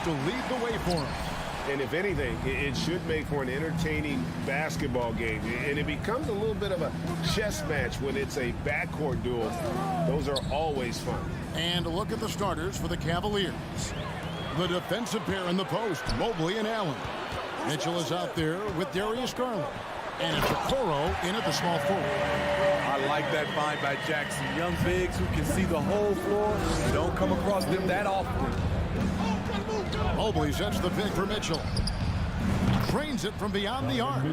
to lead the way for him. And if anything, it should make for an entertaining basketball game. And it becomes a little bit of a chess match when it's a backcourt duel. Those are always fun. And look at the starters for the Cavaliers. The defensive pair in the post, Mobley and Allen. Mitchell is out there with Darius Garland. And it's Okoro in at the small forward. I like that find by Jackson. Young bigs who can see the whole floor. You don't come across them that often. Mobley sets the pick for Mitchell. Drains it from beyond the arc.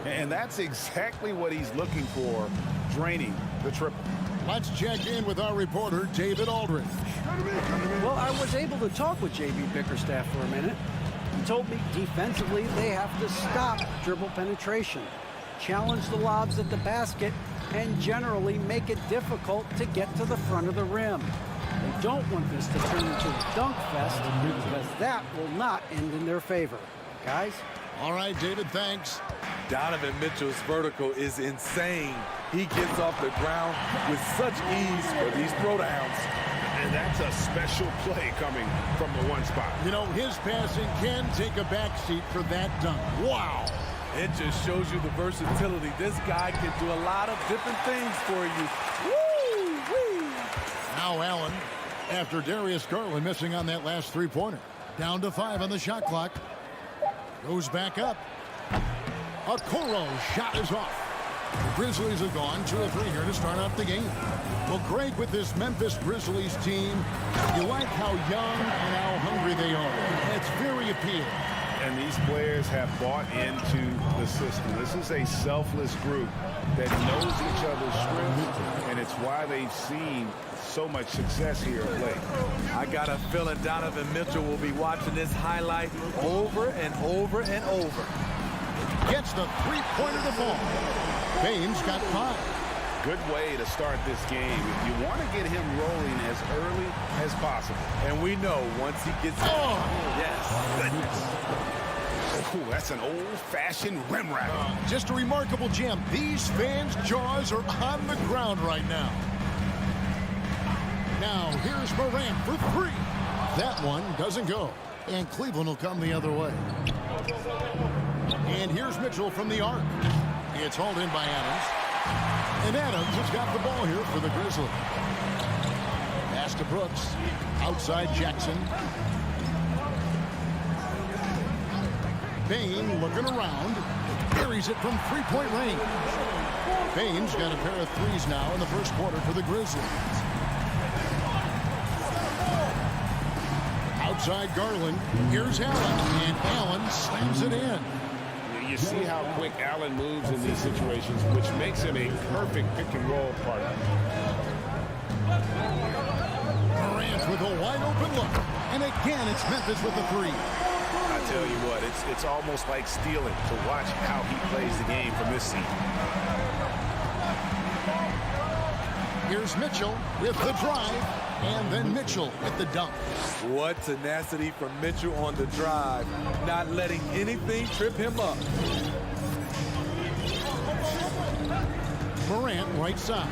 And that's exactly what he's looking for, draining the triple. Let's check in with our reporter, David Aldridge. Well, I was able to talk with J.B. Bickerstaff for a minute. He told me defensively they have to stop dribble penetration, challenge the lobs at the basket, and generally make it difficult to get to the front of the rim. They don't want this to turn into a dunk fest because that will not end in their favor. Guys? All right, David, thanks. Donovan Mitchell's vertical is insane. He gets off the ground with such ease for these throwdowns. And that's a special play coming from the one spot. You know, his passing can take a backseat for that dunk. Wow. It just shows you the versatility. This guy can do a lot of different things for you. Woo-wee! Now Allen, after Darius Garland missing on that last three-pointer. Down to 5 on the shot clock. Goes back up. Okoro's shot is off. The Grizzlies have gone 2 of 3 here to start off the game. Well, Greg, with this Memphis Grizzlies team, you like how young and how hungry they are. It's very appealing. And these players have bought into the system. This is a selfless group that knows each other's strengths, and it's why they've seen so much success here of late. I got a feeling Donovan Mitchell will be watching this highlight over and over and over. Gets the three-pointer to fall. Baines got 5. Good way to start this game. You want to get him rolling as early as possible. And we know once he gets... Oh! Yes. Goodness. Ooh, that's an old-fashioned rim rack. Just a remarkable gem. These fans' jaws are on the ground right now. Now, here's Morant for 3. That one doesn't go. And Cleveland will come the other way. And here's Mitchell from the arc. It's hauled in by Adams. And Adams has got the ball here for the Grizzlies. Pass to Brooks. Outside Jackson. Bain looking around. Buries it from three-point range. Bain's got a pair of threes now in the first quarter for the Grizzlies. Outside Garland. Here's Allen. And Allen slams it in. You see how quick Allen moves in these situations, which makes him a perfect pick-and-roll partner. Morant with a wide-open look. And again, it's Memphis with the 3. I tell you what, it's almost like stealing to watch how he plays the game from this seat. Here's Mitchell with the drive, and then Mitchell with the dunk. What tenacity from Mitchell on the drive, not letting anything trip him up. Morant right side.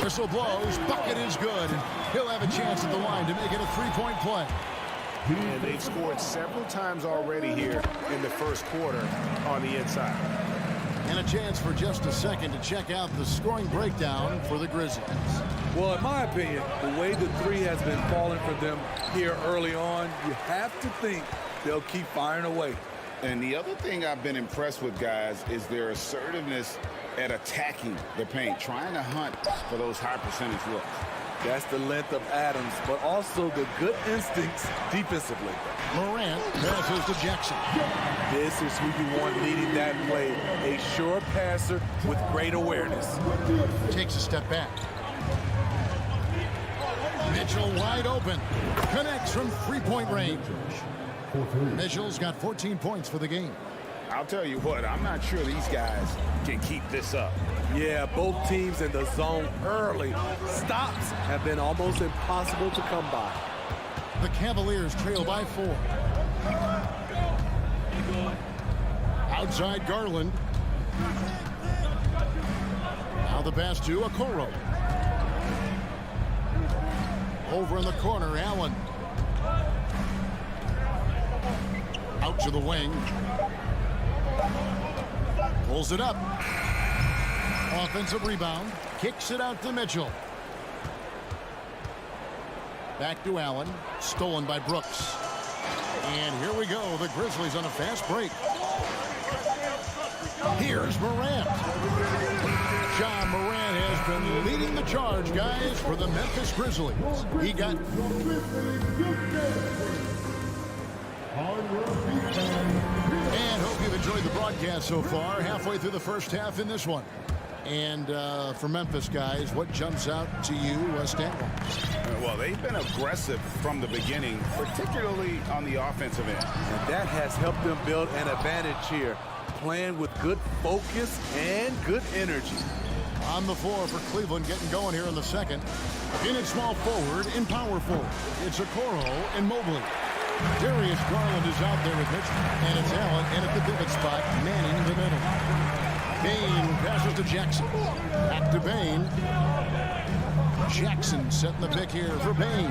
Whistle blows, bucket is good, and he'll have a chance at the line to make it a three-point play. And they've scored several times already here in the first quarter on the inside. And a chance for just a second to check out the scoring breakdown for the Grizzlies. Well, in my opinion, the way the 3 has been falling for them here early on, you have to think they'll keep firing away. And the other thing I've been impressed with, guys, is their assertiveness at attacking the paint, trying to hunt for those high percentage looks. That's the length of Adams, but also the good instincts defensively. Morant passes to Jackson. This is who you want leading that play. A sure passer with great awareness. Takes a step back. Mitchell wide open. Connects from three-point range. Mitchell's got 14 points for the game. I'll tell you what, I'm not sure these guys can keep this up. Yeah, both teams in the zone early. Stops have been almost impossible to come by. The Cavaliers trail by 4. Outside Garland. Now the pass to Okoro. Over in the corner, Allen. Out to the wing. Pulls it up. Offensive rebound. Kicks it out to Mitchell. Back to Allen. Stolen by Brooks. And here we go. The Grizzlies on a fast break. Here's Morant. John Morant has been leading the charge, guys, for the Memphis Grizzlies. He got... And hope you've enjoyed the broadcast so far. Halfway through the first half in this one. And for Memphis, guys, what jumps out to you, Stanton? Well, they've been aggressive from the beginning, particularly on the offensive end. And that has helped them build an advantage here, playing with good focus and good energy. On the floor for Cleveland, getting going here in the second. In at small forward, in power forward, it's Okoro and Mobley. Darius Garland is out there with Mitchell, and it's Allen, and at the pivot spot, Manning in the middle. Bain passes to Jackson. Back to Bain. Jackson setting the pick here for Bain.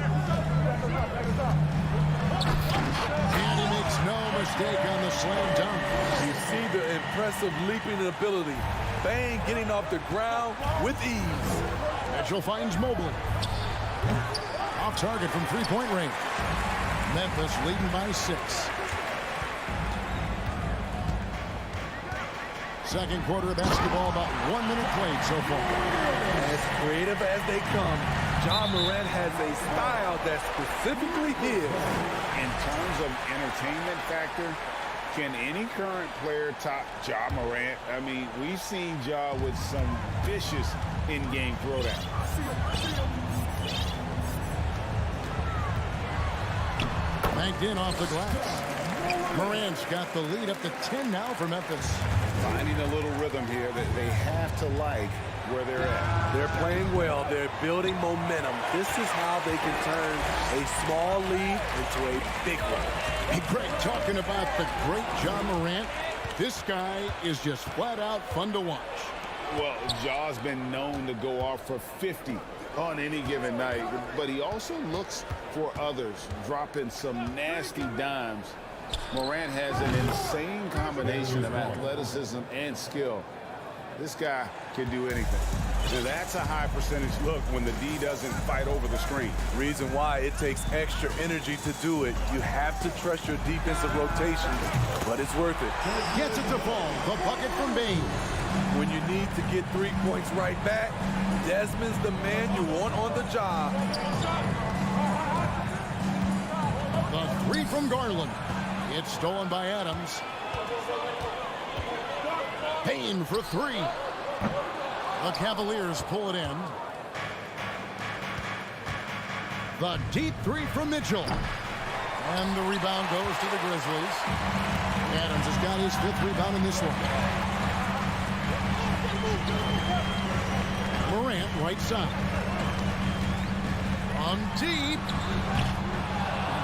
And he makes no mistake on the slam dunk. You see the impressive leaping ability. Bain getting off the ground with ease. Mitchell finds Mobley. Off target from three-point range. Memphis leading by 6. Second quarter of basketball, about 1 minute played so far. As creative as they come, John Morant has a style that's specifically his. In terms of entertainment factor, can any current player top Ja Morant? I mean, we've seen Ja with some vicious in-game throwdown. Banked in off the glass. Morant's got the lead up to 10 now for Memphis. Finding a little rhythm here that they have to like where they're at. They're playing well. They're building momentum. This is how they can turn a small lead into a big one. Hey, Greg, talking about the great John Morant, this guy is just flat out fun to watch. Well, Ja's been known to go off for 50 on any given night, but he also looks for others, dropping some nasty dimes. Morant has an insane combination of athleticism and skill. This guy can do anything. So that's a high percentage look when the D doesn't fight over the screen. Reason why it takes extra energy to do it. You have to trust your defensive rotations, but it's worth it. Gets it to fall. The bucket from Bain. When you need to get 3 points right back, Desmond's the man you want on the job. The three from Garland. It's stolen by Adams. Payne for 3. The Cavaliers pull it in. The deep 3 from Mitchell. And the rebound goes to the Grizzlies. Adams has got his 5th rebound in this one. Morant, right side. On deep.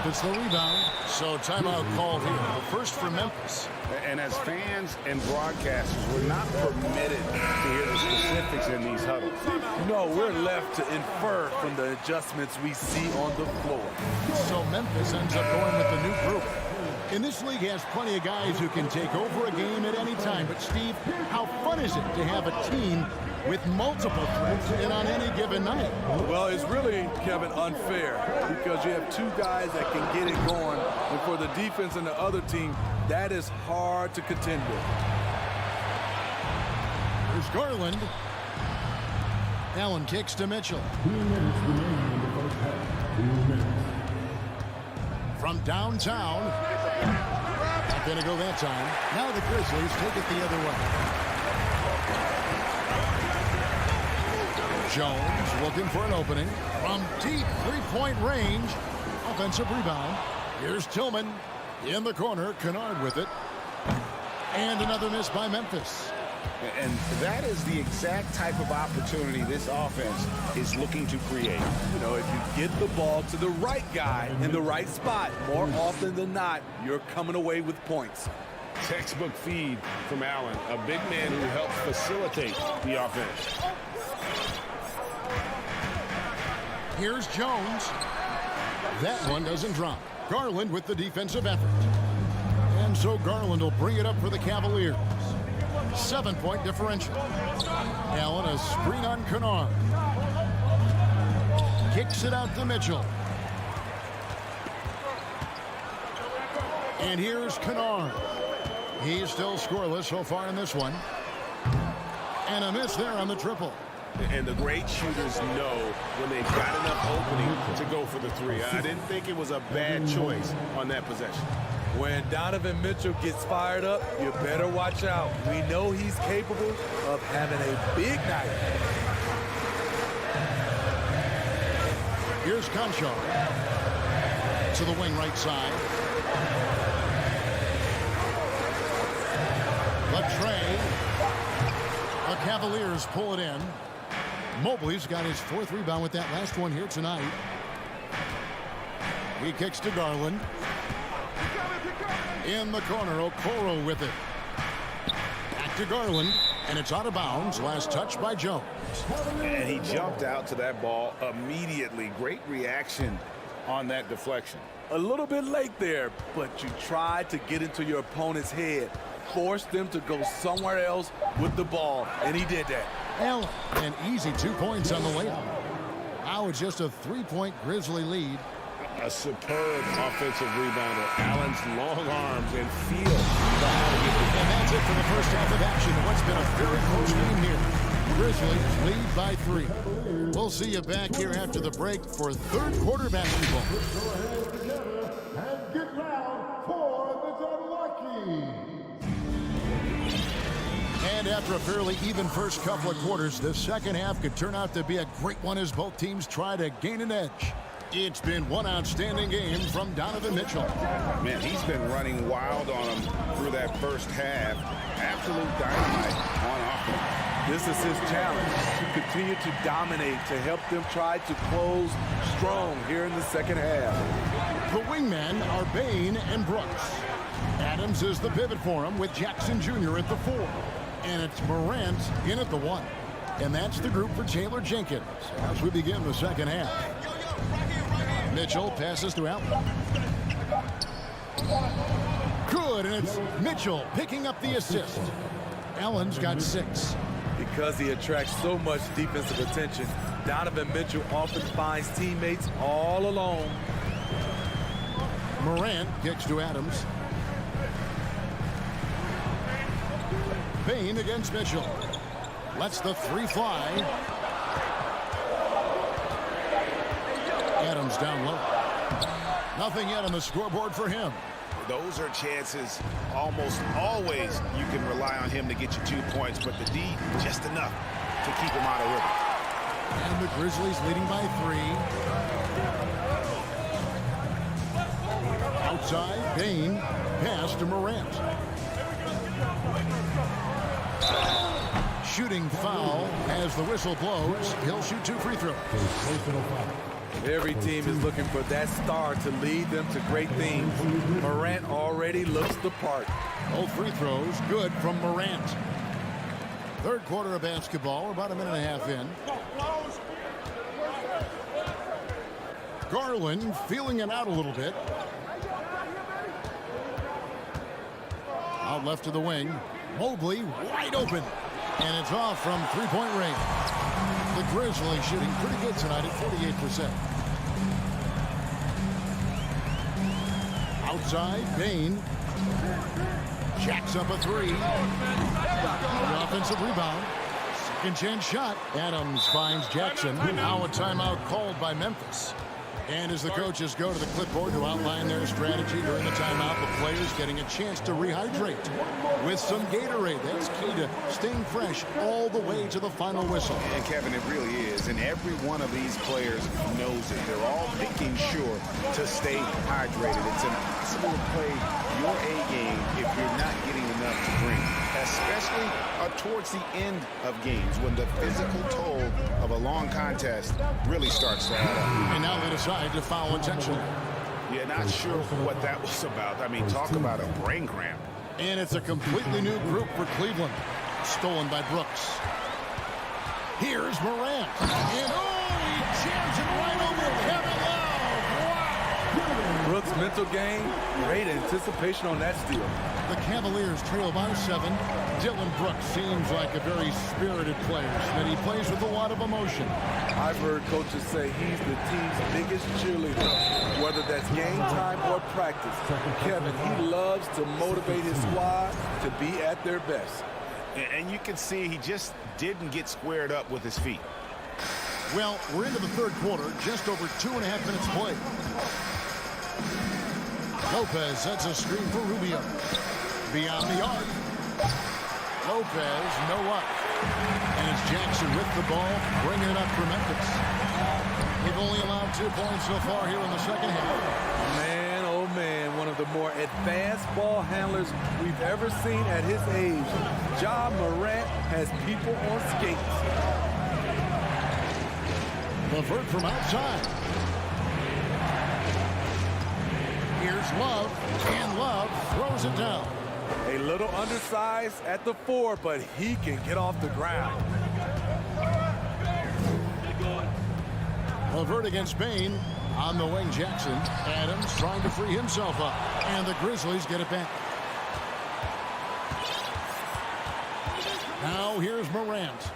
It's the rebound. So timeout called here. The first for Memphis. And as fans and broadcasters, we're not permitted to hear the specifics in these huddles. No, we're left to infer from the adjustments we see on the floor. So Memphis ends up going with the new group. And this league has plenty of guys who can take over a game at any time. But, Steve, how fun is it to have a team with multiple threats and on any given night? Well, it's really, Kevin, unfair because you have 2 guys that can get it going. And for the defense and the other team, that is hard to contend with. Here's Garland. Allen kicks to Mitchell. From downtown. Not going to go that time. Now the Grizzlies take it the other way. Jones looking for an opening. From deep 3-point range. Offensive rebound. Here's Tillman in the corner. Kennard with it. And another miss by Memphis. And that is the exact type of opportunity this offense is looking to create. You know, if you get the ball to the right guy in the right spot, more often than not, you're coming away with points. Textbook feed from Allen, a big man who helps facilitate the offense. Here's Jones. That one doesn't drop. Garland with the defensive effort. And So Garland will bring it up for the Cavaliers. 7-point differential. Allen, a screen on Kennard. Kicks it out to Mitchell. And here's Kennard. He's still scoreless so far in this one. And a miss there on the triple. And the great shooters know when they've got enough opening to go for the three. I didn't think it was a bad choice on that possession. When Donovan Mitchell gets fired up, you better watch out. We know he's capable of having a big night. Here's Conchar. To the wing right side. Latrey. The Cavaliers pull it in. Mobley's got his 4th rebound with that last one here tonight. He kicks to Garland. In the corner, Okoro with it. Back to Garland, and it's out of bounds. Last touch by Jones. And he jumped out to that ball immediately. Great reaction on that deflection. A little bit late there, but you tried to get into your opponent's head. Force them to go somewhere else with the ball, and he did that. Allen, an easy 2 points on the layup. Now it's just a 3-point Grizzly lead. A superb offensive rebounder. Allen's long arms and feel for how to get it. And that's it for the first half of action. What's been a very close game here. Grizzlies lead by 3. We'll see you back here after the break for third quarter basketball. And get loud for the Unlucky. And after a fairly even first couple of quarters, the second half could turn out to be a great one as both teams try to gain an edge. It's been one outstanding game from Donovan Mitchell. Man, he's been running wild on him through that first half. Absolute dynamite on offense. This is his challenge, to continue to dominate, to help them try to close strong here in the second half. The wingmen are Bain and Brooks. Adams is the pivot for him with Jackson Jr. at the 4. And it's Morant in at the 1. And that's the group for Taylor Jenkins as we begin the second half. Mitchell passes to Allen. Good, and it's Mitchell picking up the assist. Allen's got 6. Because he attracts so much defensive attention, Donovan Mitchell often finds teammates all alone. Morant kicks to Adams. Bain against Mitchell. Lets the 3 fly. Adams down low. Nothing yet on the scoreboard for him. Those are chances almost always you can rely on him to get you 2 points, but the D just enough to keep him out of rhythm. And the Grizzlies leading by 3. Outside, Bain. Pass to Morant. Shooting foul as the whistle blows. He'll shoot 2 free throws. Every team is looking for that star to lead them to great things. Morant already looks the part. Both free throws good from Morant. Third quarter of basketball. We're about a minute and a half in. Garland feeling it out a little bit. Out left to the wing. Mobley wide open. And it's off from three-point range. The Grizzlies shooting pretty good tonight at 48%. Outside, Bain. Jacks up a 3. The offensive rebound. Second chance shot. Adams finds Jackson. Now a timeout called by Memphis. And as the coaches go to the clipboard to outline their strategy during the timeout, the players getting a chance to rehydrate with some Gatorade. That's key to staying fresh all the way to the final whistle. And Kevin, it really is. And every one of these players knows it. They're all making sure to stay hydrated. It's impossible to play your A game if you're not getting enough to drink, especially towards the end of games when the physical toll of a long contest really starts to add up. And now they decide to foul intentionally. Yeah, not sure what that was about. I mean, talk about a brain cramp. And it's a completely new group for Cleveland. Stolen by Brooks. Here's Morant. And he jams it right over Kevin Love. Wow! Brooks' mental game, great anticipation on that steal. The Cavaliers trail by 7. Dylan Brooks seems like a very spirited player, that he plays with a lot of emotion. I've heard coaches say he's the team's biggest cheerleader, whether that's game time or practice. Kevin, he loves to motivate his squad to be at their best. And you can see he just didn't get squared up with his feet. Well, we're into the third quarter, just over 2.5 minutes played. Lopez sets a screen for Rubio. Beyond the arc. Lopez, no luck. And it's Jackson with the ball, bringing it up for Memphis. They've only allowed 2 points so far here in the second half. Man, oh man, one of the more advanced ball handlers we've ever seen at his age. Ja Morant has people on skates. LeVert from outside. Here's Love, and Love throws it down. A little undersized at the 4, but he can get off the ground. LeVert against Bain. On the wing, Jackson. Adams trying to free himself up. And the Grizzlies get it back. Now here's Morant.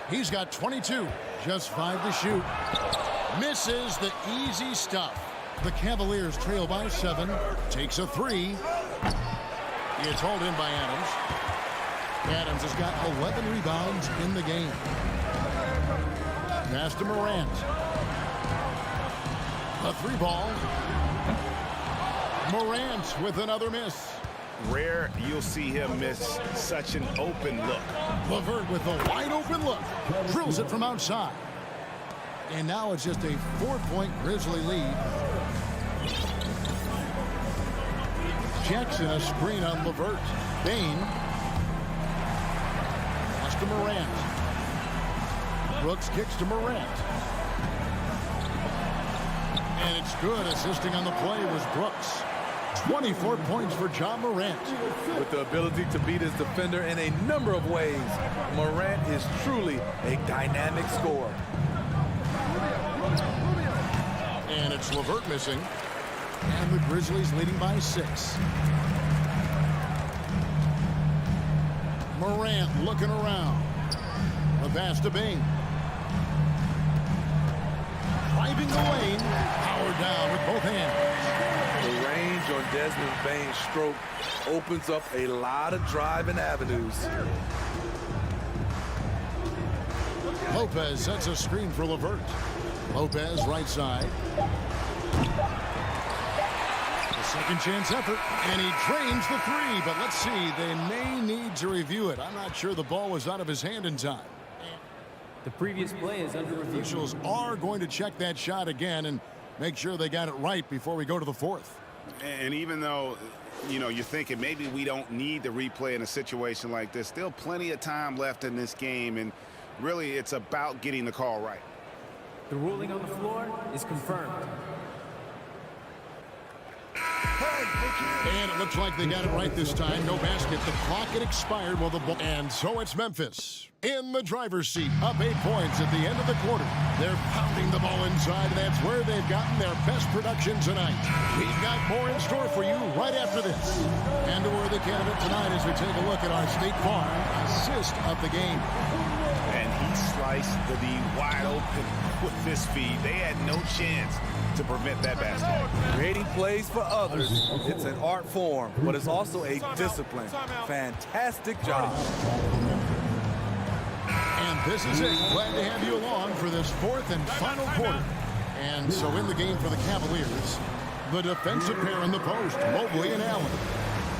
He's got 22. Just 5 to shoot. Misses the easy stuff. The Cavaliers trail by 7. Takes a 3. It's hauled in by Adams. Adams has got 11 rebounds in the game. Pass to Morant. A 3 ball. Morant with another miss. Rare you'll see him miss such an open look. LeVert with a wide open look. Drills it from outside. And now it's just a 4-point Grizzly lead. Jackson a screen on LeVert. Bain. Pass to Morant. Brooks kicks to Morant. And it's good. Assisting on the play was Brooks. 24 points for Ja Morant. With the ability to beat his defender in a number of ways, Morant is truly a dynamic scorer. And it's LeVert missing. And the Grizzlies leading by 6. Morant looking around. The pass to Bain. Driving the lane. Powered down with both hands. The range on Desmond Bain's stroke opens up a lot of driving avenues. Lopez sets a screen for LeVert. Lopez right side. The second chance effort, and he drains the 3. But let's see, they may need to review it. I'm not sure the ball was out of his hand in time. The previous play is under review. Officials are going to check that shot again and make sure they got it right before we go to the 4th. And even though, you know, you're thinking maybe we don't need the replay in a situation like this, still plenty of time left in this game, and really it's about getting the call right. The ruling on the floor is confirmed. And it looks like they got it right this time. No basket. The clock had expired while the ball. And so it's Memphis in the driver's seat, up 8 points at the end of the quarter. They're pounding the ball inside, and that's where they've gotten their best production tonight. We've got more in store for you right after this. And a worthy candidate tonight as we take a look at our State Farm assist of the game. And he sliced the D wide open with this feed. They had no chance to prevent that basket. Creating plays for others, it's an art form, but it's also a discipline. Fantastic job. And this is it. Glad to have you along for this 4th and final quarter. And so in the game for the Cavaliers, the defensive pair in the post, Mobley and Allen.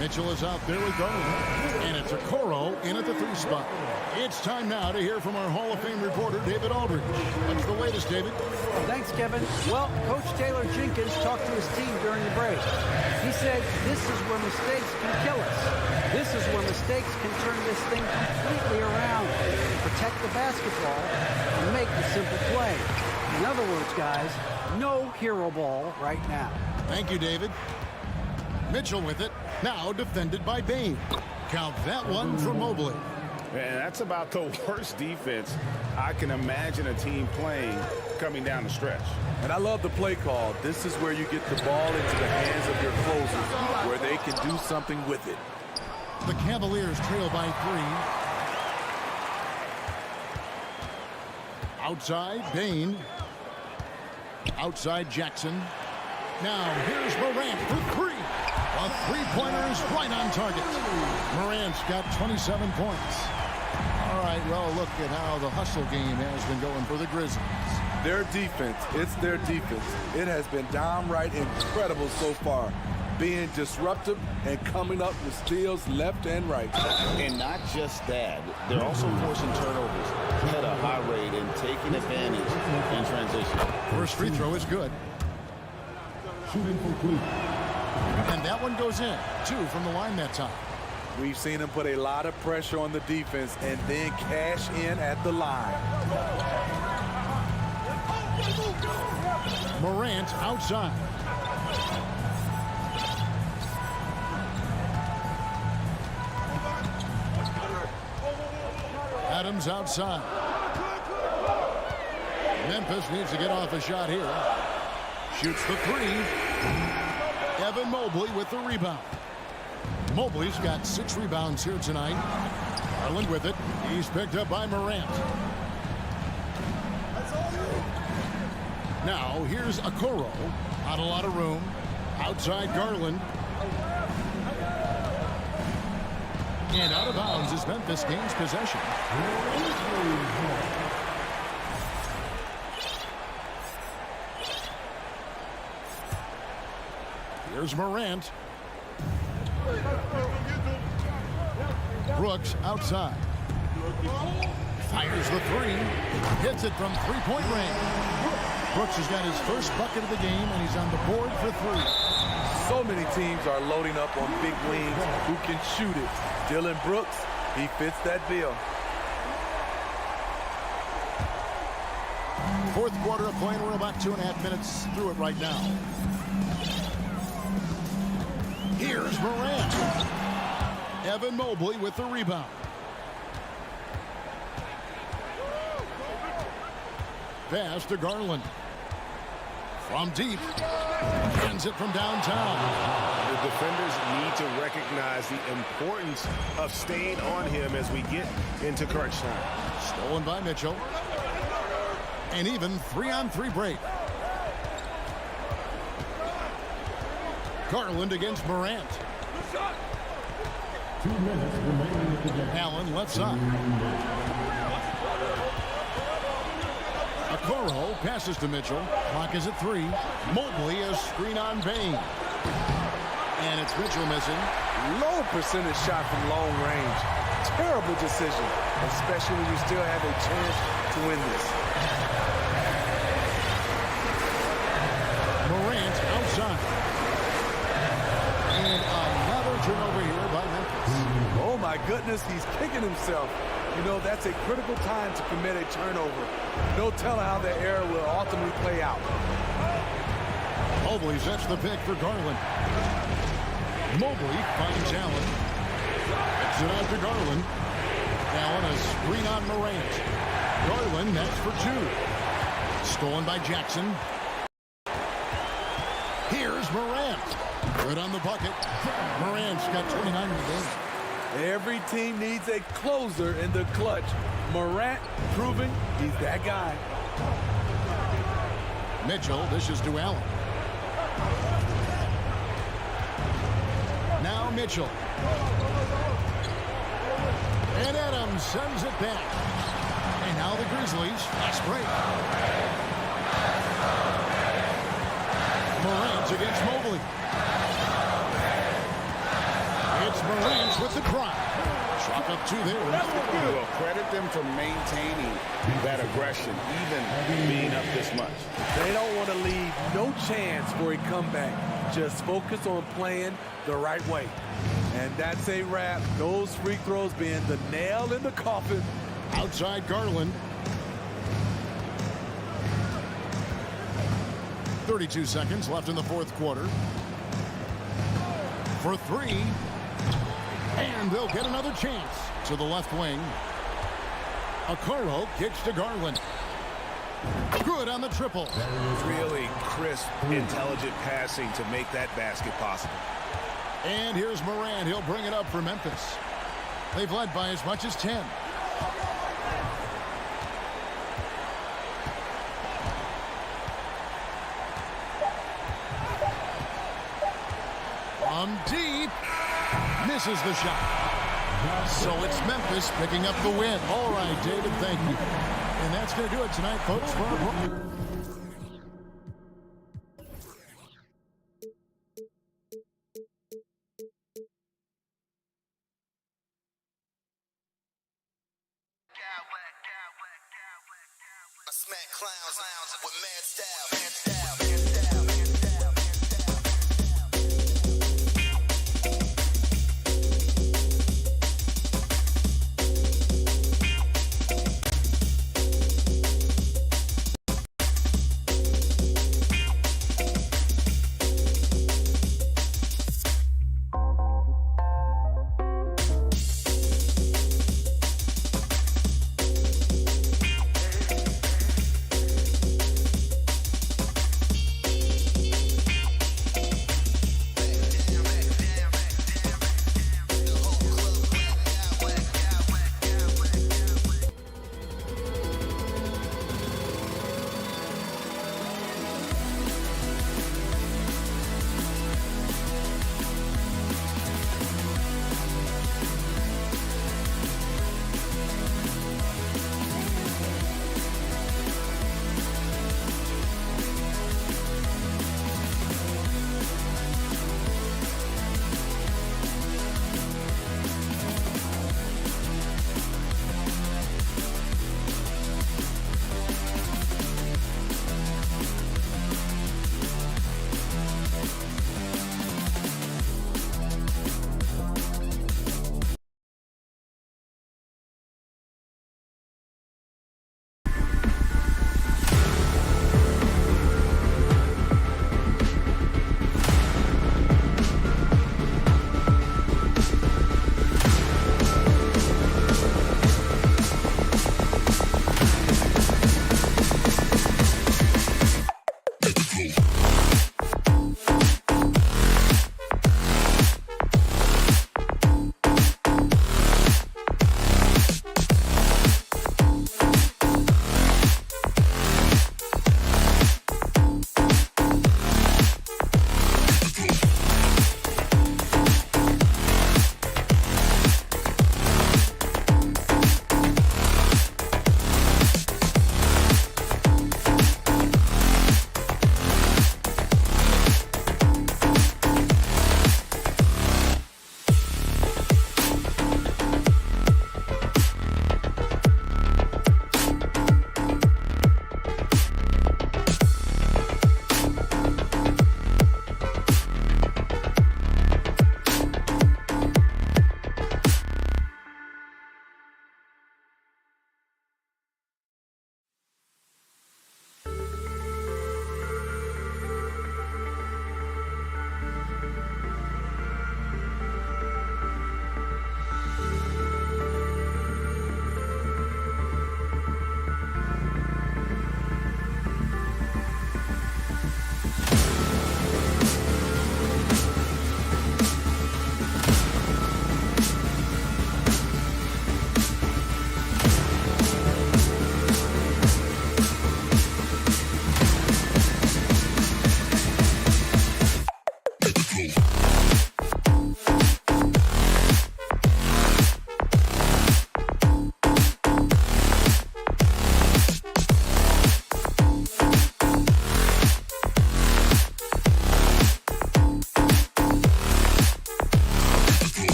Mitchell is out there with Garland. And it's Okoro in at the 3 spot. It's time now to hear from our Hall of Fame reporter, David Aldridge. What's the latest, David? Thanks, Kevin. Well, Coach Taylor Jenkins talked to his team during the break. He said, this is where mistakes can kill us. This is where mistakes can turn this thing completely around, protect the basketball, and make the simple play. In other words, guys, no hero ball right now. Thank you, David. Mitchell with it. Now defended by Bain. Count that one for Mobley. And that's about the worst defense I can imagine a team playing coming down the stretch. And I love the play call. This is where you get the ball into the hands of your closers, where they can do something with it. The Cavaliers trail by 3. Outside, Bain. Outside, Jackson. Now, here's Morant for 3. A three-pointer is right on target. Morant's got 27 points. All right, well, look at how the hustle game has been going for the Grizzlies. Their defense, it's their defense. It has been downright incredible so far, being disruptive and coming up with steals left and right. And not just that, they're also forcing turnovers at a high rate and taking advantage in transition. First free throw is good. Shooting complete. And that one goes in. 2 from the line that time. We've seen him put a lot of pressure on the defense and then cash in at the line. Morant outside. Adams outside. Memphis needs to get off a shot here. Shoots the 3. Evan Mobley with the rebound. Mobley's got 6 rebounds here tonight. Garland with it. He's picked up by Morant. Now here's Okoro. Not a lot of room. Outside Garland. And out of bounds as Memphis gains possession. Here's Morant. Brooks outside. Fires the 3. Hits it from three-point range. Brooks has got his first bucket of the game, and he's on the board for 3. So many teams are loading up on big wings who can shoot it. Dylan Brooks, he fits that bill. Fourth quarter of play, and we're about 2.5 minutes through it right now. Here's Morant. Evan Mobley with the rebound. Pass to Garland. From deep. Sends it from downtown. The defenders need to recognize the importance of staying on him as we get into crunch time. Stolen by Mitchell. An even 3-on-3 break. Garland against Morant. 2 minutes remaining in the game. Allen left side. Okoro passes to Mitchell. Clock is at 3. Mobley a screen on Bain. And it's Mitchell missing. Low percentage shot from long range. Terrible decision, especially when you still have a chance to win this. Morant outside. And another turnover here by Memphis. Oh my goodness, he's kicking himself. You know, that's a critical time to commit a turnover. No telling how the error will ultimately play out. Mobley sets the pick for Garland. Mobley finds Allen. Gets it out to Garland. Allen a screen on Morant. Garland next for 2. Stolen by Jackson. Here's Morant. Good on the bucket. Morant's got 29 in the game. Every team needs a closer in the clutch. Morant proving he's that guy. Mitchell dishes to Allen. Now Mitchell. And Adams sends it back. And now the Grizzlies. Fast break. Morant against Mobley. It's Morant with the drive. Shot up 2 there. Well, credit them for maintaining that aggression, even being up this much. They don't want to leave no chance for a comeback. Just focus on playing the right way. And that's a wrap. Those free throws being the nail in the coffin. Outside Garland. 32 seconds left in the fourth quarter. For 3. And they'll get another chance. to the left wing. Okoro kicks to Garland. Good on the triple. Really crisp, intelligent passing to make that basket possible. And here's Moran. He'll bring it up for Memphis. They've led by as much as 10. From deep. Misses the shot. So it's Memphis picking up the win. All right, David, thank you. And that's going to do it tonight, folks, for our program. Smack clowns with mad style.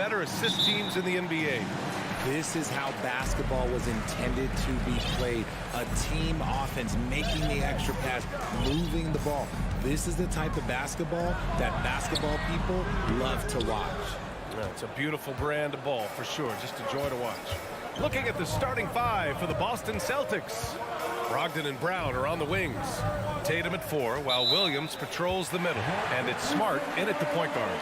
better assist teams in the NBA. This is how basketball was intended to be played. A team offense, making the extra pass, moving the ball. This is the type of basketball that basketball people love to watch. It's a beautiful brand of ball for sure. Just a joy to watch. Looking at the starting five for the Boston Celtics. Brogdon and Brown are on the wings. Tatum at 4, while Williams patrols the middle. And it's Smart in at the point guard.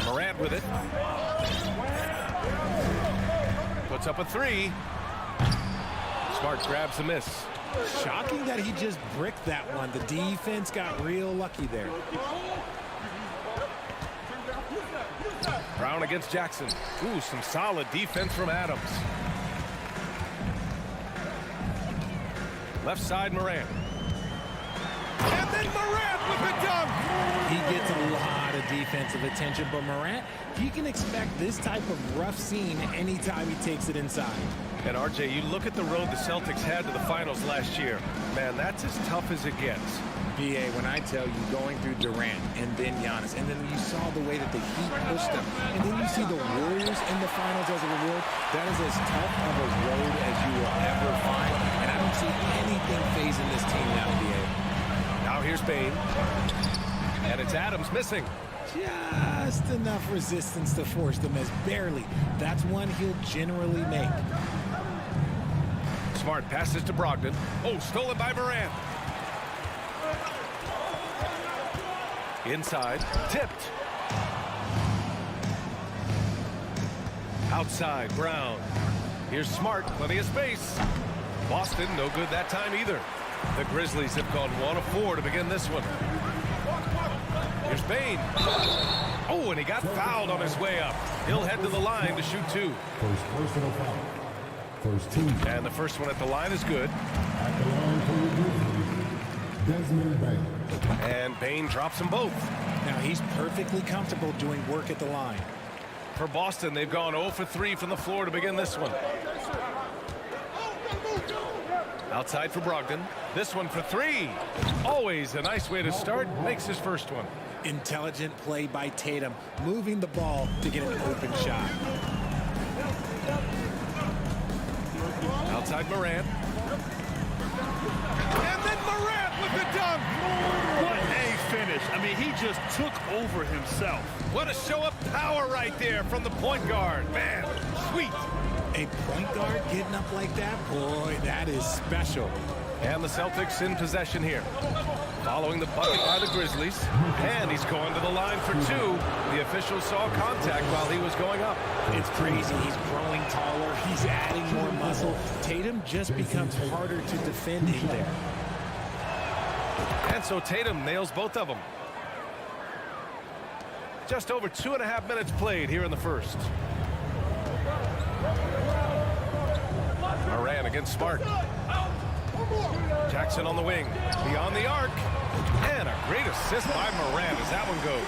Morant with it. Puts up a 3. Smart grabs a miss. Shocking that he just bricked that one. The defense got real lucky there. Brown against Jackson. Ooh, some solid defense from Adams. Left side, Morant. And then Morant with the dunk. He gets a lot of defensive attention, but Morant, he can expect this type of rough scene anytime he takes it inside. And RJ, you look at the road the Celtics had to the finals last year. Man, that's as tough as it gets. BA, when I tell you, going through Durant and then Giannis, and then you saw the way that the Heat pushed them, and then you see the Warriors in the finals as a reward, that is as tough of a road as you will ever find, and I don't see anything phasing this team now, BA. Now here's Bane. And it's Adams missing. Just enough resistance to force them as barely. That's one he'll generally make. Smart passes to Brogdon. Oh, stolen by Morant. Inside, tipped. Outside, Brown. Here's Smart, plenty of space. Boston, no good that time either. The Grizzlies have gone 1 of 4 to begin this one. Here's Bane. Oh, and he got fouled on his way up. He'll head to the line to shoot 2. First personal foul. First team. And the first one at the line is good. At the line for the Grizzlies, Desmond Bane. And Bane drops them both. Now he's perfectly comfortable doing work at the line. For Boston, they've gone 0 for 3 from the floor to begin this one. Outside for Brogdon. This one for 3. Always a nice way to start. Makes his first one. Intelligent play by Tatum, moving the ball to get an open shot. Outside Morant. And then Morant with the dunk. What a finish. I mean, he just took over himself. What a show of power right there from the point guard. Man, sweet. A point guard getting up like that, boy, that is special. And the Celtics in possession here. Following the bucket by the Grizzlies. And he's going to the line for 2. The official saw contact while he was going up. It's crazy. He's growing taller. He's adding more muscle. Tatum just becomes harder to defend in there. And so Tatum nails both of them. Just over 2.5 minutes played here in the first. Morant against Smart. Jackson on the wing. Beyond the arc. And a great assist by Morant as that one goes.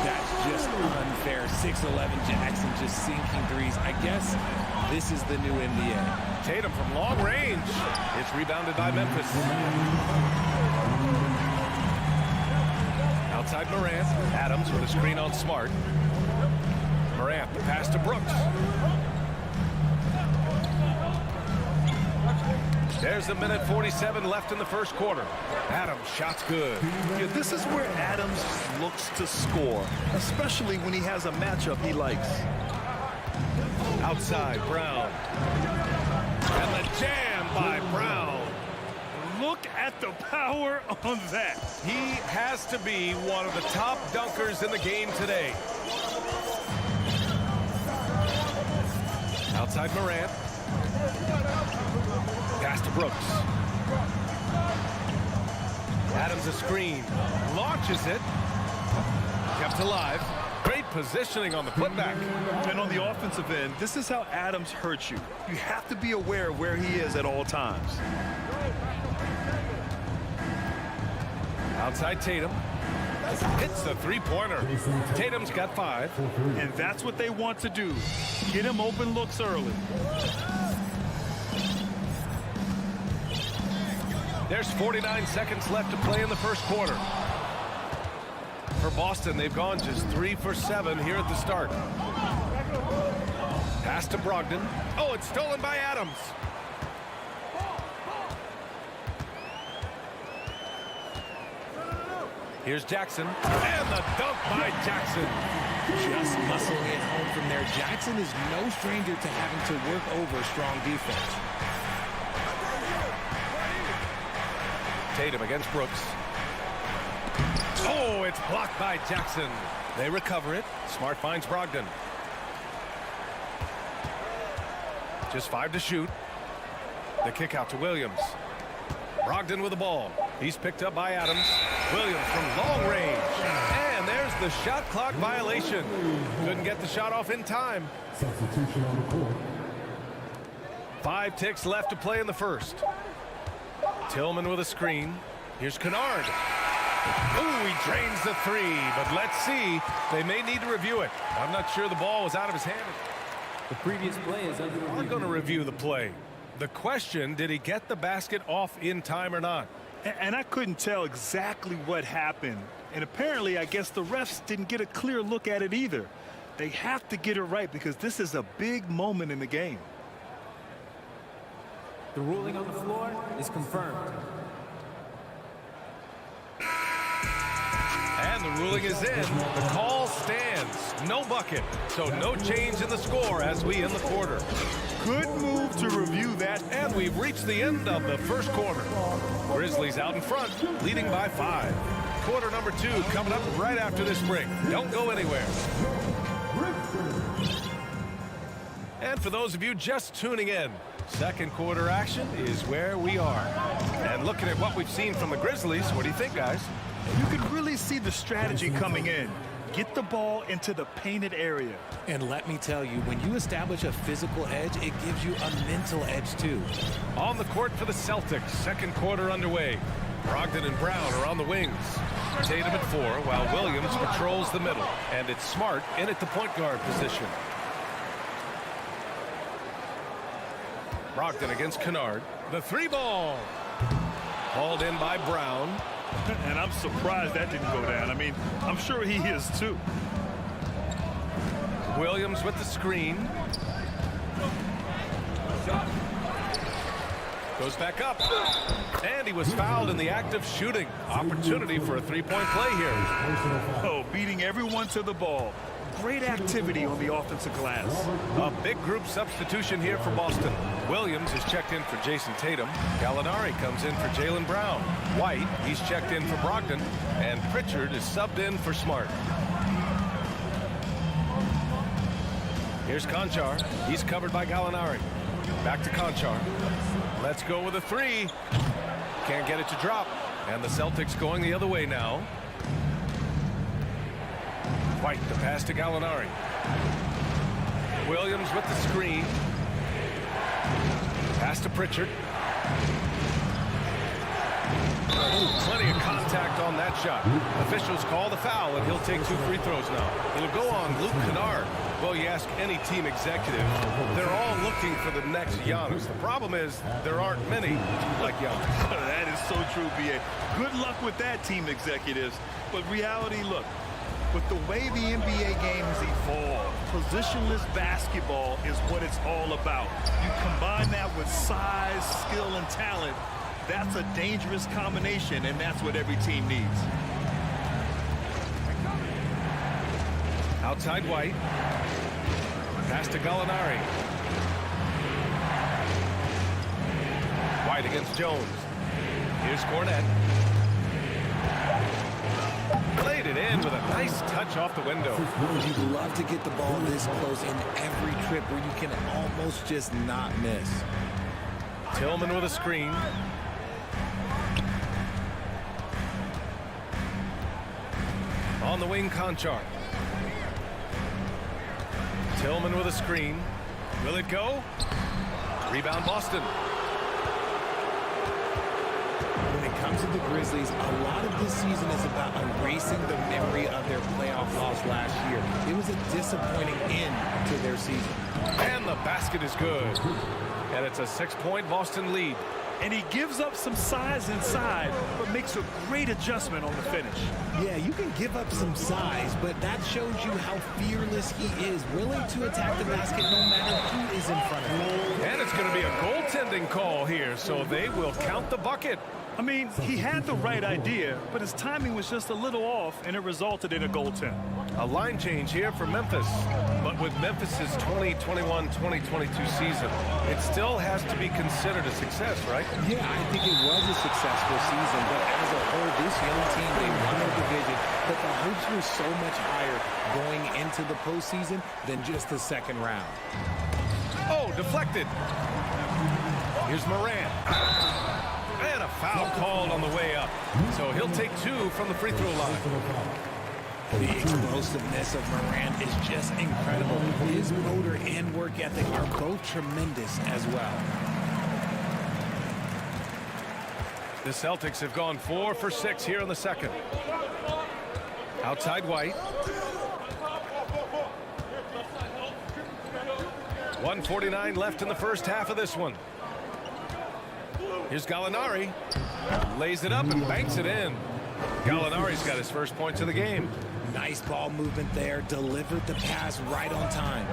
That's just unfair. 6'11" Jackson just sinking threes. I guess this is the new NBA. Tatum from long range. It's rebounded by Memphis. Outside Morant. Adams with a screen on Smart. Morant, the pass to Brooks. There's a minute 47 left in the first quarter. Adams, shot's good. Yeah, this is where Adams looks to score, especially when he has a matchup he likes. Outside, Brown. And the jam by Brown. Look at the power on that. He has to be one of the top dunkers in the game today. Outside Morant. Pass to Brooks. Adams a screen. Launches it. Kept alive. Great positioning on the putback. And on the offensive end, this is how Adams hurts you. You have to be aware of where he is at all times. Outside Tatum. Hits the three-pointer. Tatum's got 5. And that's what they want to do. Get him open looks early. There's 49 seconds left to play in the first quarter. For Boston, they've gone just 3 for 7 here at the start. Pass to Brogdon. Oh, it's stolen by Adams. Here's Jackson. And the dunk by Jackson. Just muscling it home from there. Jackson is no stranger to having to work over strong defense. Tatum against Brooks. Oh, it's blocked by Jackson. They recover it. Smart finds Brogdon. Just 5 to shoot. The kick out to Williams. Brogdon with the ball. He's picked up by Adams. Williams from long range. And there's the shot clock violation. Couldn't get the shot off in time. Substitution on the court. 5 ticks left to play in the first. Tillman with a screen. Here's Kennard. Ooh, he drains the 3, but let's see. They may need to review it. I'm not sure the ball was out of his hand. The previous play is under review. We're going to review the play. The question, did he get the basket off in time or not? And I couldn't tell exactly what happened. And apparently, I guess the refs didn't get a clear look at it either. They have to get it right because this is a big moment in the game. The ruling on the floor is confirmed. And the ruling is in. The call stands. No bucket. So no change in the score as we end the quarter. Good move to review that. And we've reached the end of the first quarter. Grizzlies out in front, leading by 5. Quarter number 2 coming up right after this break. Don't go anywhere. And for those of you just tuning in, second quarter action is where we are. And looking at what we've seen from the Grizzlies, what do you think, guys? You can really see the strategy coming in. Get the ball into the painted area. And let me tell you, when you establish a physical edge, it gives you a mental edge too. On the court for the Celtics, second quarter underway. Brogdon and Brown are on the wings. Tatum at 4, while Williams patrols the middle. And it's Smart in at the point guard position. Brogdon against Kennard. The 3 ball. Hauled in by Brown. And I'm surprised that didn't go down. I mean, I'm sure he is too. Williams with the screen. Goes back up. And he was fouled in the act of shooting. Opportunity for a 3-point play here. Oh, beating everyone to the ball. Great activity on the offensive glass. A big group substitution here for Boston. Williams is checked in for Jason Tatum. Gallinari comes in for Jaylen Brown. White, he's checked in for Brogdon. And Pritchard is subbed in for Smart. Here's Conchar. He's covered by Gallinari. Back to Conchar. Let's go with a 3. Can't get it to drop. And the Celtics going the other way now. White, the pass to Gallinari. Williams with the screen. Pass to Pritchard. Plenty of contact on that shot. Officials call the foul, and he'll take 2 free throws now. It'll go on Luke Kennard. Well, you ask any team executive, they're all looking for the next Giannis. The problem is there aren't many like Giannis. That is so true, B.A. Good luck with that, team executives. But reality, look, with the way the NBA game has evolved, positionless basketball is what it's all about. You combine that with size, skill, and talent, that's a dangerous combination, and that's what every team needs. Outside White. Pass to Gallinari. White against Jones. Here's Cornette. Played it in with a nice touch off the window. You'd love to get the ball this close in every trip where you can almost just not miss. Tillman with a screen. On the wing, Conchar. Tillman with a screen. Will it go? Rebound, Boston. When it comes to the Grizzlies, a lot of this season is about erasing the memory of their playoff loss last year. It was a disappointing end to their season. And the basket is good. And it's a 6-point Boston lead. And he gives up some size inside, but makes a great adjustment on the finish. Yeah, you can give up some size, but that shows you how fearless he is, willing to attack the basket no matter who is in front of him. And it's going to be a goaltending call here, so they will count the bucket. I mean, he had the right idea, but his timing was just a little off, and it resulted in a goaltend. A line change here for Memphis. But with Memphis's 2021-2022 season, it still has to be considered a success, right? Yeah, I think it was a successful season, but as a whole, this young team, they won their division, but the hopes were so much higher going into the postseason than just the second round. Oh, deflected. Here's Morant. And a foul called on the way up. So he'll take 2 from the free throw line. The explosiveness of Morant is just incredible. His motor and work ethic are both tremendous as well. The Celtics have gone 4 for 6 here in the second. Outside White. 1:49 left in the first half of this one. Here's Gallinari. Lays it up and banks it in. Gallinari's got his first points of the game. Nice ball movement there. Delivered the pass right on time.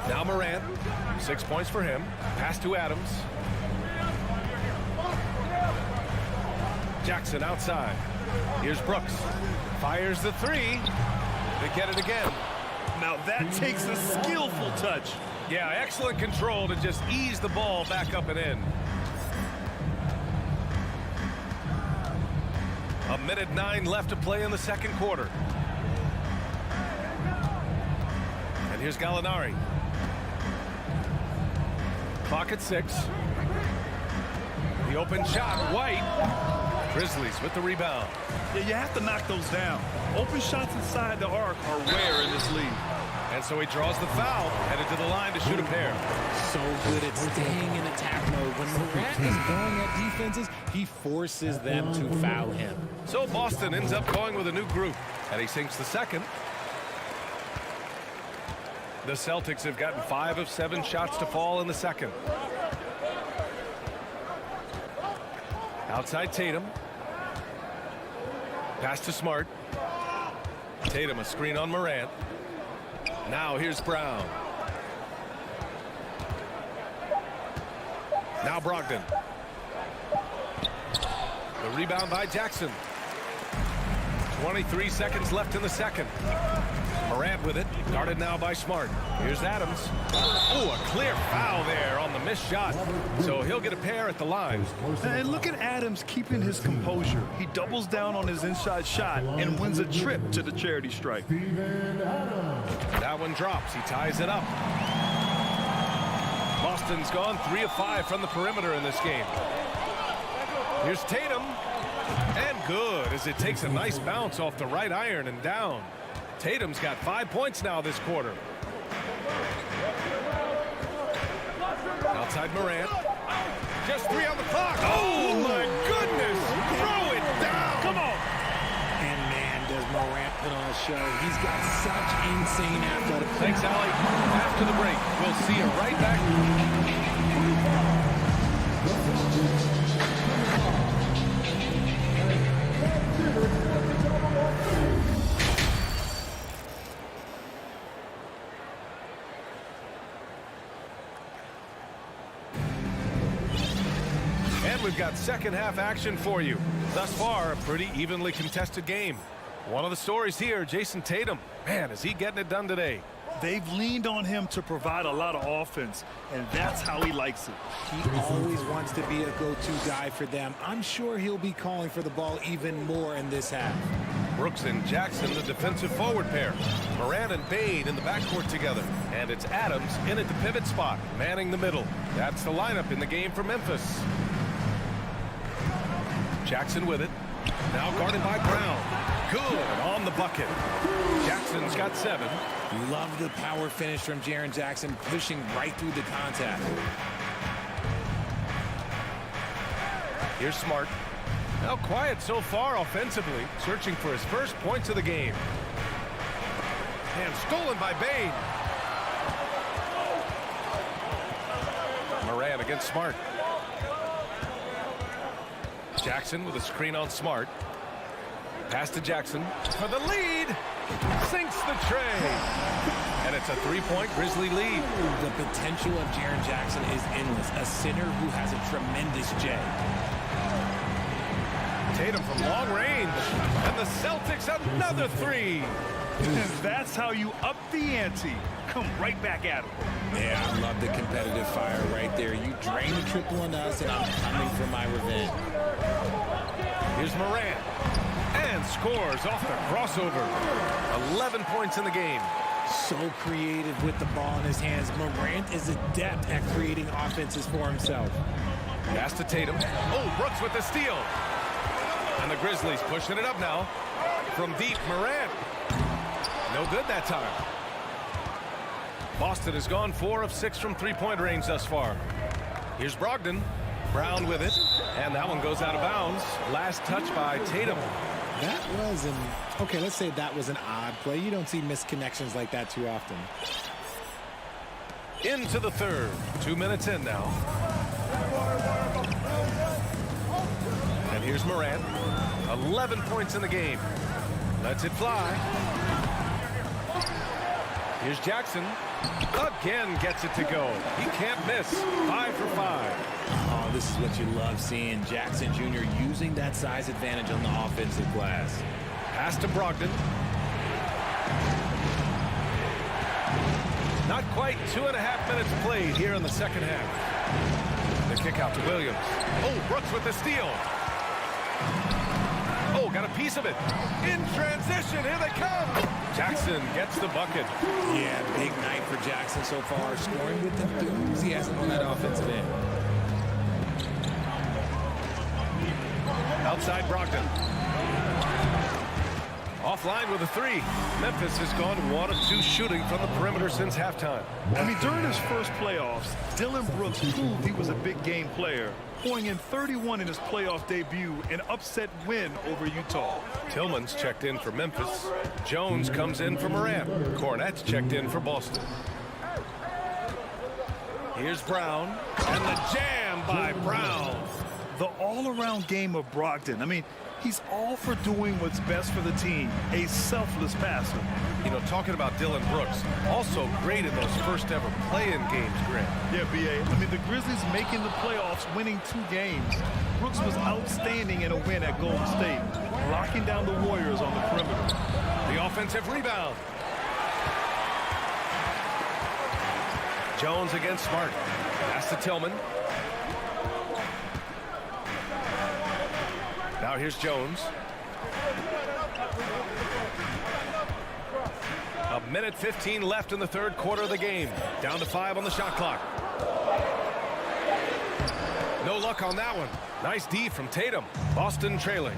Now Morant. 6 points for him. Pass to Adams. Jackson outside. Here's Brooks. Fires the 3. They get it again. Now that takes a skillful touch. Yeah, excellent control to just ease the ball back up and in. 1:09 left to play in the second quarter. And here's Gallinari. Clock at 6. The open shot, White. Grizzlies with the rebound. Yeah, you have to knock those down. Open shots inside the arc are rare in this league. And so he draws the foul, headed to the line to shoot a pair. So good at staying in attack mode. When Morant is going at defenses, he forces them to foul him. So Boston ends up going with a new group, and he sinks the second. The Celtics have gotten 5 of 7 shots to fall in the second. Outside Tatum. Pass to Smart. Tatum a screen on Morant. Now here's Brown. Now Brogdon. The rebound by Jackson. 23 seconds left in the second. Morant with it. Guarded now by Smart. Here's Adams. Oh, a clear foul there on the missed shot. So he'll get a pair at the line. And look at Adams keeping his composure. He doubles down on his inside shot and wins a trip to the charity stripe. That one drops. He ties it up. Boston's gone 3 of 5 from the perimeter in this game. Here's Tatum. And good as it takes a nice bounce off the right iron and down. Tatum's got 5 points now this quarter. Outside Morant. Just 3 on the clock. Oh, my goodness. Throw it down. Come on. And man, does Morant put on a show. He's got such insane athletic. Thanks, Allie. After the break, we'll see you right back. We've got second half action for you. Thus far, a pretty evenly contested game. One of the stories here, Jason Tatum. Man, is he getting it done today? They've leaned on him to provide a lot of offense, and that's how he likes it. He always wants to be a go-to guy for them. I'm sure he'll be calling for the ball even more in this half. Brooks and Jackson, the defensive forward pair. Morant and Bane in the backcourt together. And it's Adams in at the pivot spot, manning the middle. That's the lineup in the game for Memphis. Jackson with it. Now guarded by Brown. Good on the bucket. Jackson's got 7. Love the power finish from Jaren Jackson, pushing right through the contact. Here's Smart. Now quiet so far offensively, searching for his first points of the game. And stolen by Bane. Moran against Smart. Jackson with a screen on Smart. Pass to Jackson for the lead. Sinks the tray. And it's a three-point Grizzly lead. The potential of Jaren Jackson is endless. A center who has a tremendous J. Tatum from long range. And the Celtics another three. And that's how you up the ante. Come right back at him. Yeah, I love the competitive fire right there. You drain the triple on us, and I'm coming for my revenge. Here's Moran. And scores off the crossover. 11 points in the game. So creative with the ball in his hands. Morant is adept at creating offenses for himself. Pass to Tatum. Oh, Brooks with the steal. And the Grizzlies pushing it up now. From deep, Morant. No good that time. Boston has gone 4 of 6 from three-point range thus far. Here's Brogdon. Brown with it. And that one goes out of bounds. Last touch by Tatum. That was okay, let's say that was an odd play. You don't see missed connections like that too often. Into the third. 2 minutes in now. And here's Morant. 11 points in the game. Lets it fly. Here's Jackson. Again gets it to go. He can't miss. 5 for 5. Oh, this is what you love seeing. Jackson Jr. using that size advantage on the offensive glass. Pass to Brogdon. Not quite 2.5 minutes played here in the second half. The kick out to Williams. Oh, Brooks with the steal. Oh, got a piece of it. In transition, here they come. Jackson gets the bucket. Yeah, big night for Jackson so far. Scoring with enthusiasm on that offensive end. Outside Brogdon. Offline with a three. Memphis has gone 1 of 2 shooting from the perimeter since halftime. I mean, during his first playoffs, Dillon Brooks proved he was a big game player, pouring in 31 in his playoff debut, an upset win over Utah. Tillman's checked in for Memphis. Jones comes in for Morant. Cornette's checked in for Boston. Here's Brown. And the jam by Brown. The all-around game of Brogdon. I mean, he's all for doing what's best for the team. A selfless passer. You know, talking about Dillon Brooks, also great in those first ever play-in games, Grant. Yeah, B.A. I mean, the Grizzlies making the playoffs, winning 2 games. Brooks was outstanding in a win at Golden State, locking down the Warriors on the perimeter. The offensive rebound. Jones against Smart. Pass to Tillman. Now here's Jones. 1:15 left in the third quarter of the game. Down to 5 on the shot clock. No luck on that one. Nice D from Tatum. Boston trailing.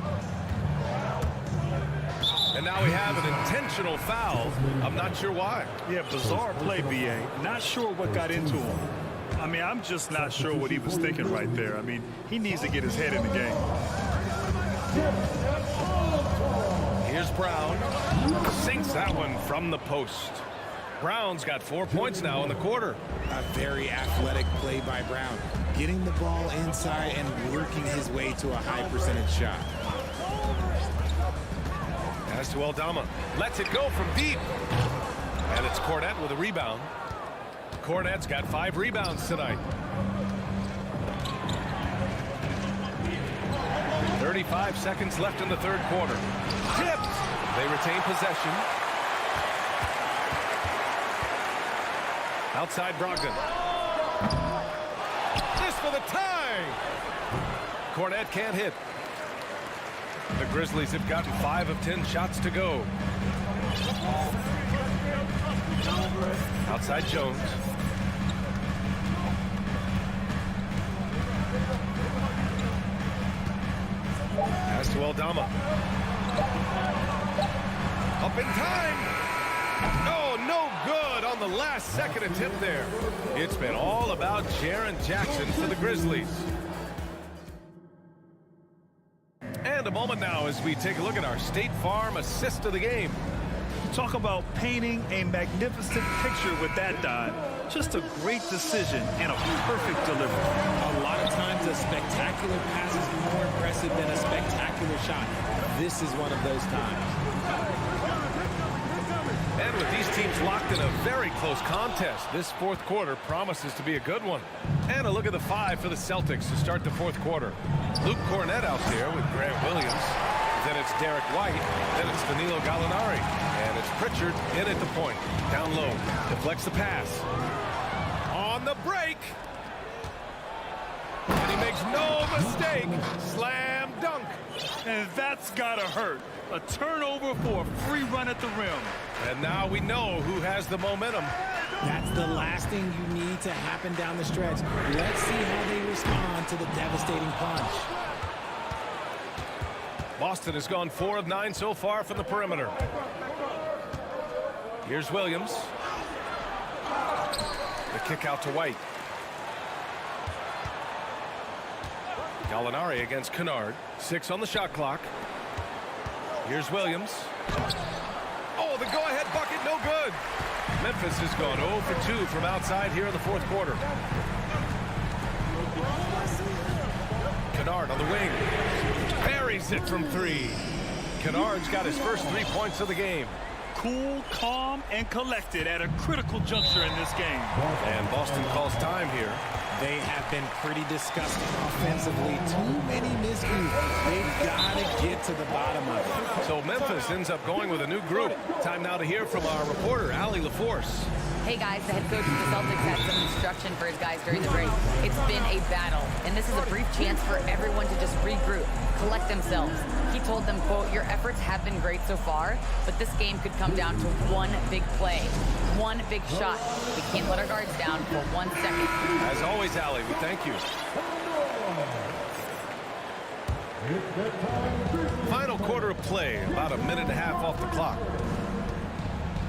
And now we have an intentional foul. I'm not sure why. Yeah, bizarre play, B.A. Not sure what got into him. I mean, I'm just not sure what he was thinking right there. I mean, he needs to get his head in the game. Here's Brown. Sinks that one from the post. Brown's got 4 points now in the quarter. A very athletic play by Brown. Getting the ball inside and working his way to a high percentage shot. Pass to Aldama. Lets it go from deep. And it's Cornette with a rebound. Cornette's got 5 rebounds tonight. 35 seconds left in the third quarter. Tipped. They retain possession. Outside Brogdon. This for the tie. Cornette can't hit. The Grizzlies have gotten 5 of 10 shots to go. Outside Jones. Pass to Aldama. Up in time. Oh, no good on the last second attempt there. It's been all about Jaren Jackson for the Grizzlies. And a moment now as we take a look at our State Farm assist of the game. Talk about painting a magnificent picture with that dive. Just a great decision and a perfect delivery. A lot of times a spectacular pass is more impressive than a spectacular shot. This is one of those times. And with these teams locked in a very close contest, this fourth quarter promises to be a good one. And a look at the five for the Celtics to start the fourth quarter. Luke Cornett out there with Grant Williams. Then it's Derek White. Then it's Danilo Gallinari. And it's Pritchard in at the point. Down low. Deflects the pass. On the break. And he makes no mistake. Slam dunk. And that's gotta hurt. A turnover for a free run at the rim. And now we know who has the momentum. That's the last thing you need to happen down the stretch. Let's see how they respond to the devastating punch. Boston has gone 4 of 9 so far from the perimeter. Here's Williams. The kick out to White. Gallinari against Kennard. 6 on the shot clock. Here's Williams. Oh, the go-ahead bucket, no good. Memphis has gone 0 for 2 from outside here in the fourth quarter. Kennard on the wing. Buries it from 3. Kennard's got his first 3 points of the game. Cool, calm, and collected at a critical juncture in this game. And Boston calls time here. They have been pretty disgusting offensively. Too many miscues. They've got to get to the bottom of it. So Memphis ends up going with a new group. Time now to hear from our reporter, Allie LaForce. Hey guys, the head coach of the Celtics had some instruction for his guys during the break. It's been a battle, and this is a brief chance for everyone to just regroup, collect themselves. He told them, quote, your efforts have been great so far, but this game could come down to one big play, one big shot. We can't let our guards down for 1 second. As always, Allie, we thank you. Final quarter of play, about a minute and a half off the clock.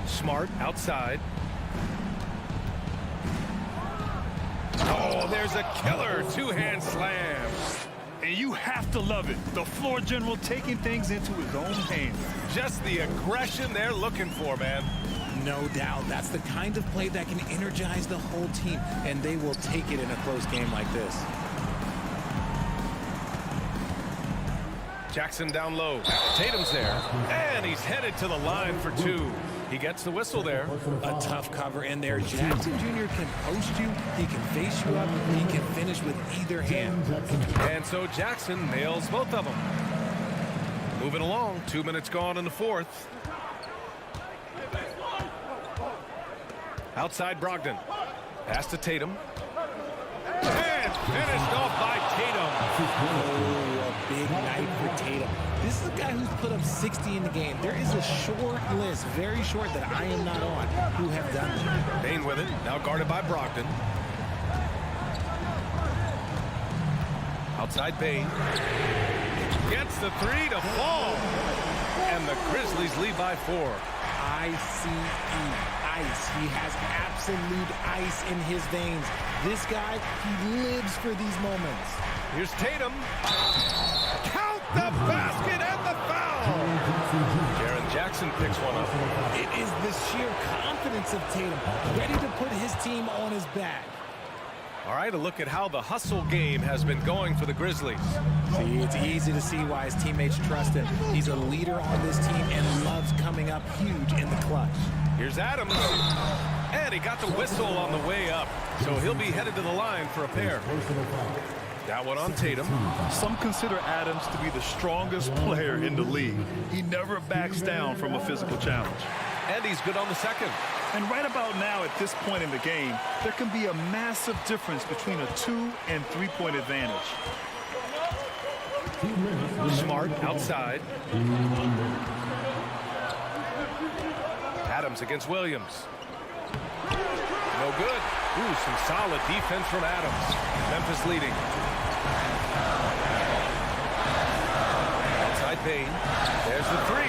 Smart outside. Oh, there's a killer two-hand slam. And you have to love it. The floor general taking things into his own hands. Just the aggression they're looking for, man. No doubt. That's the kind of play that can energize the whole team, and they will take it in a close game like this. Jackson down low. Tatum's there. And he's headed to the line for 2. He gets the whistle there. A tough cover in there. Jackson Jr. can post you. He can face you up. He can finish with either hand. And so Jackson nails both of them. Moving along. 2 minutes gone in the fourth. Outside Brogdon. Pass to Tatum. And finished off by Tatum. Oh, a big night for Tatum. This is a guy who's put up 60 in the game. There is a short list, very short, that I am not on, who have done that. Bane with it, now guarded by Brogdon. Outside Bane. Gets the 3 to fall. And the Grizzlies lead by 4. ICE, ice. He has absolute ice in his veins. This guy, he lives for these moments. Here's Tatum. Count the basket and the foul. Jaren Jackson picks one up. It is the sheer confidence of Tatum, ready to put his team on his back. All right, a look at how the hustle game has been going for the Grizzlies. See, it's easy to see why his teammates trust him. He's a leader on this team and loves coming up huge in the clutch. Here's Adams. And he got the whistle on the way up. So he'll be headed to the line for a pair. That one on Tatum. Some consider Adams to be the strongest player in the league. He never backs down from a physical challenge. And he's good on the second. And right about now, at this point in the game, there can be a massive difference between a 2- and 3-point advantage. Smart outside. Adams against Williams. No good. Ooh, some solid defense from Adams. Memphis leading. Outside Bane. There's the 3.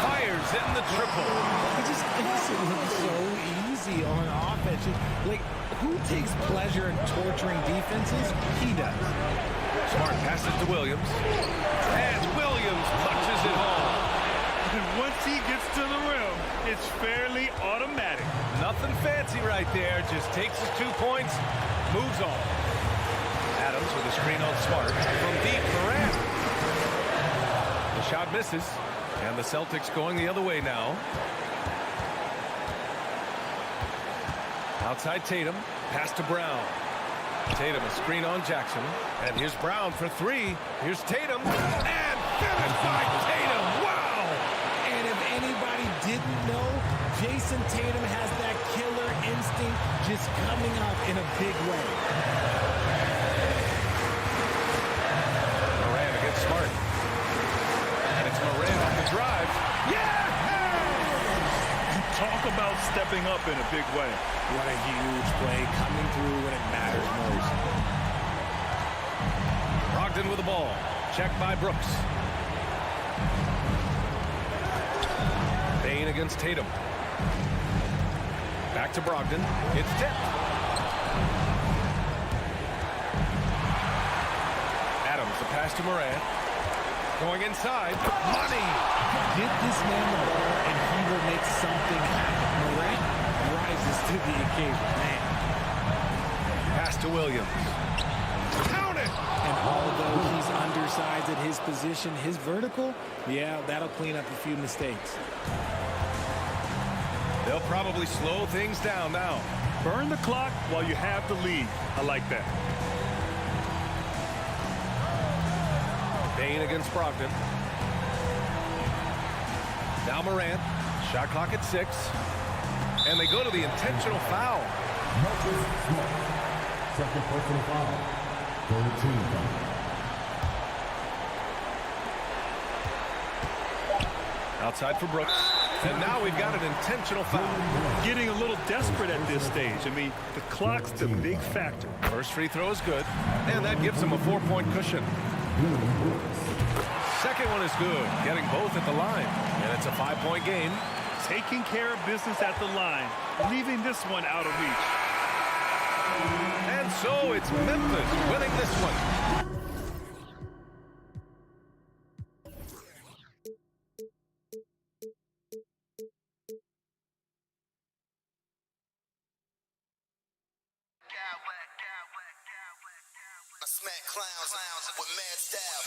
Fires in the triple. He just makes it look so easy on offense. Like, who takes pleasure in torturing defenses? He does. Smart passes to Williams. And Williams punches it home. And once he gets to the rim, Nothing fancy right there. Just takes his 2 points, moves on. Adams with a screen on Smart. From deep, Morant. The shot misses. And the Celtics going the other way now. Outside Tatum. Pass to Brown. Tatum a screen on Jackson. And here's Brown for three. Here's Tatum. And finished by Tatum. Wow! And if anybody didn't know, Jason Tatum has that killer instinct just coming up in a big way. Morant against Smart. And it's Morant on the drive. Yeah! Talk about stepping up in a big way. What a huge play coming through when it matters most. Brogdon with the ball. Checked by Brooks. Bane against Tatum. Back to Brogdon. It's tipped. Adams, the pass to Morant. Going inside. Money! Get this man the ball and he will make something happen. Morant rises to the occasion, man. Pass to Williams. Count it! And although he's undersized at his position, his vertical, yeah, that'll clean up a few mistakes. They'll probably slow things down now. Burn the clock while you have the lead. I like that. Bane against Brogdon. Now Morant. Shot clock at 6. And they go to the intentional foul. Second personal foul. Third team foul. Outside for Brooks. And now we've got an intentional foul. Getting a little desperate at this stage. I mean, the clock's the big factor. First free throw is good. And that gives them a 4-point cushion. Second one is good. Getting both at the line. And it's a 5-point game. Taking care of business at the line. Leaving this one out of reach. And so it's Memphis winning this one. Smack clowns with mad style.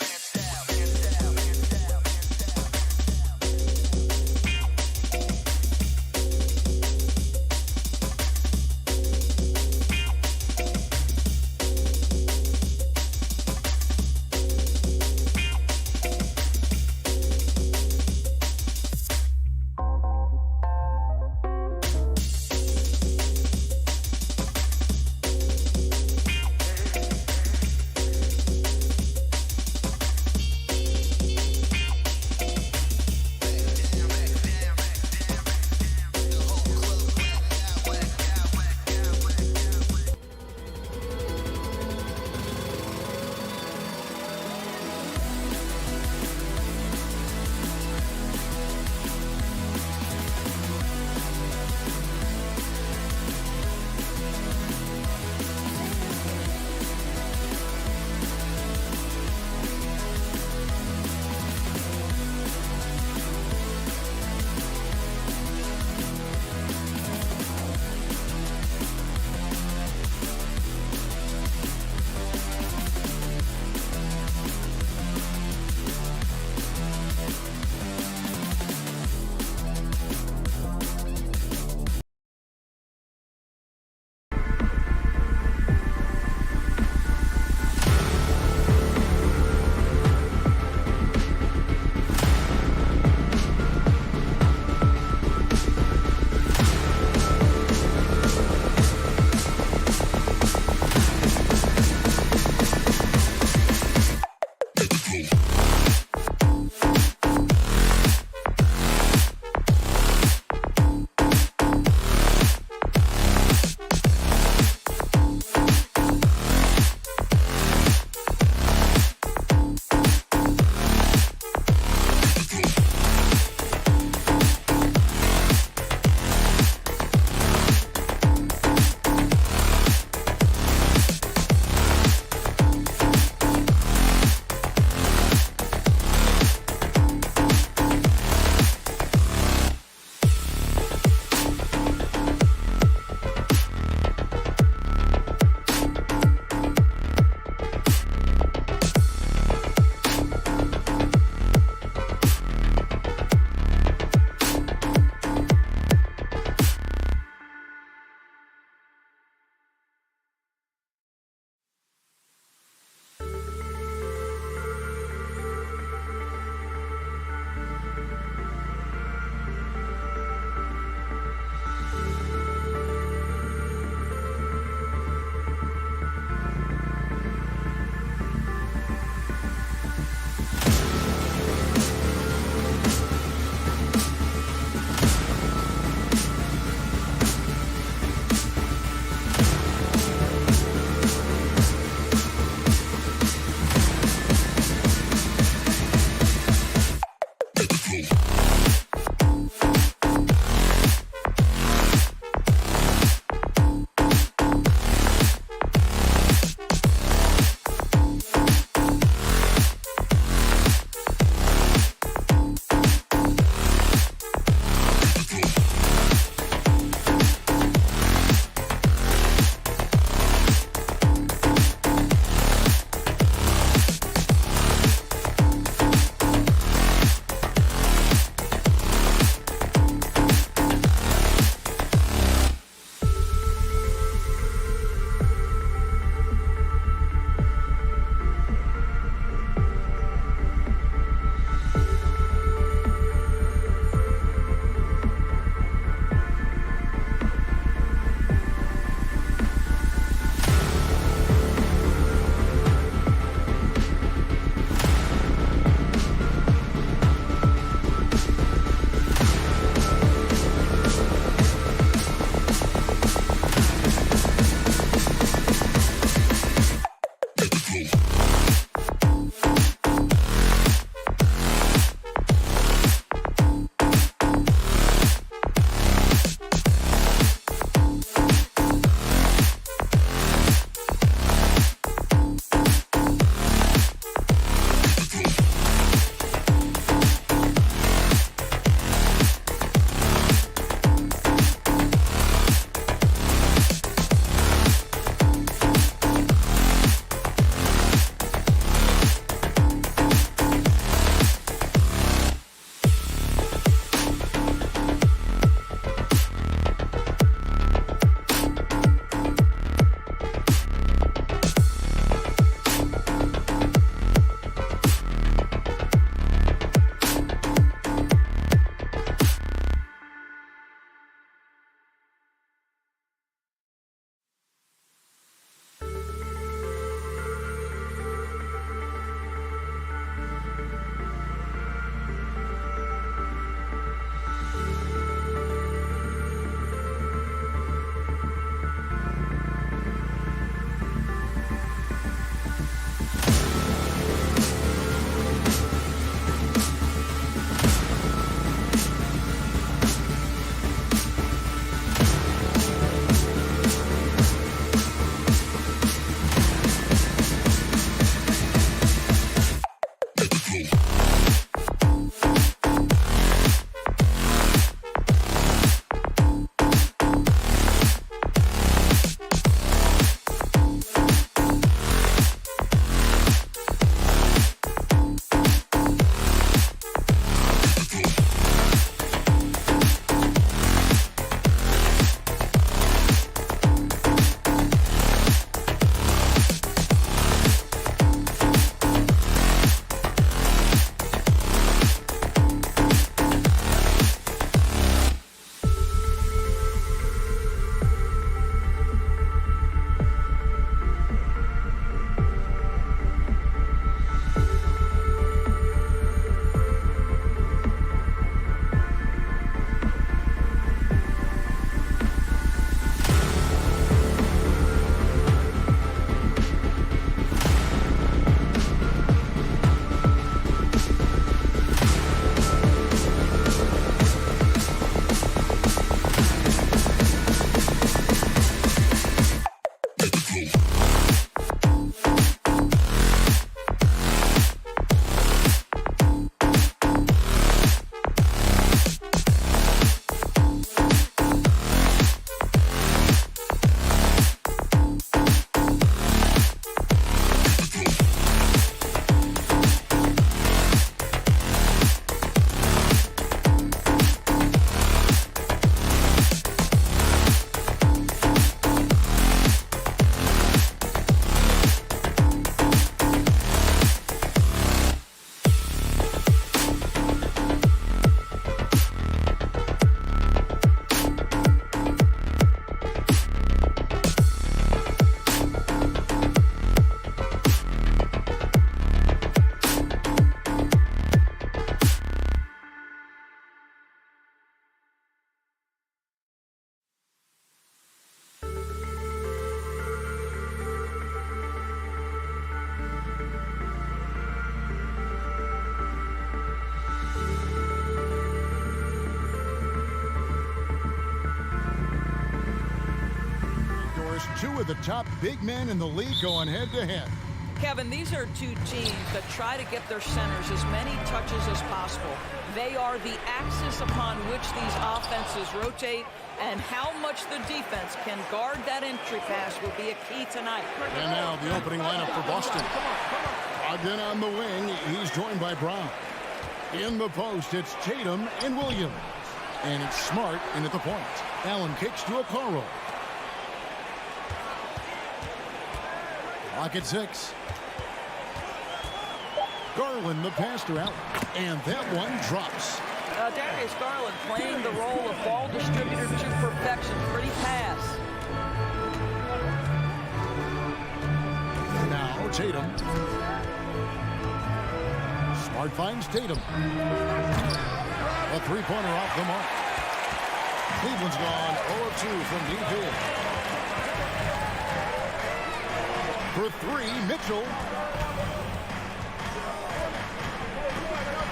two of the top big men in the league going head-to-head. Kevin, these are two teams that try to get their centers as many touches as possible. They are the axis upon which these offenses rotate, and how much the defense can guard that entry pass will be a key tonight. And now the opening lineup for Boston. Ogden on the wing. He's joined by Brown. In the post, it's Tatum and Williams. And it's Smart in at the point. Allen kicks to Okoro. Clock at 6. Garland, the pass to Allen. And that one drops. Darius Garland playing the role of ball distributor to perfection. Pretty pass. Now Tatum. Smart finds Tatum. A three-pointer off the mark. Cleveland's gone 0 of 2 from deep here. For three, Mitchell.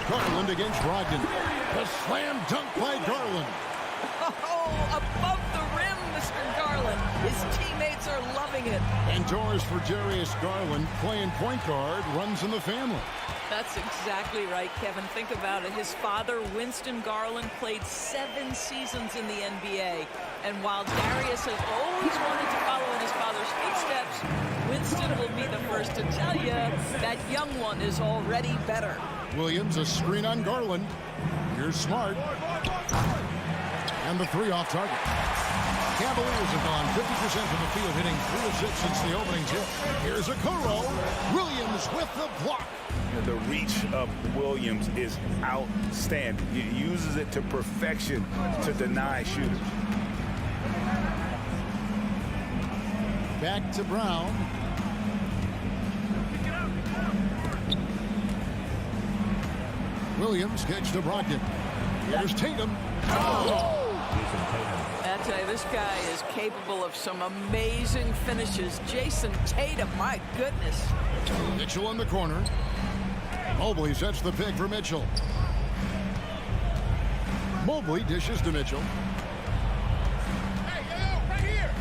Garland against Brogdon. The slam dunk by Garland. Oh, above the rim, Mr. Garland. His teammates are loving it. And doors for Darius Garland, playing point guard, runs in the family. That's exactly right, Kevin. Think about it. His father, Winston Garland, played 7 seasons in the NBA. And while Darius has always wanted to follow in his father's footsteps, Winston will be the first to tell you that young one is already better. Williams, a screen on Garland. Here's Smart. And the three off target. Cavaliers have gone 50% from the field, hitting 3 of 6 since the opening tip. Here's Okoro. Williams with the block. The reach of Williams is outstanding. He uses it to perfection to deny shooters. Back to Brown. Williams kicks to Brogdon. Here's Tatum. Oh! I tell you, this guy is capable of some amazing finishes. Jason Tatum, my goodness. Mitchell in the corner. Mobley sets the pick for Mitchell. Mobley dishes to Mitchell. Right here.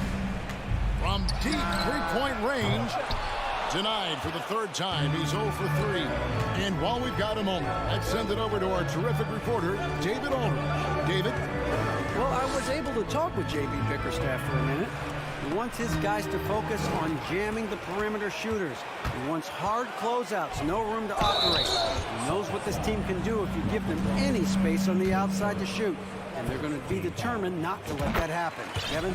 From deep three-point range. Denied for the third time. He's 0 for 3. And while we've got a moment, let's send it over to our terrific reporter, David Aldridge. David? Well, I was able to talk with J.B. Bickerstaff for a minute. He wants his guys to focus on jamming the perimeter shooters. He wants hard closeouts, no room to operate. He knows what this team can do if you give them any space on the outside to shoot. And they're going to be determined not to let that happen. Kevin?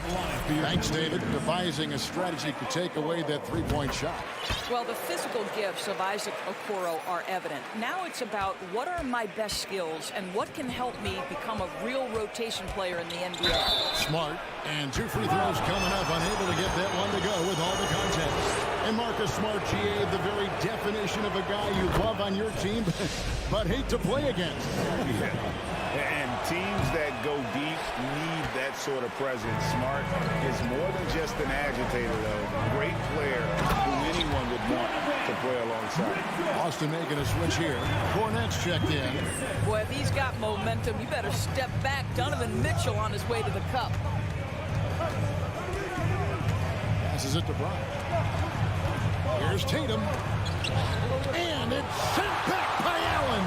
Thanks, David. Devising a strategy to take away that three-point shot. Well, the physical gifts of Isaac Okoro are evident. Now it's about what are my best skills and what can help me become a real rotation player in the NBA. Smart. And 2 free throws coming up. Unable to get that one to go with all the contact. And Marcus Smart, GA, the very definition of a guy you love on your team, but hate to play against. Yeah. And teams that go deep need that sort of presence. Smart is more than just an agitator, though. Great player who anyone would want to play alongside. Austin making a switch here. Cornette's checked in. Boy, if he's got momentum, you better step back. Donovan Mitchell on his way to the cup. Passes it to Brown. Here's Tatum. And it's sent back by Allen.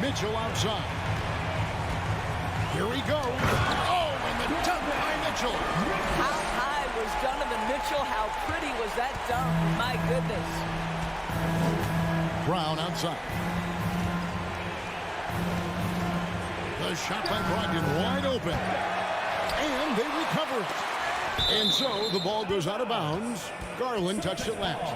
Mitchell outside. Here he goes. Oh, and the dunk by Mitchell. How high was Donovan Mitchell? How pretty was that dunk? My goodness. Brown outside. The shot by Brogdon wide open. And they recover it. And so the ball goes out of bounds. Garland touched it last.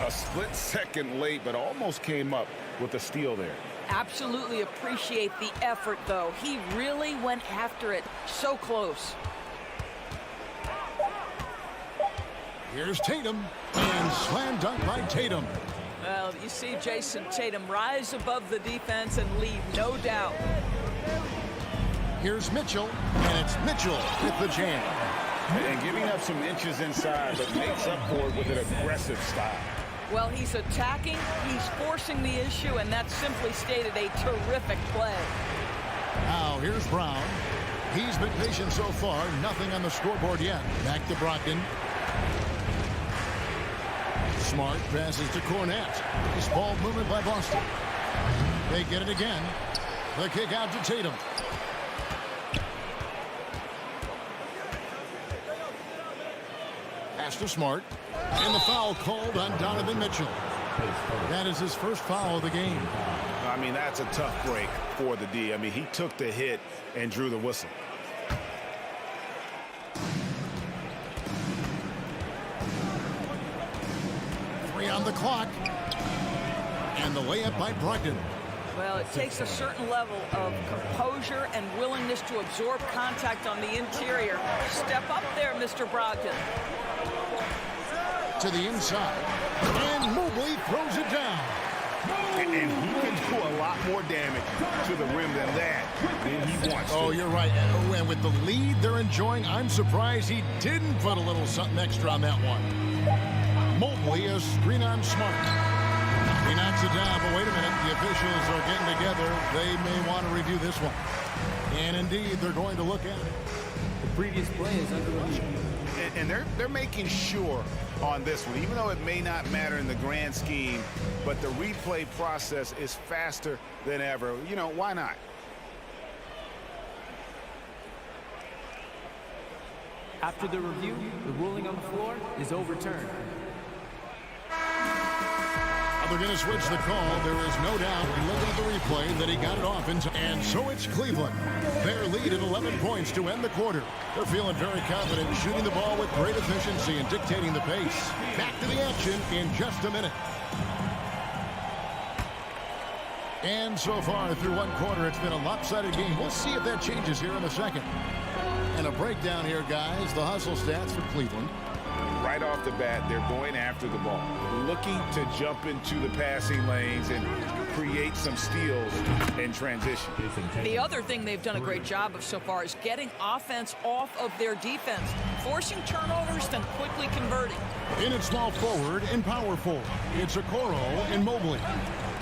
A split second late, but almost came up with a steal there. Absolutely appreciate the effort, though. He really went after it. So close. Here's Tatum. And slam dunk by Tatum. Well, you see Jason Tatum rise above the defense and lead, no doubt. Here's Mitchell. And it's Mitchell with the jam. And giving up some inches inside, but makes up for it with an aggressive style. Well, he's attacking, he's forcing the issue, and that simply stated a terrific play. Now, here's Brown. He's been patient so far. Nothing on the scoreboard yet. Back to Brogdon. Smart passes to Cornette. Nice ball movement by Boston. They get it again. The kick out to Tatum. Pass to Smart. And the foul called on Donovan Mitchell. That is his first foul of the game. I mean, that's a tough break for the D. I mean, he took the hit and drew the whistle. Three on the clock. And the layup by Brogdon. Well, it takes a certain level of composure and willingness to absorb contact on the interior. Step up there, Mr. Brogdon. To the inside. And Mobley throws it down. And he can do a lot more damage to the rim than that than he wants to. Oh, you're right. And with the lead they're enjoying, I'm surprised he didn't put a little something extra on that one. Mobley, a screen on Smart. He knocks it down, but wait a minute. The officials are getting together. They may want to review this one. And indeed, they're going to look at it. The previous play is under review. And they're making sure on this one, even though it may not matter in the grand scheme, but the replay process is faster than ever. You know, why not? After the review, the ruling on the floor is overturned. They're going to switch the call. There is no doubt, looking at the replay, that he got it off. And so it's Cleveland. Their lead at 11 points to end the quarter. They're feeling very confident, shooting the ball with great efficiency and dictating the pace. Back to the action in just a minute. And so far through one quarter, it's been a lopsided game. We'll see if that changes here in a second. And a breakdown here, guys. The hustle stats for Cleveland. Right off the bat, they're going after the ball, looking to jump into the passing lanes and create some steals in transition. The other thing they've done a great job of so far is getting offense off of their defense, forcing turnovers, then quickly converting. In at small forward and power forward, it's Okoro and Mobley.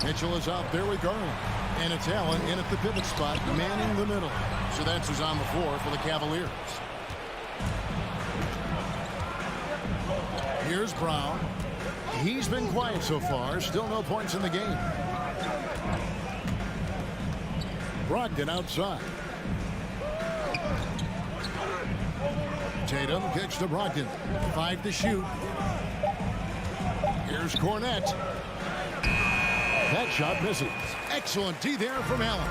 Mitchell is out there with Garland. And it's Allen in at the pivot spot, manning the middle. So that's who's on the floor for the Cavaliers. Here's Brown. He's been quiet so far. Still no points in the game. Brogdon outside. Tatum kicks to Brogdon. 5 to shoot. Here's Cornette. That shot misses. Excellent D there from Allen.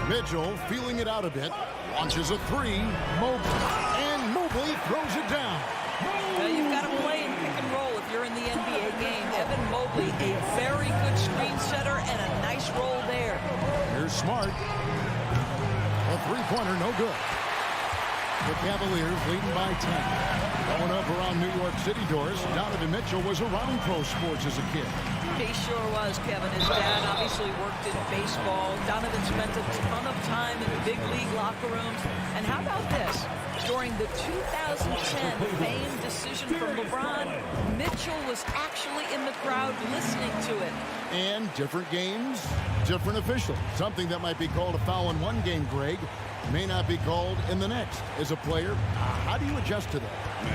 Mitchell feeling it out a bit. Launches a three. And Mobley throws it down. Well, you've got to play in pick and roll if you're in the NBA game. Evan Mobley, a very good screen setter and a nice roll there. Here's Smart. A three-pointer, no good. The Cavaliers leading by 10. Growing up around New York City, Doris, Donovan Mitchell was around pro sports as a kid. He sure was, Kevin. His dad obviously worked in baseball. Donovan spent a ton of time in big league locker rooms. And how about this? During the 2010 famed decision from LeBron, Mitchell was actually in the crowd listening to it. And different games, different officials. Something that might be called a foul in one game, Greg, may not be called in the next. As a player, how do you adjust to that?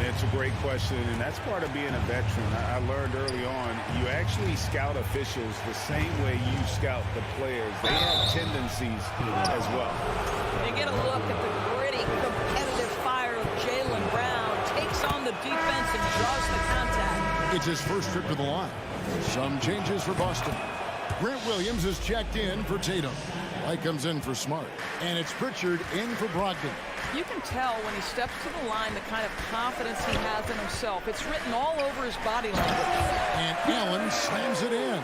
It's a great question, and that's part of being a veteran. I learned early on, you actually scout officials the same way you scout the players. They have tendencies as well. You get a look at the gritty, competitive fire of Jaylen Brown. Takes on the defense and draws the contact. It's his first trip to the line. Some changes for Boston. Grant Williams is checked in for Tatum. White comes in for Smart. And it's Pritchard in for Brogdon. You can tell when he steps to the line the kind of confidence he has in himself. It's written all over his body language. And Allen slams it in.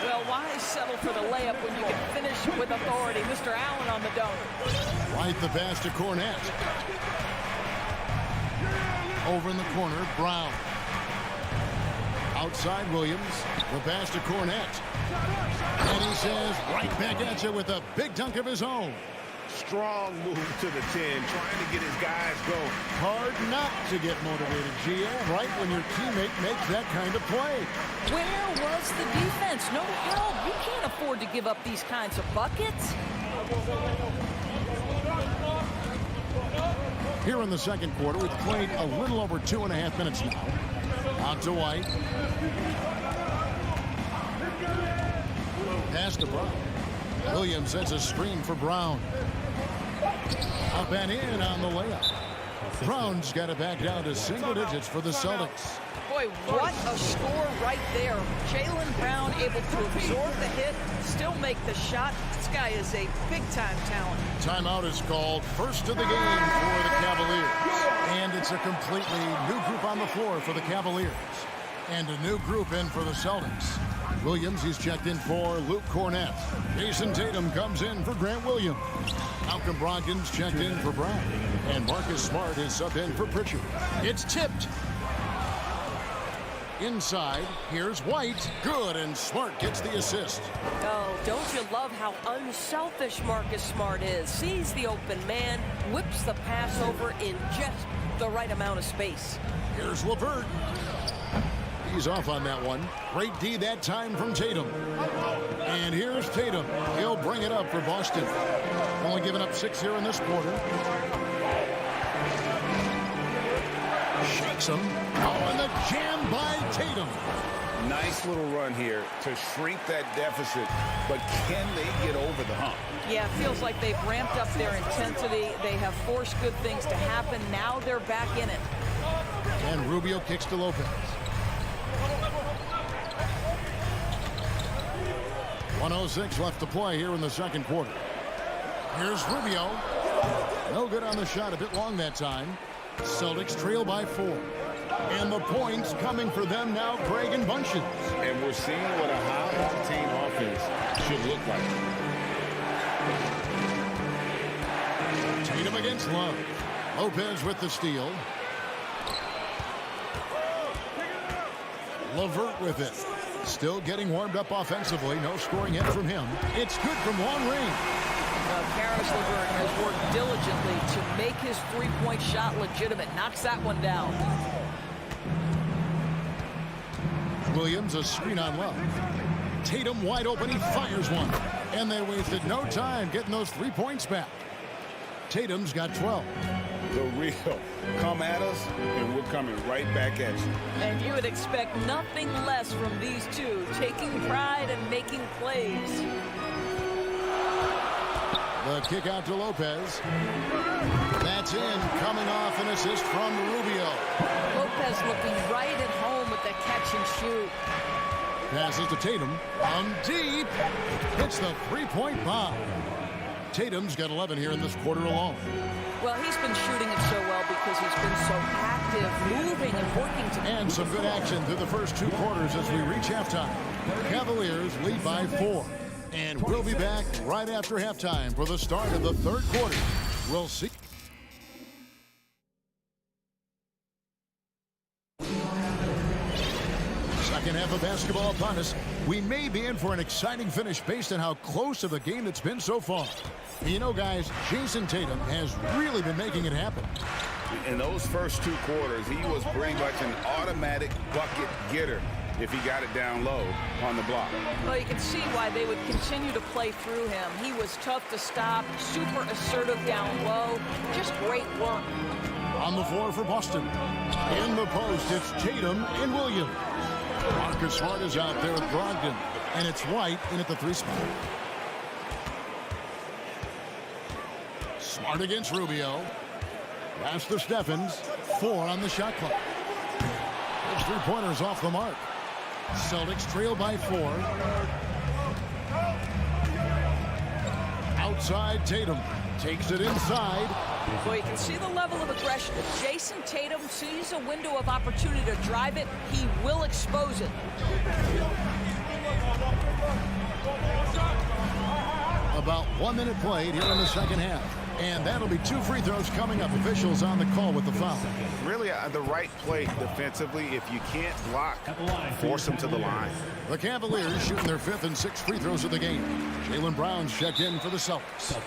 Well, why settle for the layup when you can finish with authority? Mr. Allen on the dunk. Right the pass to Cornette. Over in the corner, Brown. Outside Williams. The pass to Cornette. And he says, right back at you with a big dunk of his own. Strong move to the 10, trying to get his guys going. Hard not to get motivated, GM, right when your teammate makes that kind of play. Where was the defense? No help. You can't afford to give up these kinds of buckets. Here in the second quarter, we've played a little over 2.5 minutes now. Out to White. Pass to Brown. Williams sets a screen for Brown. Up and in on the layup. Brown's got it back down to single digits for the Celtics. Boy, what a score right there. Jaylen Brown able to absorb the hit, still make the shot. This guy is a big-time talent. Timeout is called. First of the game for the Cavaliers. And it's a completely new group on the floor for the Cavaliers. And a new group in for the Celtics. Williams, he's checked in for Luke Cornett. Jason Tatum comes in for Grant Williams. Malcolm Brogdon's checked in for Brown. And Marcus Smart is subbed in for Pritchard. It's tipped. Inside, here's White. Good, and Smart gets the assist. Oh, don't you love how unselfish Marcus Smart is? Sees the open man, whips the pass over in just the right amount of space. Here's LeVert. He's off on that one. Great D that time from Tatum. And here's Tatum. He'll bring it up for Boston. Only giving up 6 here in this quarter. Shakes him. Oh, and the jam by Tatum. Nice little run here to shrink that deficit, but can they get over the hump? Yeah, it feels like they've ramped up their intensity. They have forced good things to happen. Now they're back in it. And Rubio kicks to Lopez. 1:06 left to play here in the second quarter. Here's Rubio. No good on the shot, a bit long that time. Celtics trail by 4. And the points coming for them now, Craig and Bunches. And we're seeing what a high-octane offense should look like. Tatum against Love. Lopez with the steal. LeVert with it. Still getting warmed up offensively. No scoring yet from him. It's good from long range. Karis LeVert has worked diligently to make his three-point shot legitimate. Knocks that one down. Williams, a screen on Love. Tatum wide open. He fires one. And they wasted no time getting those 3 points back. Tatum's got 12. The real come at us, and we're coming right back at you. And you would expect nothing less from these two, taking pride and making plays. The kick out to Lopez. That's in, coming off an assist from Rubio. Lopez looking right at home with the catch and shoot. Passes to Tatum. On deep. Hits the three-point bomb. Tatum's got 11 here in this quarter alone. Well, he's been shooting it so well because he's been so active, moving and working to... And some good action through the first 2 quarters as we reach halftime. Cavaliers lead by 4. And we'll be back right after halftime for the start of the third quarter. We'll see. Second half of basketball upon us. We may be in for an exciting finish based on how close of a game it's been so far. You know, guys, Jason Tatum has really been making it happen. In those first 2 quarters, he was pretty much an automatic bucket getter if he got it down low on the block. Well, you can see why they would continue to play through him. He was tough to stop, super assertive down low. Just great work. On the floor for Boston. In the post, it's Tatum and Williams. Marcus Smart is out there with Brogdon. And it's White in at the 3 spot. Smart against Rubio. Pass to Stephens. 4 on the shot clock. Those 3-pointers off the mark. Celtics trail by 4. Outside Tatum. Takes it inside. Well, you can see the level of aggression. If Jason Tatum sees a window of opportunity to drive it, he will expose it. About 1 minute played here in the second half. And that'll be 2 free throws coming up. Officials on the call with the foul. Really the right play defensively. If you can't block, force them to the line. The Cavaliers shooting their 5th and 6th free throws of the game. Jalen Brown's checked in for the Celtics. You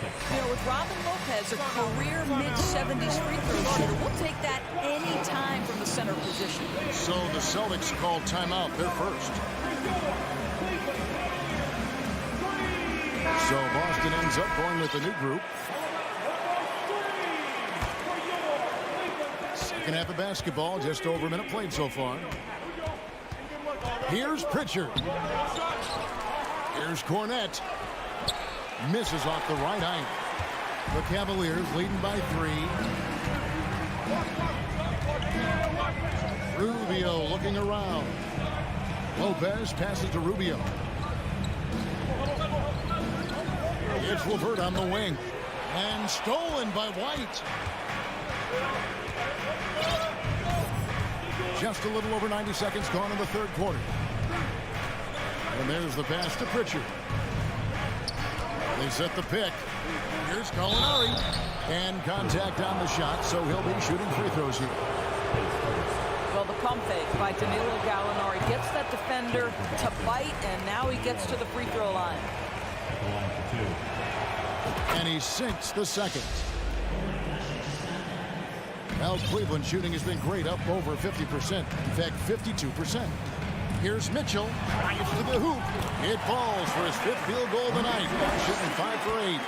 know, with Robin Lopez, a career mid-70s free throw shooter, we'll take that any time from the center position. So the Celtics called timeout. They're first. So Boston ends up going with the new group. Second half of basketball, just over a minute played so far. Here's Pritchard. Here's Cornette. Misses off the right eye. The Cavaliers leading by 3. Rubio looking around. Lopez passes to Rubio. It's Levert on the wing. And stolen by White. Just a little over 90 seconds gone in the 3rd quarter. And there's the pass to Pritchard. They set the pick. Here's Gallinari. And contact on the shot, so he'll be shooting free throws here. Well, the pump fake by Danilo Gallinari gets that defender to bite, and now he gets to the free throw line. And he sinks the second. Well, Cleveland shooting has been great, up over 50%. In fact, 52%. Here's Mitchell. Drives to the hoop. It falls for his 5th field goal tonight. Shooting 5 for 8.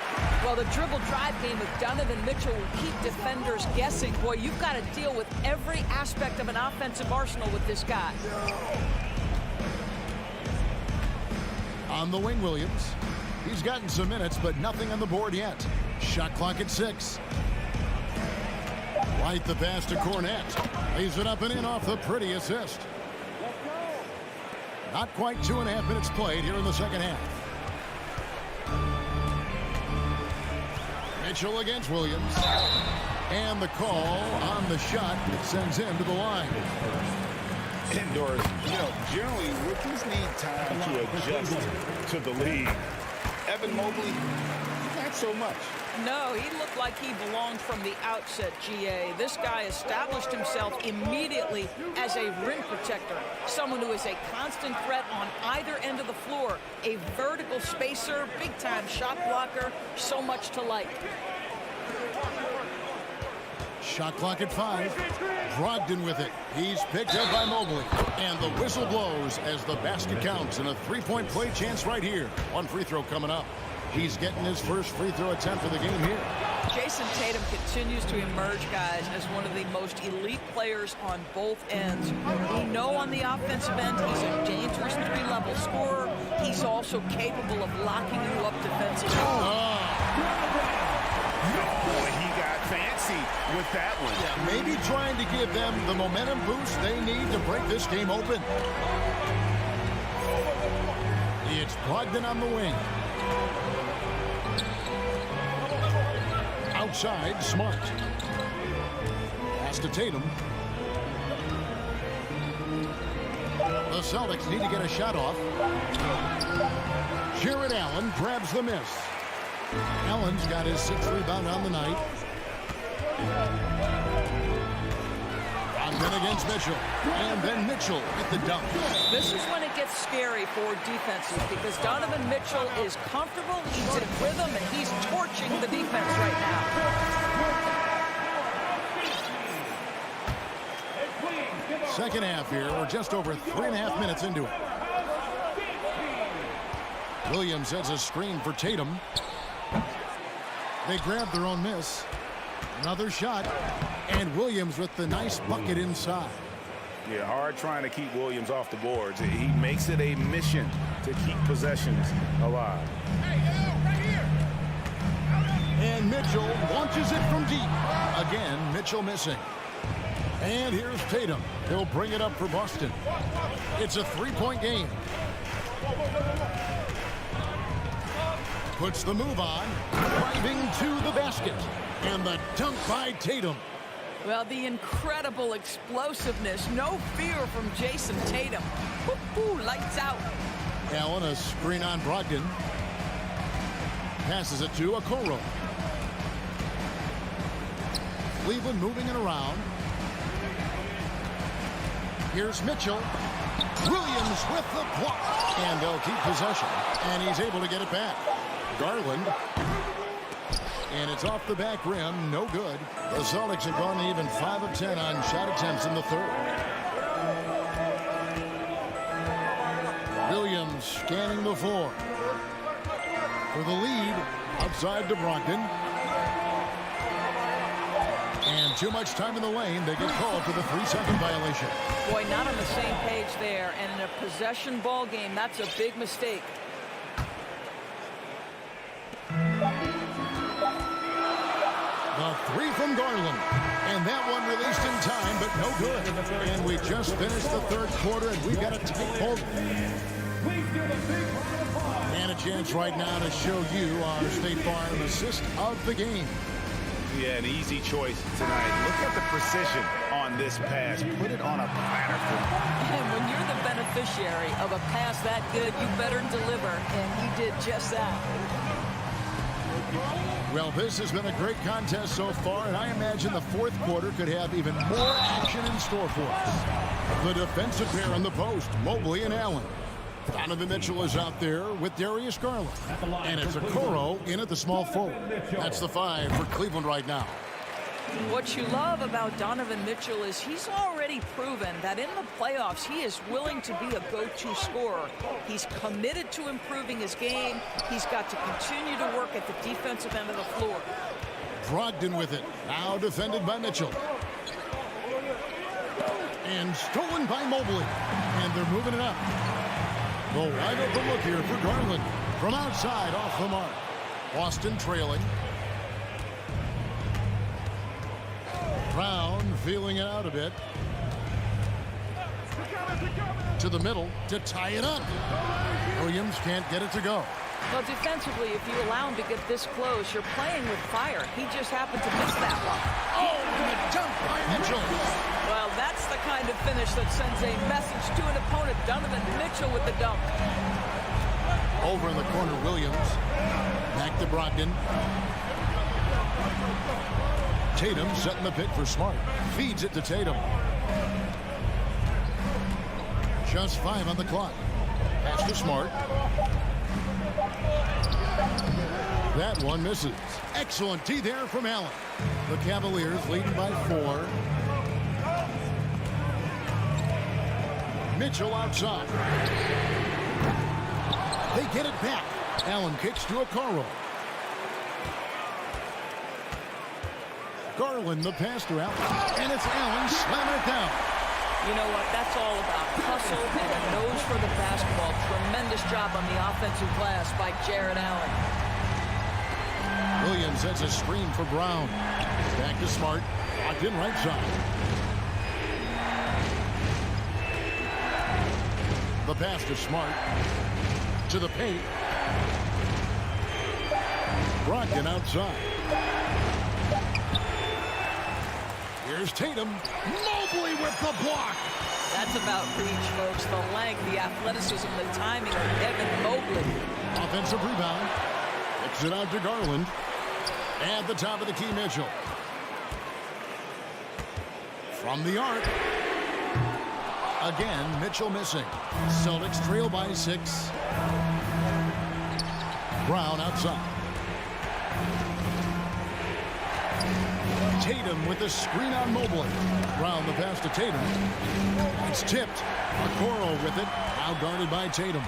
Well, the dribble drive game with Donovan Mitchell will keep defenders guessing. Boy, you've got to deal with every aspect of an offensive arsenal with this guy. On the wing, Williams. He's gotten some minutes, but nothing on the board yet. Shot clock at 6. White the pass to Cornette. Leaves it up and in off the pretty assist. Not quite 2.5 minutes played here in the second half. Mitchell against Williams. And the call on the shot that sends him to the line. Indoors, generally rookies need time to adjust to the league. Evan Mobley, not so much. No, he looked like he belonged from the outset, GA. This guy established himself immediately as a rim protector, someone who is a constant threat on either end of the floor, a vertical spacer, big-time shot blocker, so much to like. Shot clock at 5. Brogdon with it. He's picked up by Mobley. And the whistle blows as the basket counts, and a 3-point play chance right here. 1 free throw coming up. He's getting his first free throw attempt for the game here. Jason Tatum continues to emerge, guys, as one of the most elite players on both ends. We know on the offensive end he's a dangerous 3-level scorer. He's also capable of locking you up defensively. Boy, he got fancy with that one. Yeah, maybe trying to give them the momentum boost they need to break this game open. It's Brogdon on the wing. Outside, Smart. Pass to Tatum. The Celtics need to get a shot off. Jared Allen grabs the miss. Allen's got his 6th rebound on the night. Brogdon against Mitchell. And then Mitchell at the dunk. This is when it gets scary for defenses because Donovan Mitchell is comfortable, he's in rhythm, and he's torching the defense right now. Second half here. We're just over 3.5 minutes into it. Williams sets a screen for Tatum. They grab their own miss. Another shot. And Williams with the nice bucket inside. Yeah, hard trying to keep Williams off the boards. He makes it a mission to keep possessions alive. And Mitchell launches it from deep. Again, Mitchell missing. And here's Tatum. He'll bring it up for Boston. It's a 3-point game. Puts the move on. Driving to the basket. And the dunk by Tatum. Well, the incredible explosiveness. No fear from Jason Tatum. Woo-hoo, lights out. Allen, a screen on Brogdon. Passes it to Okoro. Cleveland moving it around. Here's Mitchell. Williams with the block. And they'll keep possession. And he's able to get it back. Garland. And it's off the back rim. No good. The Celtics have gone even 5 of 10 on shot attempts in the third. Williams scanning the floor. For the lead. Outside to Brogdon. And too much time in the lane. They get called for the 3-second violation. Boy, not on the same page there. And in a possession ball game, that's a big mistake. The 3 from Garland. And that one released in time, but no good. And we just finished the third quarter, and we've got a tight hold. And a chance right now to show you our State Farm assist of the game. Yeah, an easy choice tonight. Look at the precision on this pass. Put it on a platter for him. And when you're the beneficiary of a pass that good, you better deliver. And he did just that. Well, this has been a great contest so far, and I imagine the fourth quarter could have even more action in store for us. The defensive pair on the post, Mobley and Allen. Donovan Mitchell is out there with Darius Garland. And it's Okoro in at the small forward. That's the 5 for Cleveland right now. What you love about Donovan Mitchell is he's already proven that in the playoffs he is willing to be a go-to scorer. He's committed to improving his game. He's got to continue to work at the defensive end of the floor. Brogdon with it. Now defended by Mitchell. And stolen by Mobley. And they're moving it up. The wide open look here for Garland. From outside, off the mark. Boston trailing. Brown feeling it out a bit. To the middle to tie it up. Williams can't get it to go. Well, defensively, if you allow him to get this close, you're playing with fire. He just happened to miss that one. Oh, and a jump by Mitchell. Well, that's the kind of finish that sends a message to an opponent. Donovan Mitchell with the dunk. Over in the corner, Williams. Back to Brogdon. Tatum setting the pick for Smart. Feeds it to Tatum. Just 5 on the clock. Pass to Smart. That one misses. Excellent D there from Allen. The Cavaliers leading by 4. Mitchell outside. They get it back. Allen kicks to Okoro. Garland the pass to Allen. And it's Allen slamming it down. You know what? That's all about hustle and a nose for the basketball. Tremendous job on the offensive glass by Jared Allen. Williams sets a screen for Brown. Back to Smart. Locked in right side. The pass to Smart. To the paint. Brogdon outside. Here's Tatum. Mobley with the block. That's about reach, folks. The length, the athleticism, the timing of Evan Mobley. Offensive rebound. Kicks it out to Garland. At the top of the key, Mitchell. From the arc. Again, Mitchell missing. Celtics trail by 6. Brown outside. Tatum with the screen on Mobley. Brown the pass to Tatum. It's tipped. Okoro with it. Now guarded by Tatum.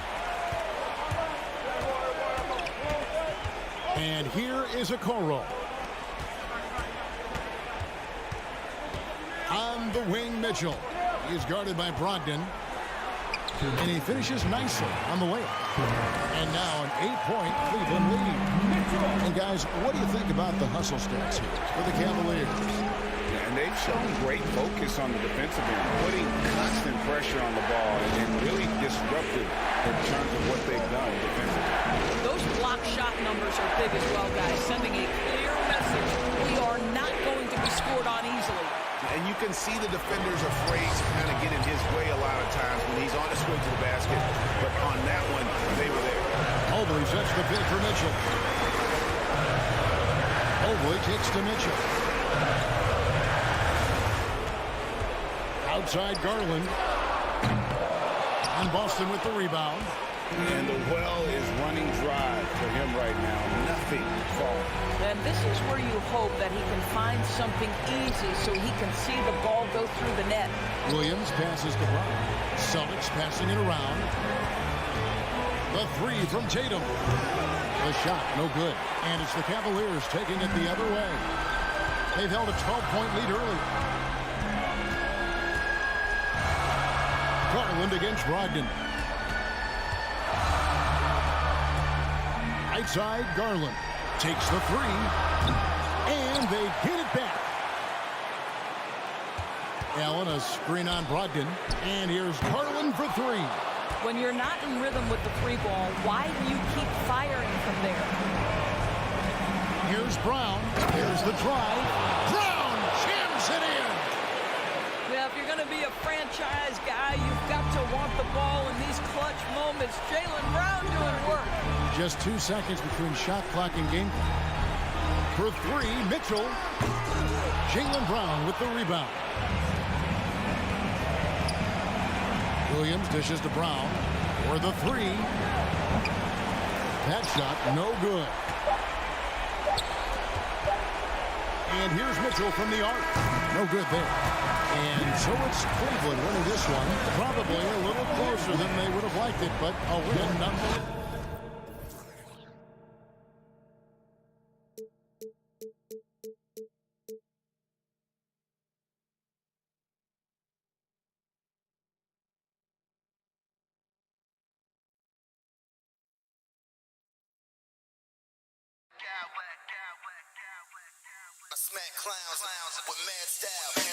And here is Okoro. On the wing, Mitchell. He's guarded by Brogdon. And he finishes nicely on the layup. And now an 8-point Cleveland lead. And guys, what do you think about the hustle stats here for the Cavaliers? And they've shown great focus on the defensive end, putting constant pressure on the ball and really disruptive in terms of what they've done defensively. Those block shot numbers are big as well, guys, sending a clear message. We are not going to be scored on easily. And you can see the defenders afraid to kind of get in his way a lot of times when he's on his way to the basket. But on that one, they were there. Mobley sets the pick for Mitchell. Mobley kicks to Mitchell. Outside Garland. And Boston with the rebound. And the well is running dry for him right now. Nothing falling. And this is where you hope that he can find something easy so he can see the ball go through the net. Williams passes to Brown. Celtics passing it around. The three from Tatum. The shot, no good. And it's the Cavaliers taking it the other way. They've held a 12-point lead early. Garland against Brogdon. Right side, Garland takes the three. And they get it back. Allen, a screen on Brogdon. And here's Garland for three. When you're not in rhythm with the free ball, why do you keep firing from there? Here's Brown. Here's the drive. Brown jams it in. Yeah, if you're going to be a franchise guy, you've got to want the ball in these clutch moments. Jaylen Brown doing work. Just 2 seconds between shot clock and game clock. For three, Mitchell. Jaylen Brown with the rebound. Williams dishes to Brown for the three. That shot, no good. And here's Mitchell from the arc. No good there. And so it's Cleveland winning this one. Probably a little closer than they would have liked it, but a win nonetheless. I smack clowns with mad style.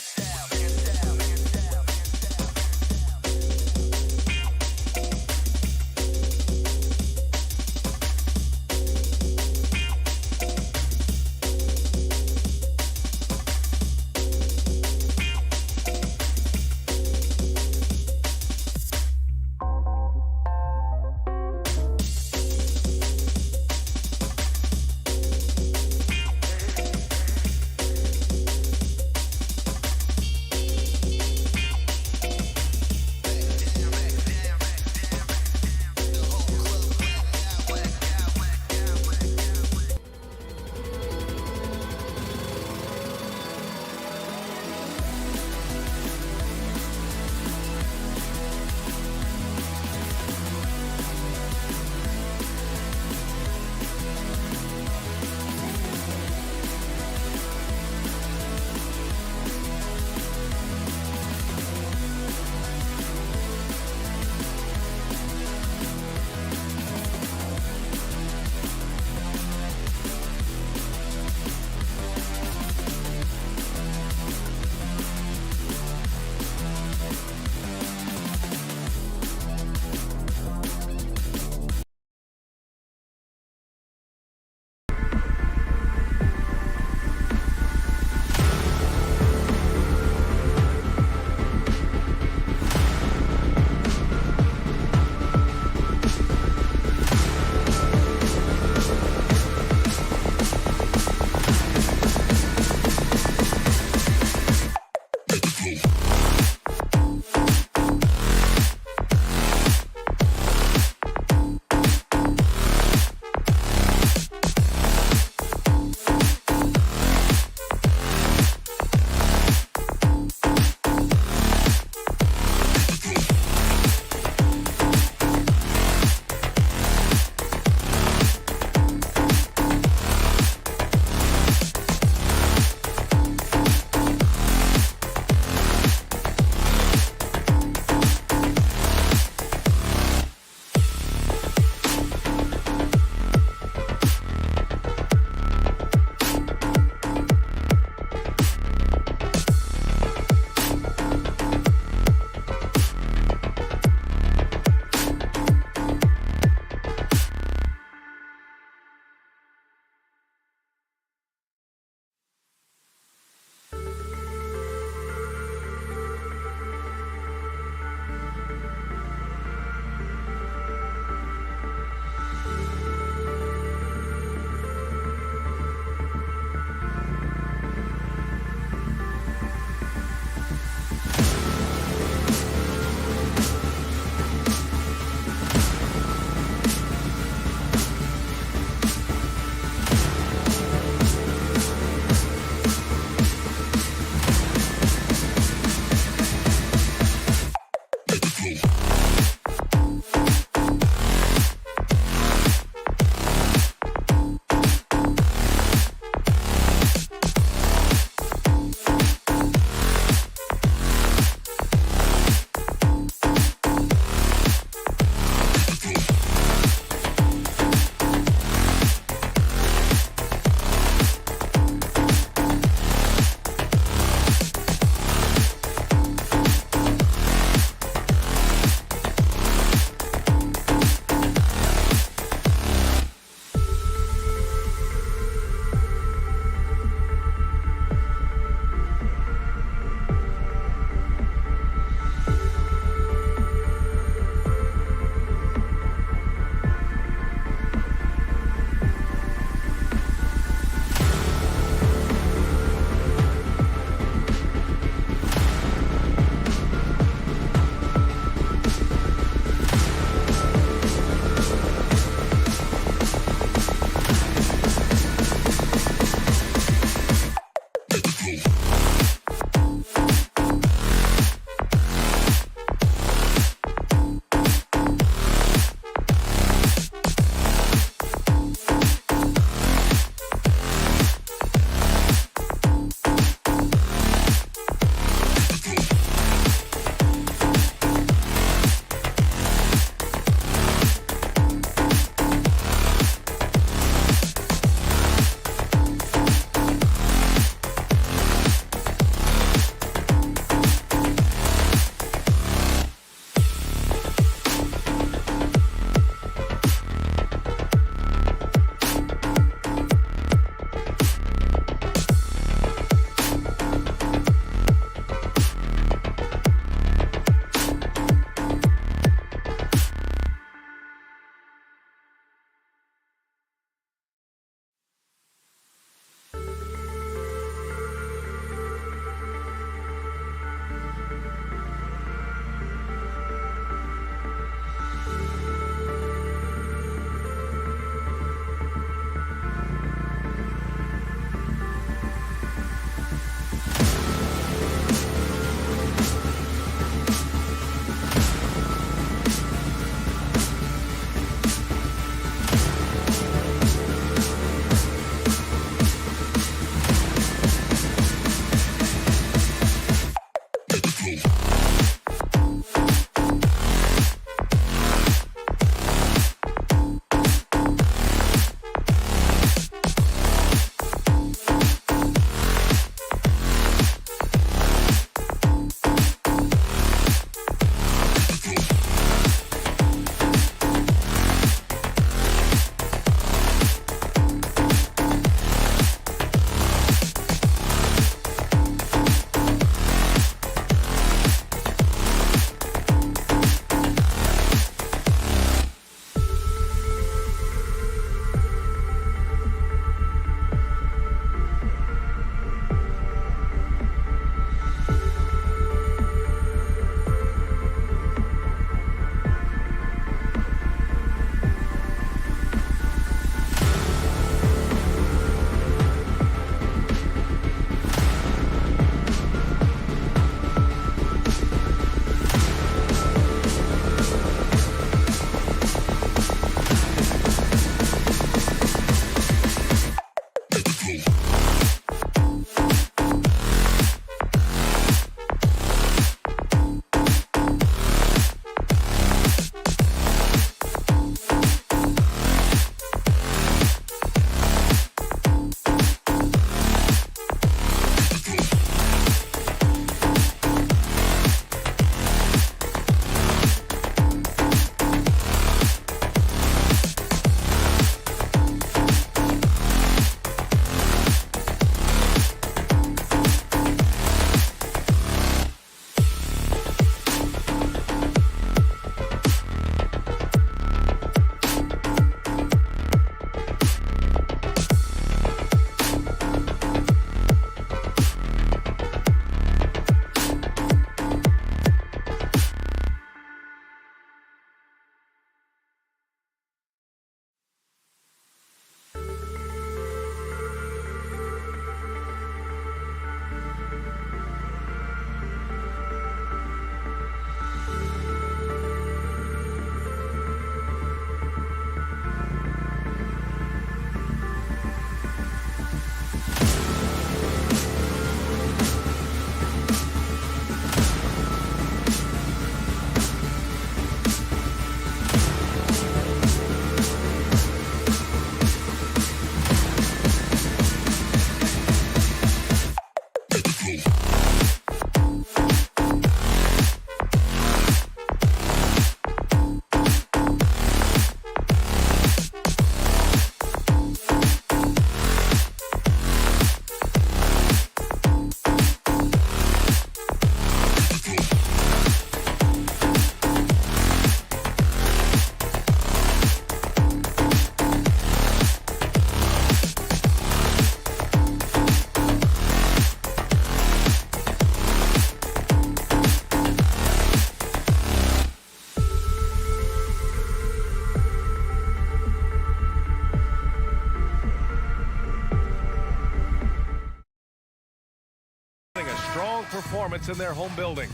performance in their home building.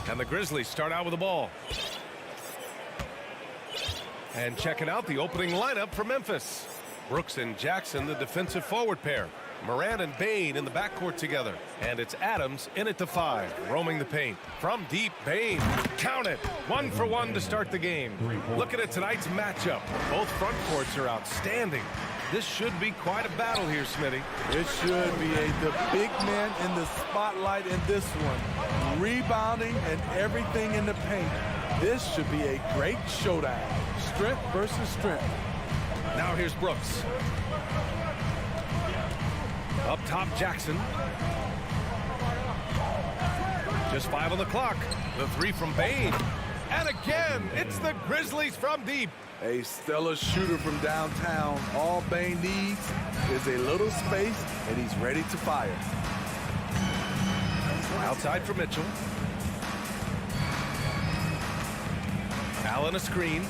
And the Grizzlies start out with the ball. And checking out the opening lineup for Memphis. Brooks and Jackson, the defensive forward pair. Morant and Bane in the backcourt together. And it's Adams in at the 5, roaming the paint. From deep, Bane. Count it. 1 for 1 to start the game. Looking at tonight's matchup. Both front courts are outstanding. This should be quite a battle here, Smitty. It should be. The big man in the spotlight in this one. Rebounding and everything in the paint. This should be a great showdown. Strength versus strength. Now here's Brooks. Up top, Jackson. Just 5 on the clock. The 3 from Bane. And again, it's the Grizzlies from deep. A stellar shooter from downtown. All Bane needs is a little space, and he's ready to fire. Outside for Mitchell. Allen a screen.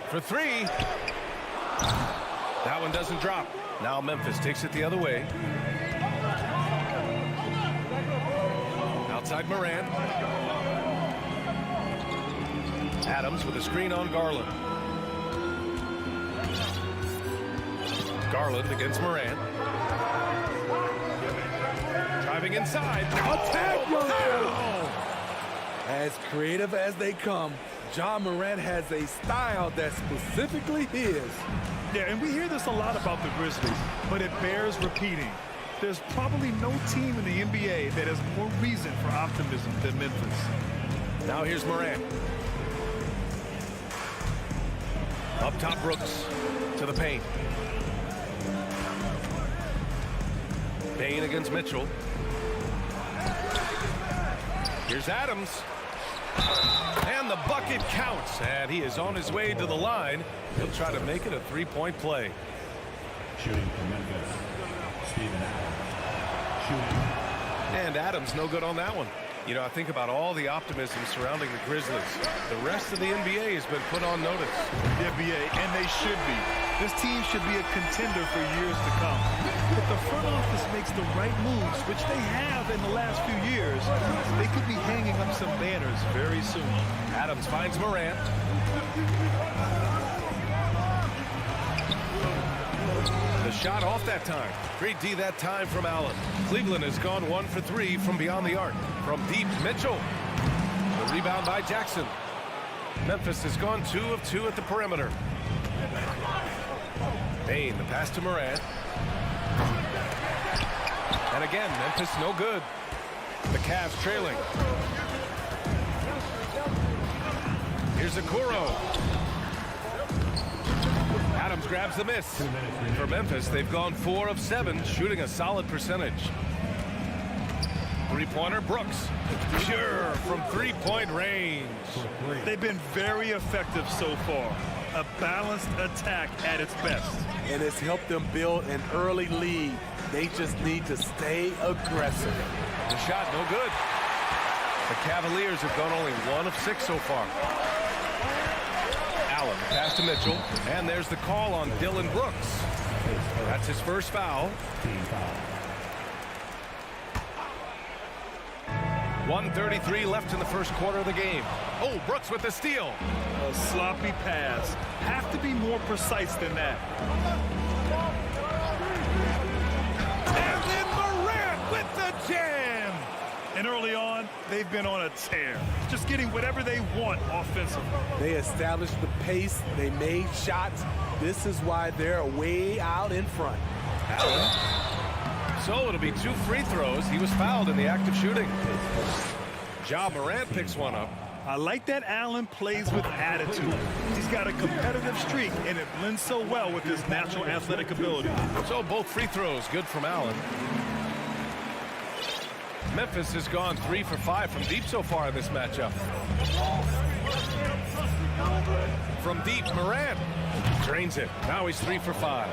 For 3. That one doesn't drop. Now Memphis takes it the other way. Outside Morant. Adams with a screen on Garland. Garland against Morant. Driving inside. Attack, young man. As creative as they come, John Morant has a style that's specifically his. Yeah, and we hear this a lot about the Grizzlies, but it bears repeating. There's probably no team in the NBA that has more reason for optimism than Memphis. Now here's Morant. Up top, Brooks to the paint. Bane against Mitchell. Here's Adams. And the bucket counts. And he is on his way to the line. He'll try to make it a 3-point play. Shooting for Memphis, Steven Adams. Shooting. And Adams no good on that one. You know, I think about all the optimism surrounding the Grizzlies. The rest of the NBA has been put on notice. The NBA, and they should be. This team should be a contender for years to come. If the front office makes the right moves, which they have in the last few years, they could be hanging up some banners very soon. Adams finds Morant. The shot off that time. Great D that time from Allen. Cleveland has gone 1 for 3 from beyond the arc. From deep, Mitchell. The rebound by Jackson. Memphis has gone 2 of 2 at the perimeter. Bane, the pass to Morant. And again, Memphis no good. The Cavs trailing. Here's Okoro. Adams grabs the miss. For Memphis, they've gone 4 of 7, shooting a solid percentage. Three-pointer, Brooks. Pure from three-point range. They've been very effective so far. A balanced attack at its best. And it's helped them build an early lead. They just need to stay aggressive. The shot, no good. The Cavaliers have gone only 1 of 6 so far. Allen, pass to Mitchell, and there's the call on Dylan Brooks. That's his first foul. 1:33 left in the first quarter of the game. Oh, Brooks with the steal. A sloppy pass. Have to be more precise than that. And then Morant with the jam. And early on, they've been on a tear. Just getting whatever they want offensively. They established the pace. They made shots. This is why they're way out in front. Allen. So it'll be 2 free throws. He was fouled in the act of shooting. Ja Morant picks one up. I like that Allen plays with attitude. He's got a competitive streak, and it blends so well with his natural athletic ability. So both free throws good from Allen. Memphis has gone 3 for 5 from deep so far in this matchup. From deep, Morant drains it. Now he's 3 for 5.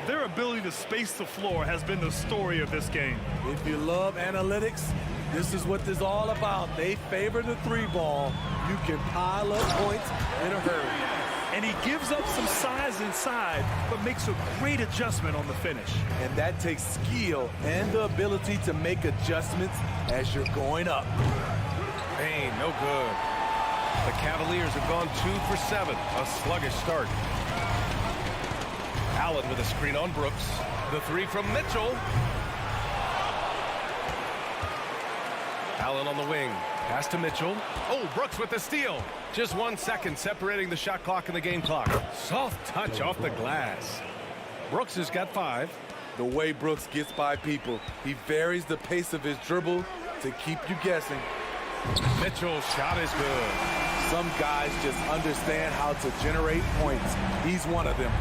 Their ability to space the floor has been the story of this game. If you love analytics, this is what this is all about. They favor the 3 ball. You can pile up points in a hurry. And he gives up some size inside, but makes a great adjustment on the finish. And that takes skill and the ability to make adjustments as you're going up. Bain, no good. The Cavaliers have gone 2 for 7. A sluggish start. Allen with a screen on Brooks. The three from Mitchell. Allen on the wing. Pass to Mitchell. Oh, Brooks with the steal. Just 1 second separating the shot clock and the game clock. Soft touch off the glass. Brooks has got 5. The way Brooks gets by people, he varies the pace of his dribble to keep you guessing. Mitchell's shot is good. Some guys just understand how to generate points. He's one of them.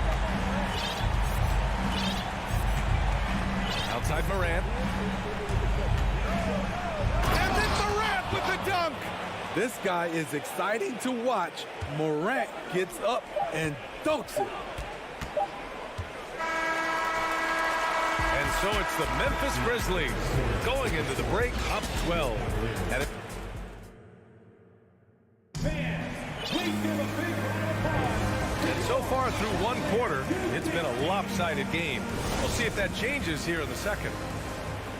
Outside Morant. And then Morant with the dunk. This guy is exciting to watch. Morant gets up and dunks it. And so it's the Memphis Grizzlies going into the break up 12. And so far through 1 quarter, it's been a lopsided game. We'll see if that changes here in the second.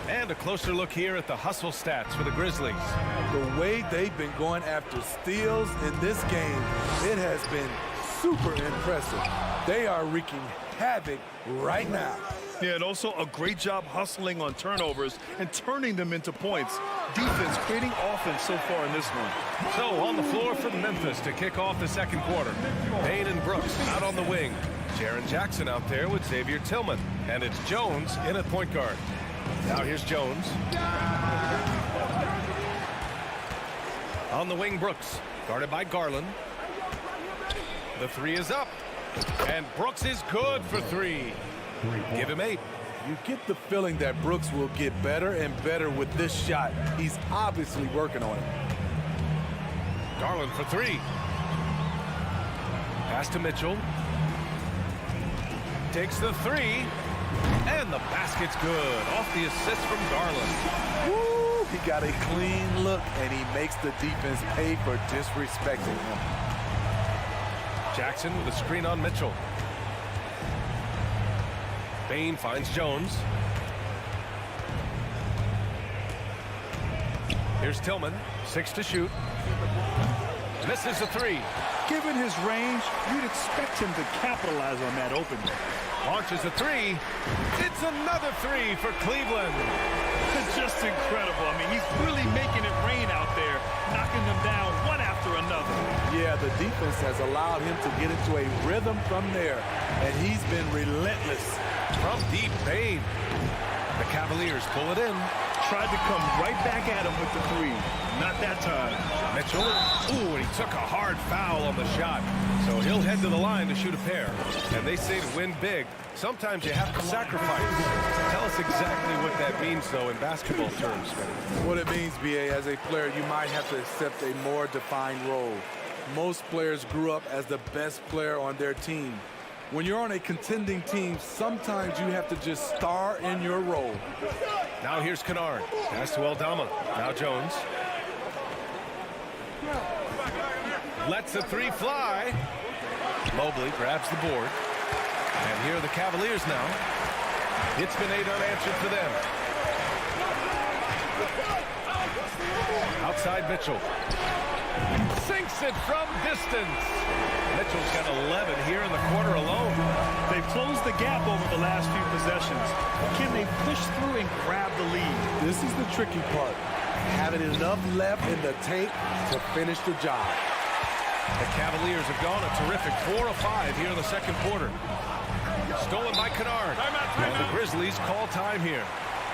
And a closer look here at the hustle stats for the Grizzlies. The way they've been going after steals in this game, it has been super impressive. They are wreaking havoc right now. Yeah, and also a great job hustling on turnovers and turning them into points. Defense creating offense so far in this one. So on the floor for Memphis to kick off the second quarter. Payne and Brooks out on the wing. Jaren Jackson out there with Xavier Tillman. And it's Jones in at point guard. Now here's Jones. On the wing, Brooks. Guarded by Garland. The three is up. And Brooks is good for 3. Give him 8. You get the feeling that Brooks will get better and better with this shot. He's obviously working on it. Garland for 3. Pass to Mitchell. Takes the 3. And the basket's good. Off the assist from Garland. Woo! He got a clean look, and he makes the defense pay for disrespecting him. Jackson with a screen on Mitchell. Payne finds Jones. Here's Tillman. 6 to shoot. Misses a 3. Given his range, you'd expect him to capitalize on that opening. Launches a 3. It's another 3 for Cleveland. It's just incredible. I mean, he's really making it rain out there, knocking them down one after another. Yeah, the defense has allowed him to get into a rhythm from there, and he's been relentless. From deep, Payne. The Cavaliers pull it in. Tried to come right back at him with the 3. Not that time. Mitchell. Ooh, and he took a hard foul on the shot. So he'll head to the line to shoot a pair. And they say to win big, sometimes you have to sacrifice. Tell us exactly what that means, though, in basketball terms. What it means, B.A., as a player, you might have to accept a more defined role. Most players grew up as the best player on their team. When you're on a contending team, sometimes you have to just star in your role. Now here's Kennard. Pass to Aldama. Now Jones. Lets the 3 fly. Mobley grabs the board. And here are the Cavaliers now. It's been 8 unanswered for them. Outside Mitchell. Sinks it from distance. Mitchell's got 11 here in the quarter alone. They've closed the gap over the last few possessions. Can they push through and grab the lead? This is the tricky part. Having enough left in the tank to finish the job. The Cavaliers have gone a terrific 4 of 5 here in the second quarter. Stolen by Kennard. And the Grizzlies call time here.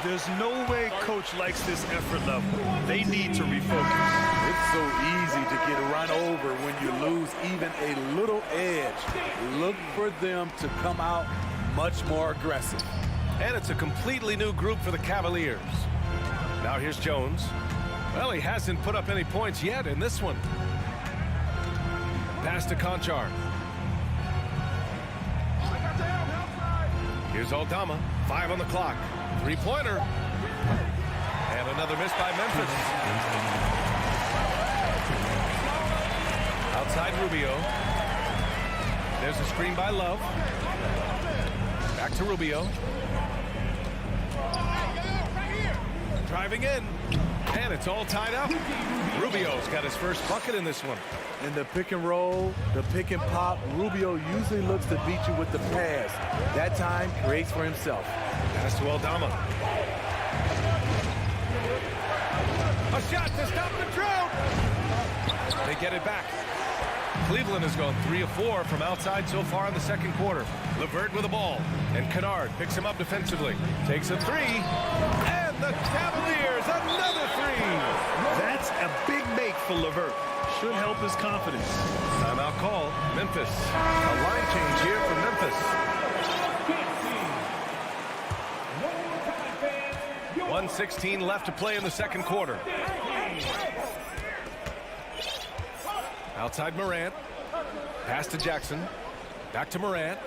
There's no way coach likes this effort level. They need to refocus. It's so easy to get run over when you lose even a little edge. Look for them to come out much more aggressive. And it's a completely new group for the Cavaliers. Now here's Jones. Well, he hasn't put up any points yet in this one. Pass to Conchar. Here's Aldama. 5 on the clock. 3-pointer. And another miss by Memphis. Outside Rubio. There's a screen by Love. Back to Rubio. Driving in. And it's all tied up. Rubio's got his first bucket in this one. In the pick and roll, the pick and pop, Rubio usually looks to beat you with the pass. That time, creates for himself. Pass to Aldama. A shot to stop the drought. They get it back. Cleveland has gone 3 of 4 from outside so far in the second quarter. LeVert with the ball. And Kennard picks him up defensively. Takes a 3. And the Cavaliers, another 3. That's a big make for LeVert. Should help his confidence. Timeout call. Memphis. A line change here for Memphis. 1:16 left to play in the second quarter. Outside Morant. Pass to Jackson. Back to Morant.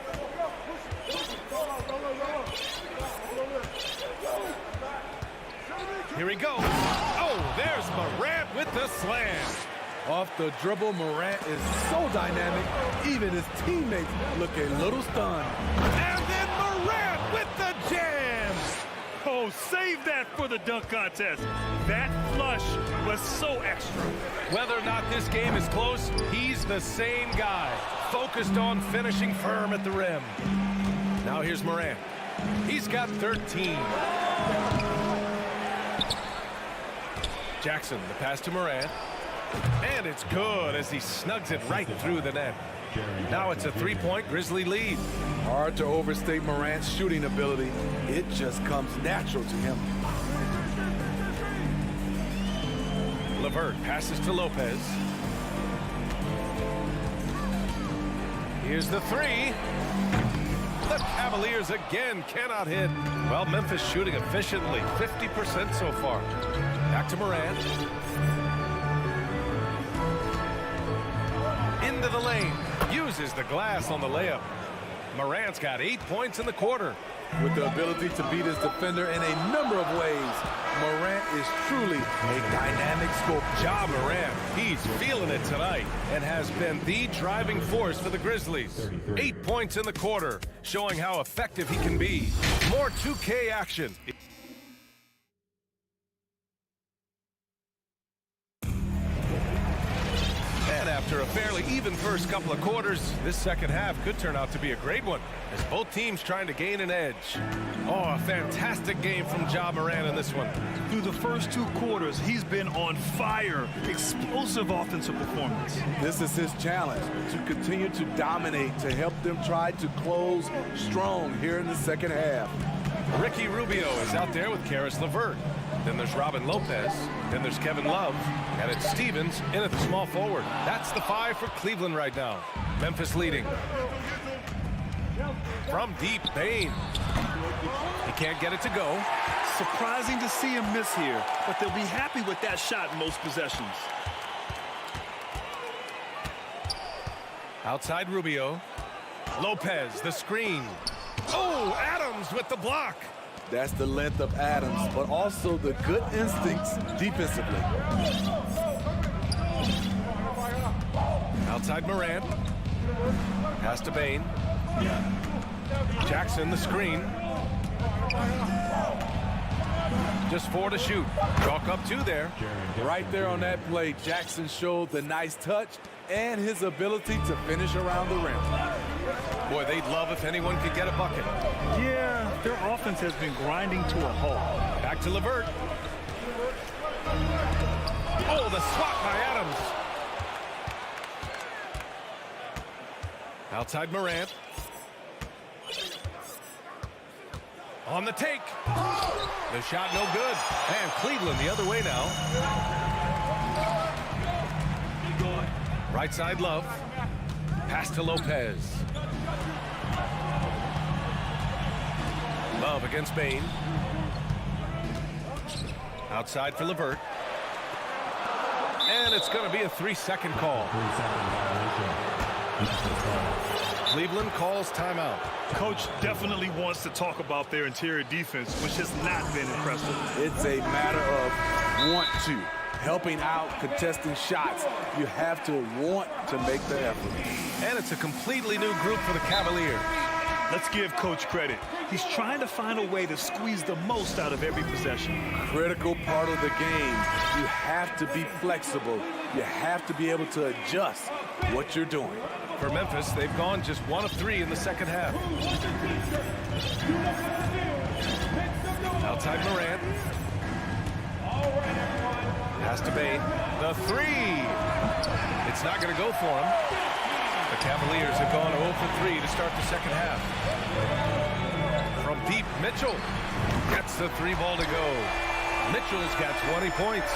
Here he goes. Oh, there's Morant with the slam. Off the dribble, Morant is so dynamic, even his teammates look a little stunned. And then Morant with the jam. Oh, save that for the dunk contest. That flush was so extra. Whether or not this game is close, he's the same guy, focused on finishing firm at the rim. Now here's Morant. He's got 13. Jackson, the pass to Morant. And it's good as he snugs it right through the net. Now it's a 3-point Grizzly lead. Hard to overstate Morant's shooting ability. It just comes natural to him. LeVert passes to Lopez. Here's the 3. The Cavaliers again cannot hit. Well, Memphis shooting efficiently, 50% so far. Back to Morant. Into the lane. Uses the glass on the layup. Morant's got 8 points in the quarter. With the ability to beat his defender in a number of ways, Morant is truly a dynamic scorer. Ja Morant, he's feeling it tonight and has been the driving force for the Grizzlies. 8 points in the quarter, showing how effective he can be. More 2K action. And after a fairly even first couple of quarters, this second half could turn out to be a great one, as both teams trying to gain an edge. Oh, a fantastic game from Ja Morant in this one. Through the first 2 quarters, he's been on fire. Explosive offensive performance. This is his challenge, to continue to dominate, to help them try to close strong here in the second half. Ricky Rubio is out there with Karis LeVert. Then there's Robin Lopez. Then there's Kevin Love. And it's Stevens in at the small forward. That's the 5 for Cleveland right now. Memphis leading. From deep, Bane. He can't get it to go. Surprising to see him miss here, but they'll be happy with that shot in most possessions. Outside Rubio. Lopez, the screen. Oh, Adams with the block. That's the length of Adams, but also the good instincts defensively. Outside Morant. Pass to Bane. Jackson, the screen. Just 4 to shoot. Chalk up 2 there. Right there on that play, Jackson showed the nice touch and his ability to finish around the rim. Boy, they'd love if anyone could get a bucket. Yeah, their offense has been grinding to a halt. Back to LeVert. Oh, the swat by Adams. Outside Morant. On the take. The shot no good. And Cleveland the other way now. Right side Love. Pass to Lopez. Love against Bane. Outside for LeVert. And it's going to be a 3-second call. Cleveland calls timeout. Coach definitely wants to talk about their interior defense, which has not been impressive. It's a matter of want to. helping out, contesting shots. You have to want to make the effort. And it's a completely new group for the Cavaliers. Let's give Coach credit. He's trying to find a way to squeeze the most out of every possession. Critical part of the game. You have to be flexible. You have to be able to adjust what you're doing. For Memphis, they've gone just 1 of 3 in the second half. Outside Morant. Pass to Bain. The 3. It's not going to go for him. The Cavaliers have gone 0 for 3 to start the second half. From deep, Mitchell gets the 3 ball to go. Mitchell's got 20 points.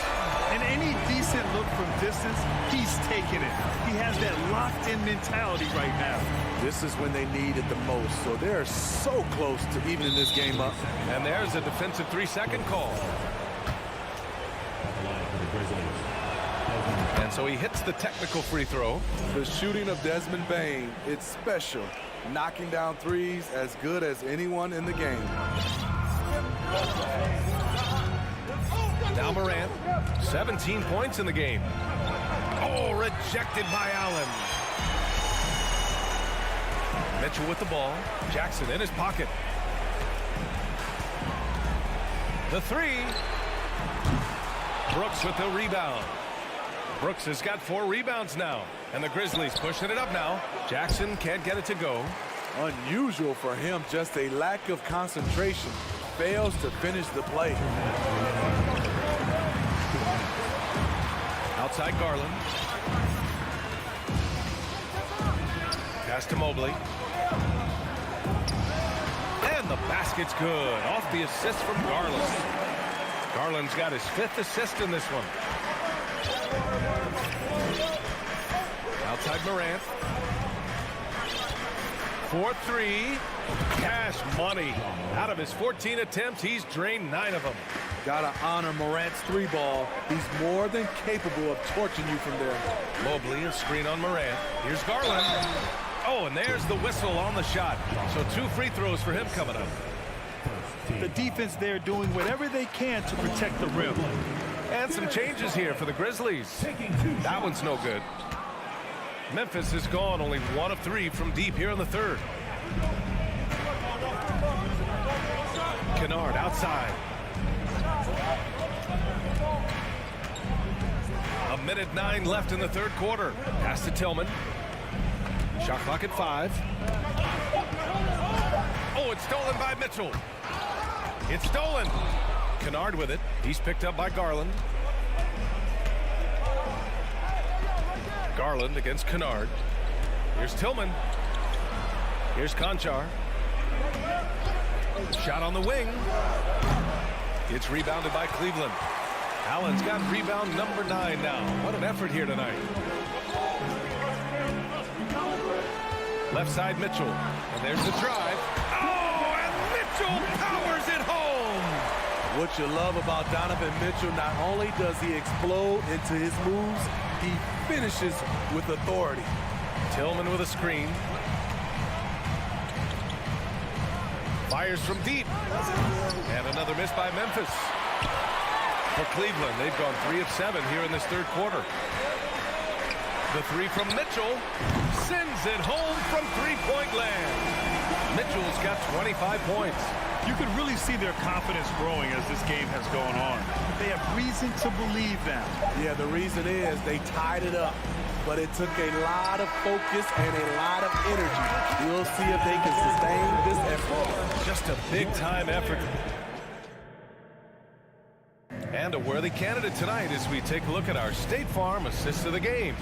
And any decent look from distance, he's taking it. He has that locked-in mentality right now. This is when they need it the most. So they're so close to evening this game up. And there's a defensive 3-second call. And so he hits the technical free throw. The shooting of Desmond Bain, it's special. Knocking down threes as good as anyone in the game. Now Morant, 17 points in the game. Oh, rejected by Allen. Mitchell with the ball. Jackson in his pocket. The 3. Brooks with the rebound. Brooks has got 4 rebounds now. And the Grizzlies pushing it up now. Jackson can't get it to go. Unusual for him, just a lack of concentration. Fails to finish the play. Outside Garland. Pass to Mobley. And the basket's good. Off the assist from Garland. Garland's got his 5th assist in this one. Outside Morant. 4-3. Cash money. Out of his 14 attempts, he's drained 9 of them. Gotta honor Morant's 3 ball. He's more than capable of torching you from there. Mobley, a screen on Morant. Here's Garland. Oh, and there's the whistle on the shot. So 2 free throws for him coming up. The defense there doing whatever they can to protect the rim. And some changes here for the Grizzlies. That one's no good. Memphis has gone only 1 of 3 from deep here in the 3rd. Kennard outside. A minute 9 left in the 3rd quarter. Pass to Tillman. Shot clock at 5. Oh, it's stolen by Mitchell. It's stolen. Kennard with it. He's picked up by Garland. Garland against Kennard. Here's Tillman. Here's Conchar. Shot on the wing. It's rebounded by Cleveland. Allen's got rebound number 9 now. What an effort here tonight. Left side Mitchell. And there's the drive. Oh, and Mitchell powers it home. What you love about Donovan Mitchell, not only does he explode into his moves, he finishes with authority. Tillman with a screen. Fires from deep. And another miss by Memphis. For Cleveland, they've gone 3 of 7 here in this 3rd quarter. The 3 from Mitchell sends it home from 3-point land. Mitchell's got 25 points. You can really see their confidence growing as this game has gone on. They have reason to believe now. Yeah, the reason is they tied it up. But it took a lot of focus and a lot of energy. We'll see if they can sustain this effort. Just a big-time effort. And a worthy candidate tonight as we take a look at our State Farm assist of the game.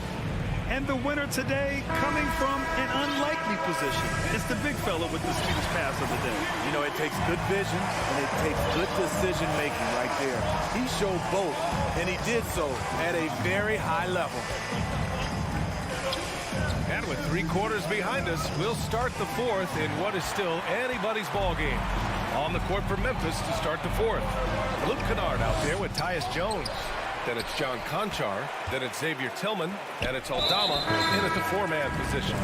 And the winner today coming from an unlikely position. It's the big fella with the sweetest pass of the day. You know, it takes good vision and it takes good decision-making right there. He showed both, and he did so at a very high level. And with 3 quarters behind us, we'll start the 4th in what is still anybody's ball game. On the court for Memphis to start the 4th. Luke Kennard out there with Tyus Jones. Then it's John Conchar. Then it's Xavier Tillman. And it's Aldama in at the 4-man position.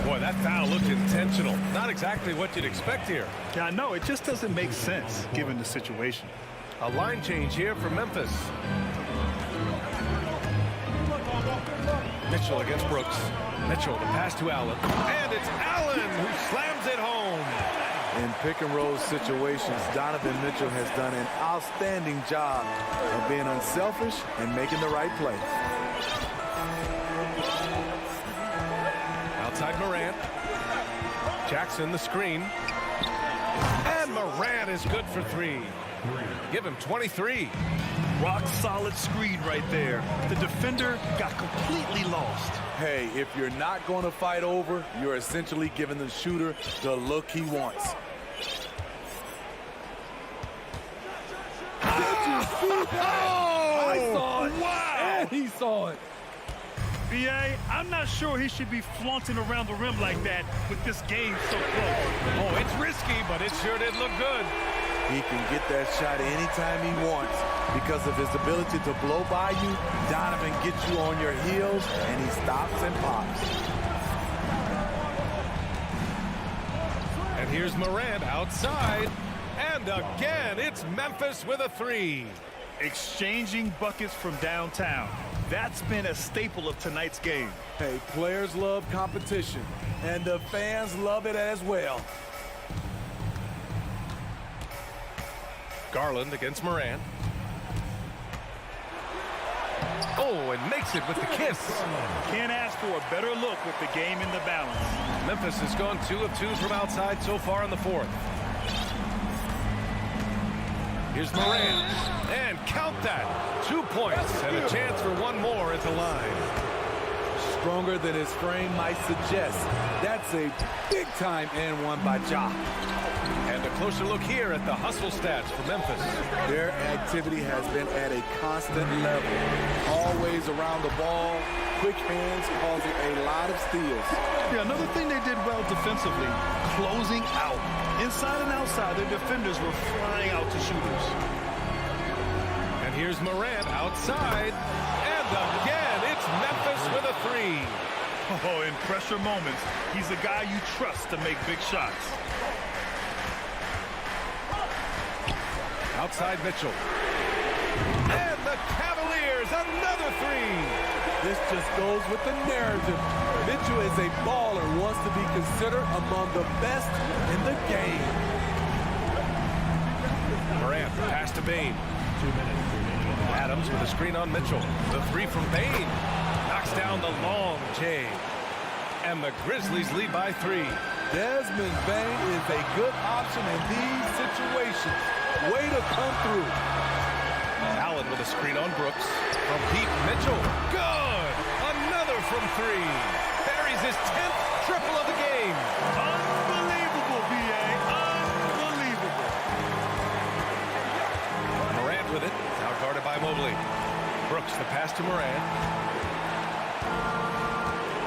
Boy, that foul looked intentional. Not exactly what you'd expect here. Yeah, no, it just doesn't make sense given the situation. A line change here for Memphis. Mitchell against Brooks. Mitchell, the pass to Allen. And it's Allen who slams it home. In pick-and-roll situations, Donovan Mitchell has done an outstanding job of being unselfish and making the right play. Outside Morant. Jackson the screen. And Morant is good for 3. Give him 23. Rock solid screen right there. The defender got completely lost. Hey, if you're not going to fight over, you're essentially giving the shooter the look he wants. I saw it. Wow. And he saw it. BA, I'm not sure he should be flaunting around the rim like that with this game so close. Oh, it's risky, but it sure did look good. He can get that shot anytime he wants because of his ability to blow by you. Donovan gets you on your heels, and he stops and pops. And here's Morant outside. And again, it's Memphis with a 3. Exchanging buckets from downtown. That's been a staple of tonight's game. Hey, players love competition, and the fans love it as well. Garland against Morant. Oh, and makes it with the kiss. Can't ask for a better look with the game in the balance. Memphis has gone 2 of 2 from outside so far in the 4th. Here's Morant. And count that. 2 points and a chance for one more at the line. Stronger than his frame might suggest. That's a big-time and one by Ja. And a closer look here at the hustle stats for Memphis. Their activity has been at a constant level. Always around the ball, quick hands causing a lot of steals. Yeah, another thing they did well defensively, closing out. Inside and outside, their defenders were flying out to shooters. And here's Morant outside. And again, it's Memphis with a 3. Oh, in pressure moments, he's a guy you trust to make big shots. Outside Mitchell. And the Cavaliers, another 3. This just goes with the narrative. Mitchell is a baller, wants to be considered among the best in the game. Morant, pass to Bane. 2 minutes. Adams with a screen on Mitchell. The 3 from Bane. Knocks down the long J. And the Grizzlies lead by 3. Desmond Bane is a good option in these situations. Way to come through. Allen with a screen on Brooks. From deep, Mitchell. Good! Another from 3. Buries his 10th triple of the game. Unbelievable, B.A. Unbelievable. Morant with it. Now guarded by Mobley. Brooks, the pass to Morant.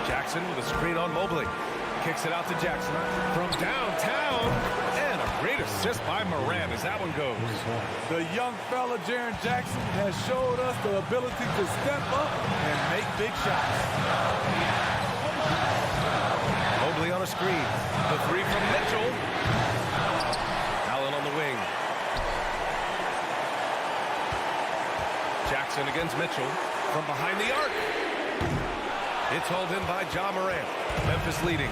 Jackson with a screen on Mobley. Kicks it out to Jackson. From downtown. And a great assist by Morant as that one goes. The young fella, Jaren Jackson, has showed us the ability to step up and make big shots. Mobley on a screen. The 3 from Mitchell. Allen on the wing. Jackson against Mitchell. From behind the arc. It's hauled in by Ja Morant. Memphis leading.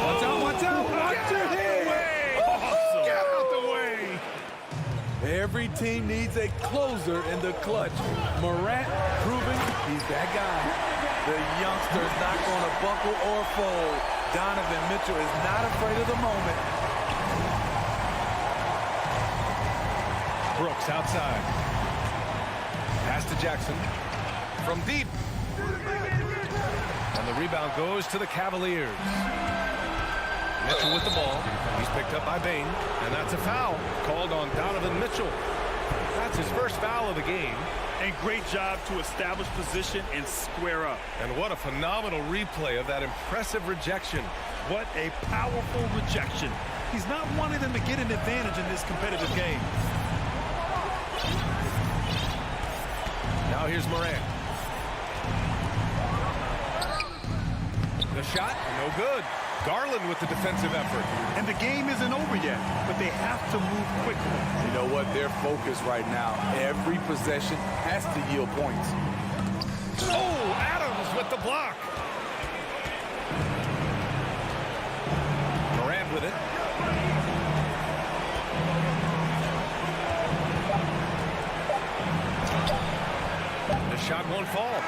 Watch out, watch out, watch your head. Awesome. Get out the way. Every team needs a closer in the clutch. Morant proving he's that guy. The youngster's not going to buckle or fold. Donovan Mitchell is not afraid of the moment. Brooks outside. Pass to Jackson. From deep. And the rebound goes to the Cavaliers. Mitchell with the ball. He's picked up by Bane. And that's a foul called on Donovan Mitchell. That's his first foul of the game. And great job to establish position and square up. And what a phenomenal replay of that impressive rejection. What a powerful rejection. He's not wanting them to get an advantage in this competitive game. Now here's Morant. The shot, no good. Garland with the defensive effort. And the game isn't over yet, but they have to move quickly. You know what? what their focus right now. Every possession has to yield points. Oh, Adams with the block. Morant with it. The shot won't fall.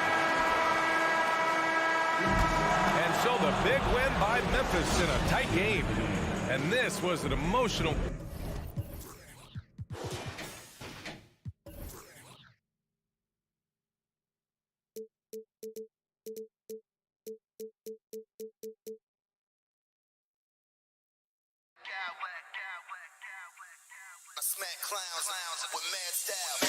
And so the big win by Memphis in a tight game. And this was an emotional... I smack clowns with mad style.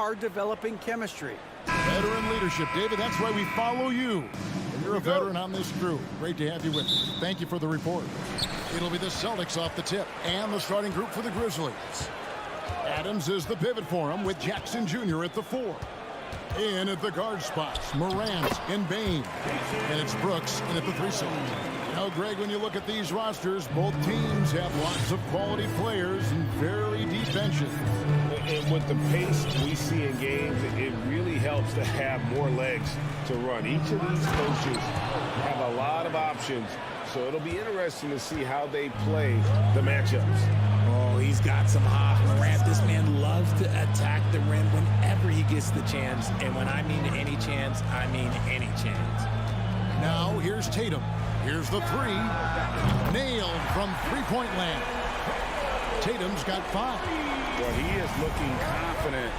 are developing chemistry. Veteran leadership, David. That's why we follow you. And you're a veteran on this crew. Great to have you with us. Thank you for the report. It'll be the Celtics off the tip and the starting group for the Grizzlies. Adams is the pivot for him with Jackson Jr. at the 4. In at the guard spots, Morant and Bane. And it's Brooks in at the 3 slot. Now, Greg, when you look at these rosters, both teams have lots of quality players and very deep benches. And with the pace we see in games, it really helps to have more legs to run. Each of these coaches have a lot of options, so it'll be interesting to see how they play the matchups. Oh, he's got some hop. Morant, this man loves to attack the rim whenever he gets the chance. And when I mean any chance, I mean any chance. Now, here's Tatum. Here's the 3. Nailed from three-point land. Tatum's got 5. Well, he is looking confident.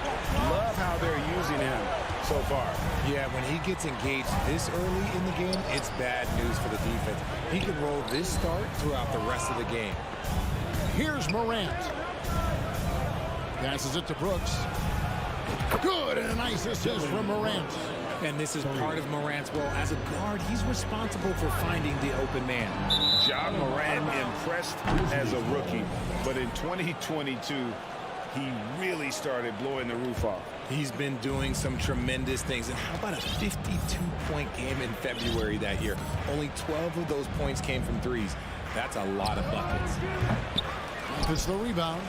Love how they're using him so far. Yeah, when he gets engaged this early in the game, it's bad news for the defense. He can roll this start throughout the rest of the game. Here's Morant. Passes it to Brooks. Good, and a nice assist from Morant. And this is part of Morant's role. As a guard, he's responsible for finding the open man. John Morant impressed as a rookie, but in 2022, he really started blowing the roof off. He's been doing some tremendous things. And how about a 52-point game in February that year? Only 12 of those points came from threes. That's a lot of buckets. It's the rebound.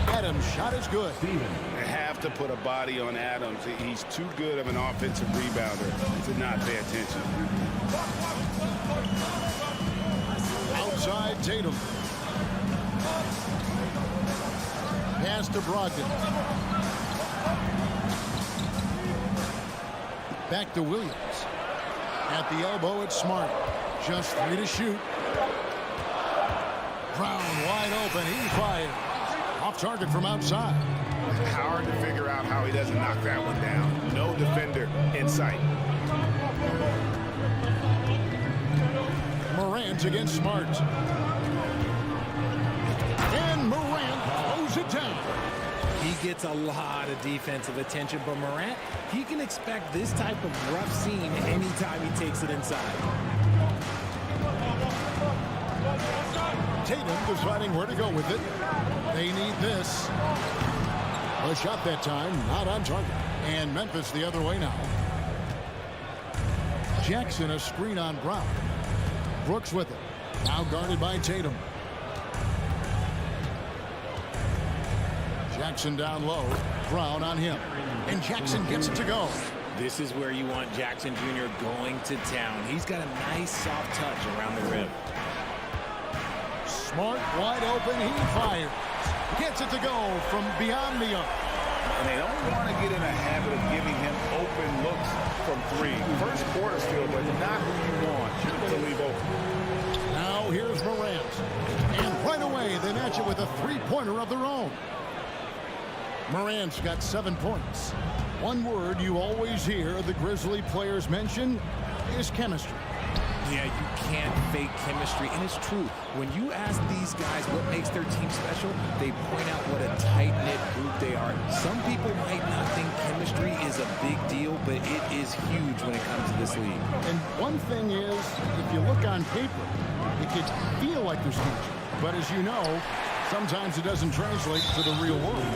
Adams' shot is good. They have to put a body on Adams. He's too good of an offensive rebounder to not pay attention. Outside Tatum. Pass to Brogdon. Back to Williams. At the elbow, it's Smart. Just 3 to shoot. Brown wide open. He fired. Off target from outside. Hard to figure out how he doesn't knock that one down. No defender in sight. Morant against Smart. And Morant throws it down. He gets a lot of defensive attention, but Morant, he can expect this type of rough scene anytime he takes it inside. Tatum deciding where to go with it. They need this. A shot that time, not on target. And Memphis the other way now. Jackson a screen on Brown. Brooks with it. Now guarded by Tatum. Jackson down low. Brown on him. And Jackson gets it to go. This is where you want Jackson Jr. going to town. He's got a nice soft touch around the rim. Smart wide open. He fires. Gets it to go from beyond the arc. And they don't want to get in a habit of giving him open looks from 3. First quarter still, but not who you want to leave open. Now here's Morant. And right away they match it with a 3-pointer of their own. Morant's got 7 points. One word you always hear the Grizzly players mention is chemistry. Yeah, you can't fake chemistry, and it's true. When you ask these guys what makes their team special, they point out what a tight-knit group they are. Some people might not think chemistry is a big deal, but it is huge when it comes to this league. And one thing is, if you look on paper, it could feel like there's chemistry. But as you know, sometimes it doesn't translate to the real world.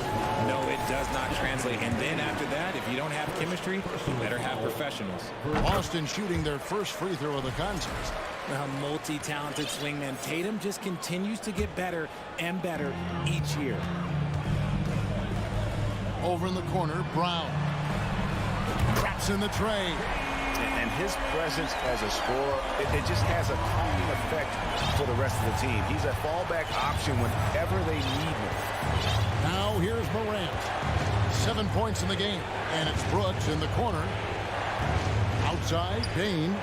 No, it does not translate. And then after that, if you don't have chemistry, you better have professionals. Boston shooting their first free throw of the contest. A multi-talented swingman. Tatum just continues to get better and better each year. Over in the corner, Brown. Traps in the tray. And his presence as a scorer, it just has a calming effect for the rest of the team. He's a fallback option whenever they need him. Now here's Morant. 7 points in the game. And it's Brooks in the corner. Outside, Bane.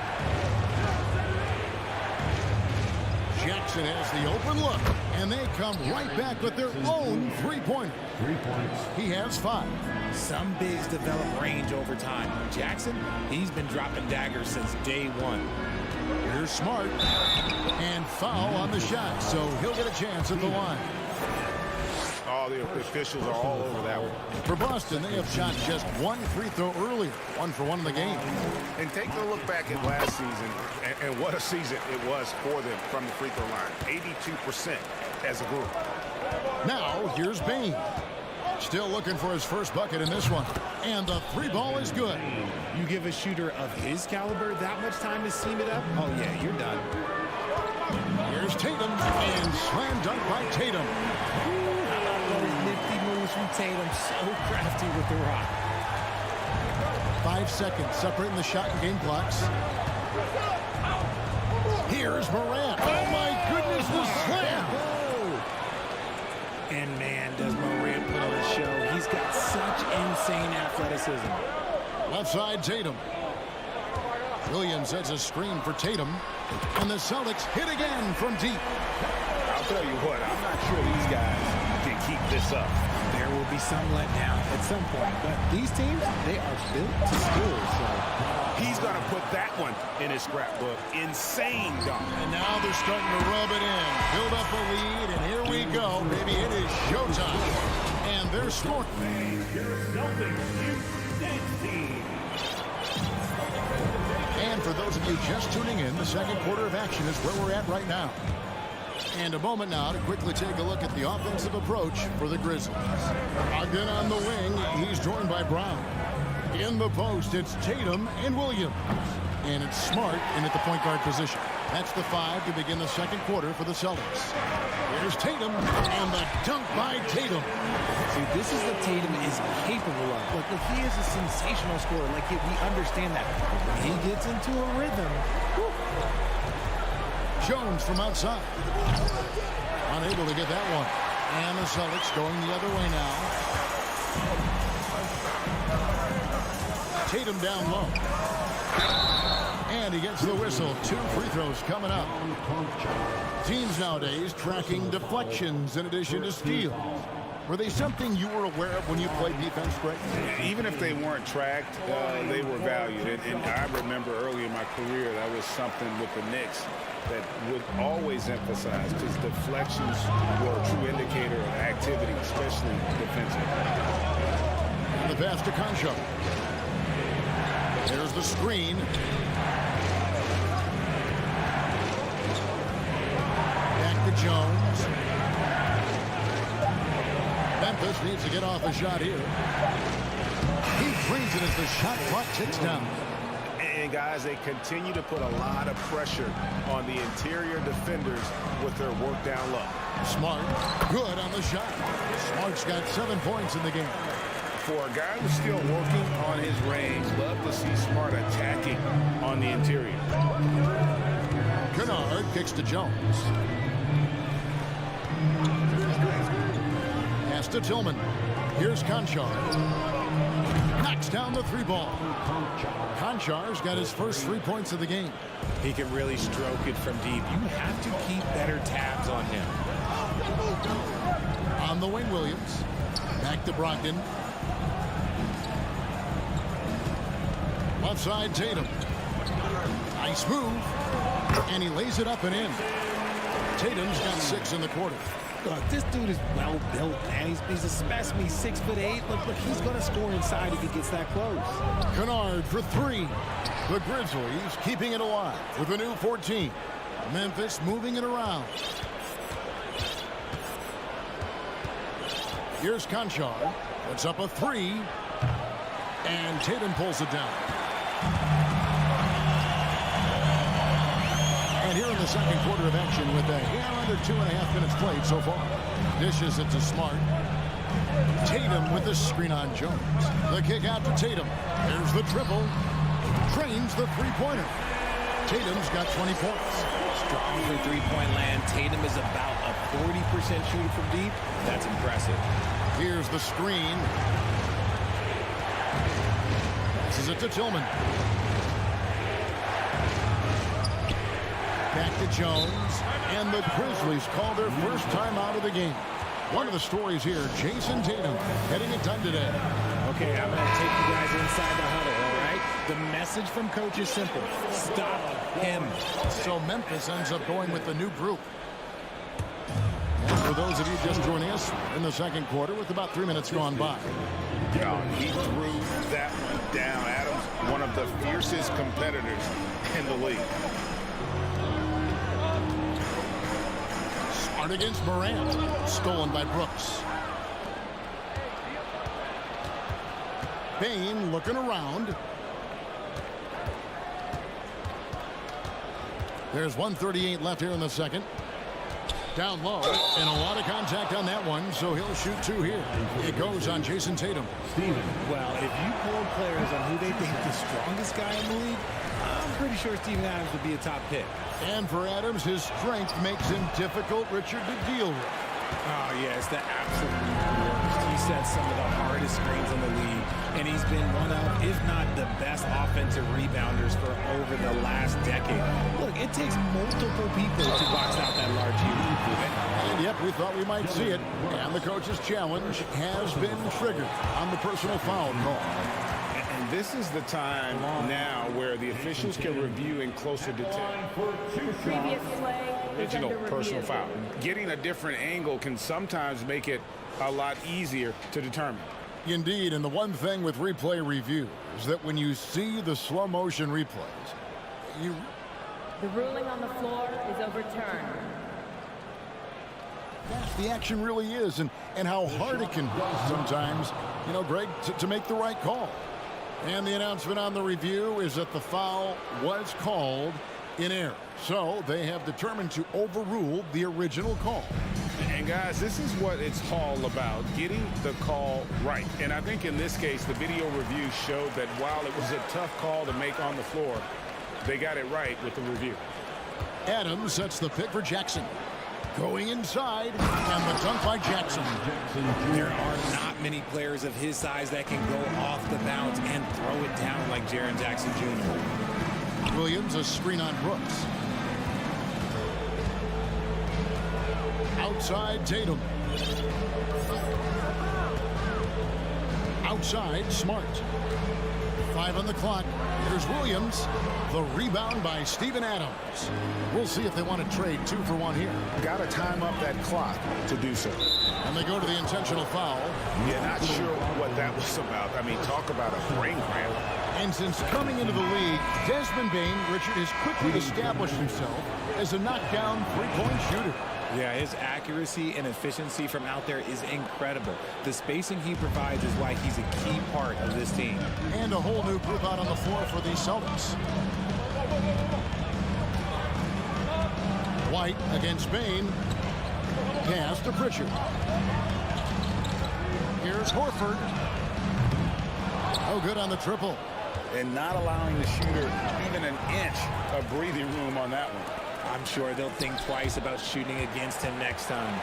Jackson has the open look. And they come right back with their own 3-pointer. 3 points. He has 5. Some bigs develop range over time. Jackson, he's been dropping daggers since day 1. Here's Smart. And foul on the shot, so he'll get a chance at the line. Oh, Oh, the officials are all over that one. For Boston, they have shot just one free throw earlier, 1 for 1 in the game. And take a look back at last season, and what a season it was for them from the free throw line. 82% as a group. Now, here's Bain. Still looking for his first bucket in this one. And the 3 ball is good. You give a shooter of his caliber that much time to seam it up? Oh, yeah, you're done. Here's Tatum, and slam dunk by Tatum. How about those nifty moves from Tatum? So crafty with the rock. 5 seconds separating the shot and game clocks. Here's Morant. Oh, my goodness, the slam. And, man, does Morant put on a show. He's got such insane athleticism. Left side, Tatum. Williams sets a screen for Tatum. And the Celtics hit again from deep. I'll tell you what, I'm not sure these guys can keep this up. There will be some letdown at some point. But these teams, they are built to score. So he's going to put that one in his scrapbook. Insane dunk. And now they're starting to rub it in. Build up a lead, and here we go. Baby, it is showtime. And they're scoring. And for those of you just tuning in, the second quarter of action is where we're at right now. And a moment now to quickly take a look at the offensive approach for the Grizzlies. Again on the wing, he's joined by Brown. In the post, it's Tatum and Williams. And it's Smart in at the point guard position. That's the 5 to begin the second quarter for the Celtics. Here's Tatum, and the dunk by Tatum. See, this is what Tatum is capable of. Look, he is a sensational scorer. Like, we understand that. When he gets into a rhythm. Whew. Jones from outside. Unable to get that one. And the Celtics going the other way now. Tatum down low. And he gets the whistle. 2 free throws coming up. Teams nowadays tracking deflections in addition to steals. Were they something you were aware of when you played defense, Greg? Even if they weren't tracked, they were valued. And I remember early in my career, that was something with the Knicks that would always emphasize, because deflections were a true indicator of activity, especially defensively. And the pass to Concho. There's the screen. Back to Jones. Memphis needs to get off a shot here. He brings it as the shot clock ticks down. And guys, they continue to put a lot of pressure on the interior defenders with their work down low. Smart, good on the shot. Smart's got 7 points in the game. For a guy who's still working on his range, love to see Smart attacking on the interior. Kennard kicks to Jones. Pass to Tillman. Here's Conchar. Knocks down the 3 ball. Conchar's got his first 3 points of the game. He can really stroke it from deep. You have to keep better tabs on him. On the wing, Williams. Back to Brogdon. Left side, Tatum. Nice move. And he lays it up and in. Tatum's got 6 in the quarter. Look, this dude is well built, man. He's a specimen. He's 6'8". Look, he's going to score inside if he gets that close. Kennard for 3. The Grizzlies keeping it alive with a new 14. Memphis moving it around. Here's Conchar. Puts up a 3. And Tatum pulls it down. And here in the second quarter of action with under 2.5 minutes played so far. Dishes it to Smart. Tatum with the screen on Jones. The kick out to Tatum. There's the triple. Drains the 3-pointer. Tatum's got 20 points. Strong from 3-point land. Tatum is about a 40% shooter from deep. That's impressive. Here's the screen. Passes it to Tillman. Back to Jones. And the Grizzlies call their first time out of the game. One of the stories here, Jason Tatum getting it done today. Okay, I'm going to take you guys inside the huddle, all right? The message from coach is simple. Stop him. So Memphis ends up going with the new group. And for those of you just joining us, in the second quarter with about 3 minutes gone by. Oh, he threw that one down. Adams, one of the fiercest competitors in the league. Smart against Morant. Stolen by Brooks. Bane looking around. There's 1:38 left here in the second. Down low, and a lot of contact on that one, so he'll shoot 2 here. It goes on Jason Tatum. Well, if you poll players on who they think is the strongest guy in the league, I'm pretty sure Steven Adams would be a top pick. And for Adams, his strength makes him difficult, Richard, to deal with. Oh, yeah, it's the absolute worst. He sets some of the hardest screens in the league, and he's been one of, if not the best offensive rebounders for over the last decade. Look, it takes multiple people to box out that large unit. And yep, we thought we might see it. And the coach's challenge has been triggered on the personal foul call. And this is the time now where the officials can review in closer detail. Previous play. Original personal foul. Getting a different angle can sometimes make it a lot easier to determine. Indeed, and the one thing with replay review is that when you see the slow motion replays, The ruling on the floor is overturned. the action really is, and how hard it can be sometimes, you know, Greg, to make the right call. And the announcement on the review is that the foul was called in error. So they have determined to overrule the original call. And guys, this is what it's all about, getting the call right. And I think in this case, the video review showed that while it was a tough call to make on the floor, they got it right with the review. Adams sets the pick for Jackson. Going inside, and the dunk by Jackson. There are not many players of his size that can go off the bounce and throw it down like Jaren Jackson Jr. Williams, a screen on Brooks. Outside, Tatum. Outside, Smart. 5 on the clock. Here's Williams. The rebound by Steven Adams. We'll see if they want to trade 2 for 1 here. Got to time up that clock to do so. And they go to the intentional foul. Yeah, not sure what that was about. I mean, talk about a brain cramp. And since coming into the league, Desmond Bane, Richard, has quickly established himself as a knockdown three-point shooter. Yeah, his accuracy and efficiency from out there is incredible. The spacing he provides is why he's a key part of this team. And a whole new group out on the floor for the Celtics. White against Bane. Pass to Pritchard. Here's Horford. Oh, good on the triple. And not allowing the shooter even an inch of breathing room on that one. I'm sure they'll think twice about shooting against him next time.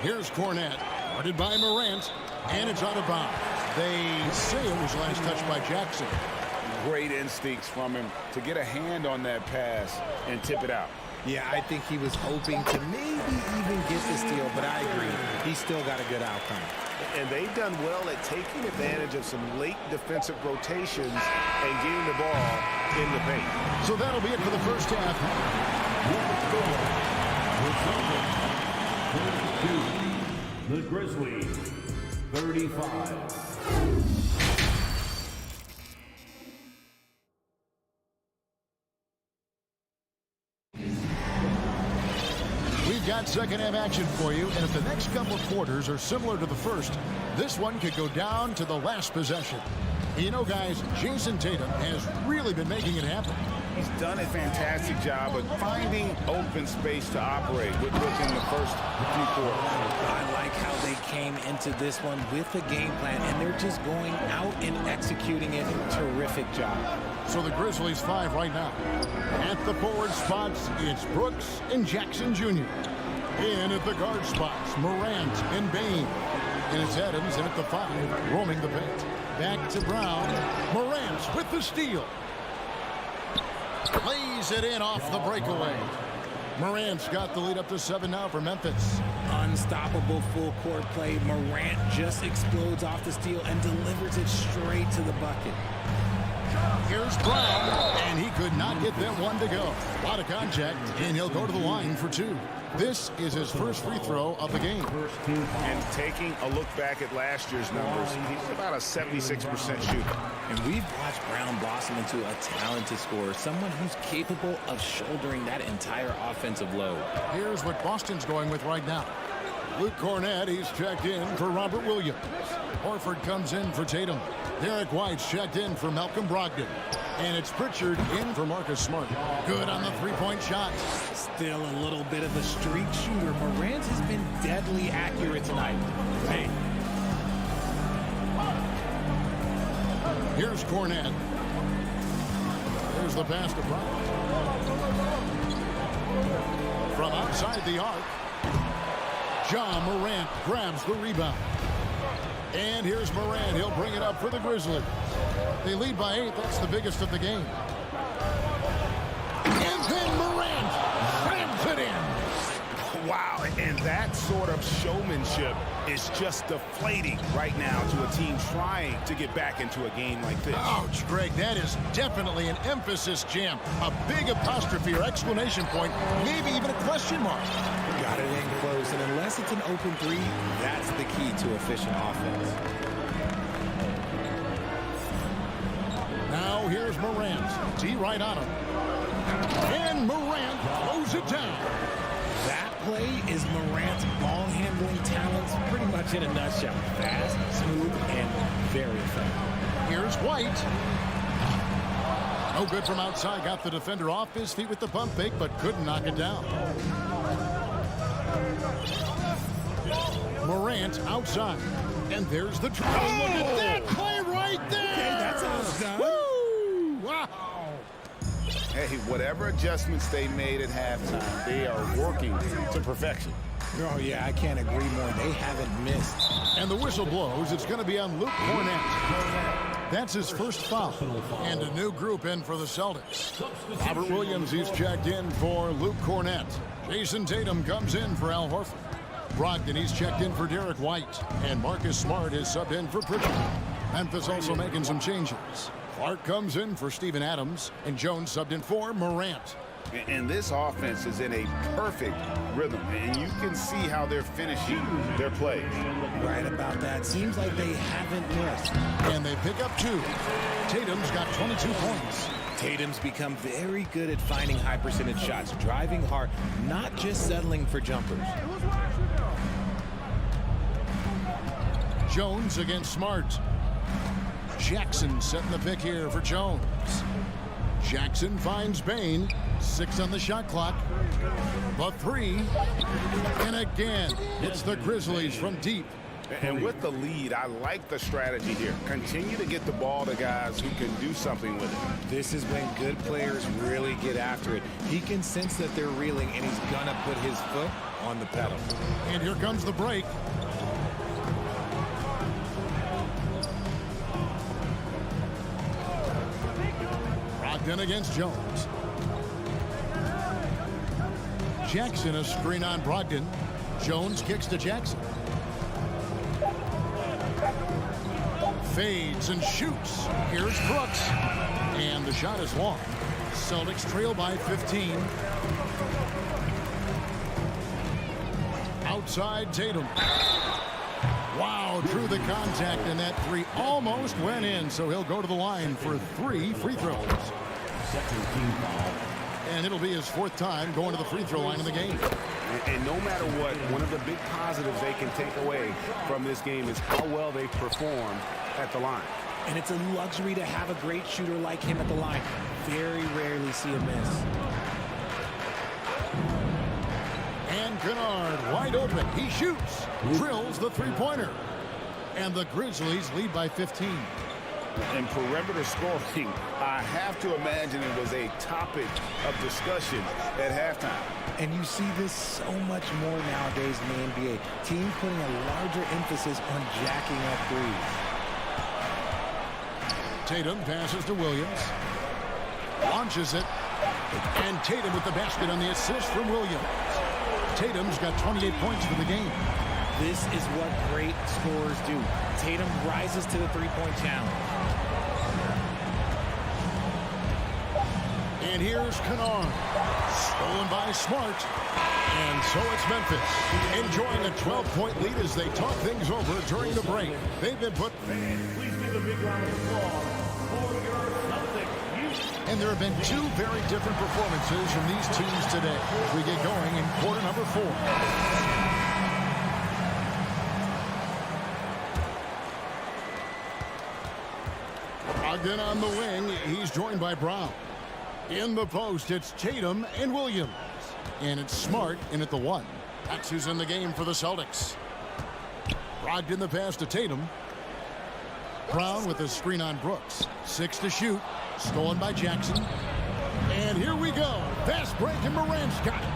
Here's Cornette, guarded by Morant, and it's out of bounds. They say it was last touched by Jackson. Great instincts from him to get a hand on that pass and tip it out. Yeah, I think he was hoping to maybe even get the steal, but I agree. He still got a good outcome. And they've done well at taking advantage of some late defensive rotations and getting the ball in the paint. So that'll be it for the first half. The Grizzlies, 35. We've got second half action for you, and if the next couple of quarters are similar to the first, this one could go down to the last possession. You know, guys, Jason Tatum has really been making it happen. He's done a fantastic job of finding open space to operate within the first few quarters. I like how they came into this one with a game plan, and they're just going out and executing it. Terrific job. So the Grizzlies 5 right now. At the forward spots, it's Brooks and Jackson Jr. In at the guard spots, Morant and Bane. And it's Adams in at the 5, roaming the paint. Back to Brown. Morant with the steal. Lays it in off the breakaway. Morant's got the lead up to 7 now for Memphis. Unstoppable full court play. Morant just explodes off the steal and delivers it straight to the bucket. Here's Brown, and he could not get that one to go. A lot of contact, and he'll go to the line for 2. This is his first free throw of the game. And taking a look back at last year's numbers, he's about a 76% shooter. And we've watched Brown blossom into a talented scorer, someone who's capable of shouldering that entire offensive load. Here's what Boston's going with right now. Luke Cornett, he's checked in for Robert Williams. Horford comes in for Tatum. Derek White's checked in for Malcolm Brogdon. And it's Pritchard in for Marcus Smart. Good on the three-point shot. Still a little bit of a streak shooter. Morant has been deadly accurate tonight. Hey. Here's Cornett. There's the pass to Brown. From outside the arc, John Morant grabs the rebound. And here's Morant. He'll bring it up for the Grizzlies. They lead by 8. That's the biggest of the game. And then Morant slams it in. Wow, and that sort of showmanship is just deflating right now to a team trying to get back into a game like this. Ouch, Greg, that is definitely an emphasis jam. A big apostrophe or exclamation point, maybe even a question mark. Got it in close, and unless it's an open 3, that's the key to efficient offense. Now here's Morant. T right on him. And Morant throws it down. That play is Morant's ball handling talents pretty much in a nutshell. Fast, smooth, and very effective. Here's White. No good from outside. Got the defender off his feet with the pump fake, but couldn't knock it down. Morant outside. And there's the try. Oh, look at that play right there. Okay, that's how it's done. Woo! Wow. Hey, whatever adjustments they made at halftime, they are working to perfection. Oh, yeah, I can't agree more. They haven't missed. And the whistle blows. It's going to be on Luke Cornett. That's his first foul. And a new group in for the Celtics. Robert Williams, he's checked in for Luke Cornett. Jason Tatum comes in for Al Horford. Brogdon, he's checked in for Derek White. And Marcus Smart is subbed in for Pritchard. Memphis also making some changes. Clark comes in for Steven Adams. And Jones subbed in for Morant. And this offense is in a perfect rhythm. And you can see how they're finishing their plays. Right about that. Seems like they haven't missed. And they pick up 2. Tatum's got 22 points. Tatum's become very good at finding high percentage shots, driving hard, not just settling for jumpers. Jones against Smart. Jackson setting the pick here for Jones. Jackson finds Bain. 6 on the shot clock. The 3. And again, it's the Grizzlies from deep. And with the lead, I like the strategy here. Continue to get the ball to guys who can do something with it. This is when good players really get after it. He can sense that they're reeling, and he's going to put his foot on the pedal. And here comes the break. Brogdon against Jones. Jackson, a screen on Brogdon. Jones kicks to Jackson. Fades and shoots. Here's Brooks. And the shot is long. Celtics trail by 15. Outside Tatum. Wow, drew the contact, and that 3 almost went in, so he'll go to the line for 3 free throws. And it'll be his 4th time going to the free throw line in the game. And no matter what, one of the big positives they can take away from this game is how well they performed at the line. And it's a luxury to have a great shooter like him at the line. Very rarely see a miss. And Kennard wide open. He shoots. Drills the three-pointer. And the Grizzlies lead by 15. And perimeter scoring, I have to imagine it was a topic of discussion at halftime. And you see this so much more nowadays in the NBA. Teams putting a larger emphasis on jacking up threes. Tatum passes to Williams. Launches it. And Tatum with the basket on the assist from Williams. Tatum's got 28 points for the game. This is what great scorers do. Tatum rises to the three-point challenge. here's Kennard. Stolen by Smart. And so it's Memphis enjoying a 12-point lead as they talk things over during the break. They've been put... And there have been two very different performances from these teams today. We get going in quarter number 4. Ogden on the wing. He's joined by Brown. In the post, it's Tatum and Williams. And it's Smart in at the 1. That's who's in the game for the Celtics. Brogdon the pass to Tatum. Brown with a screen on Brooks. 6 to shoot. Stolen by Jackson. And here we go. Fast break, and Morant's got it.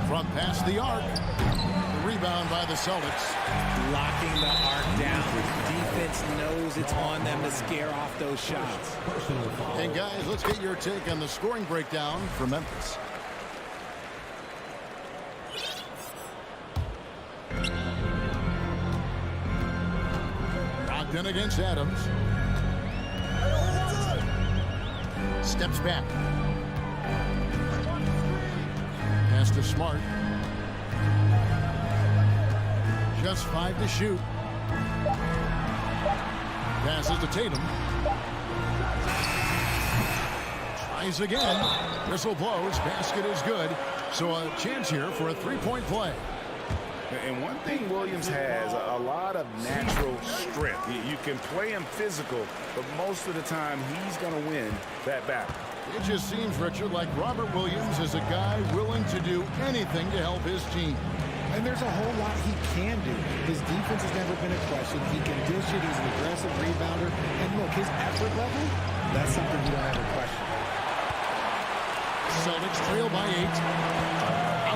From past the arc. The rebound by the Celtics. Locking the arc down. The defense knows it's on them to scare off those shots. And guys, let's get your take on the scoring breakdown for Memphis. Ogden against Adams. Steps back. Pass to Smart. Just 5 to shoot. Passes to Tatum. Tries again. Whistle blows. Basket is good. So a chance here for a 3-point play. And one thing Williams has, a lot of natural strength. You can play him physical, but most of the time he's going to win that battle. It just seems, Richard, like Robert Williams is a guy willing to do anything to help his team. And there's a whole lot he can do. His defense has never been a question. He can dish it. He's an aggressive rebounder. And look, his effort level, that's something you don't ever question. Celtics trail by 8.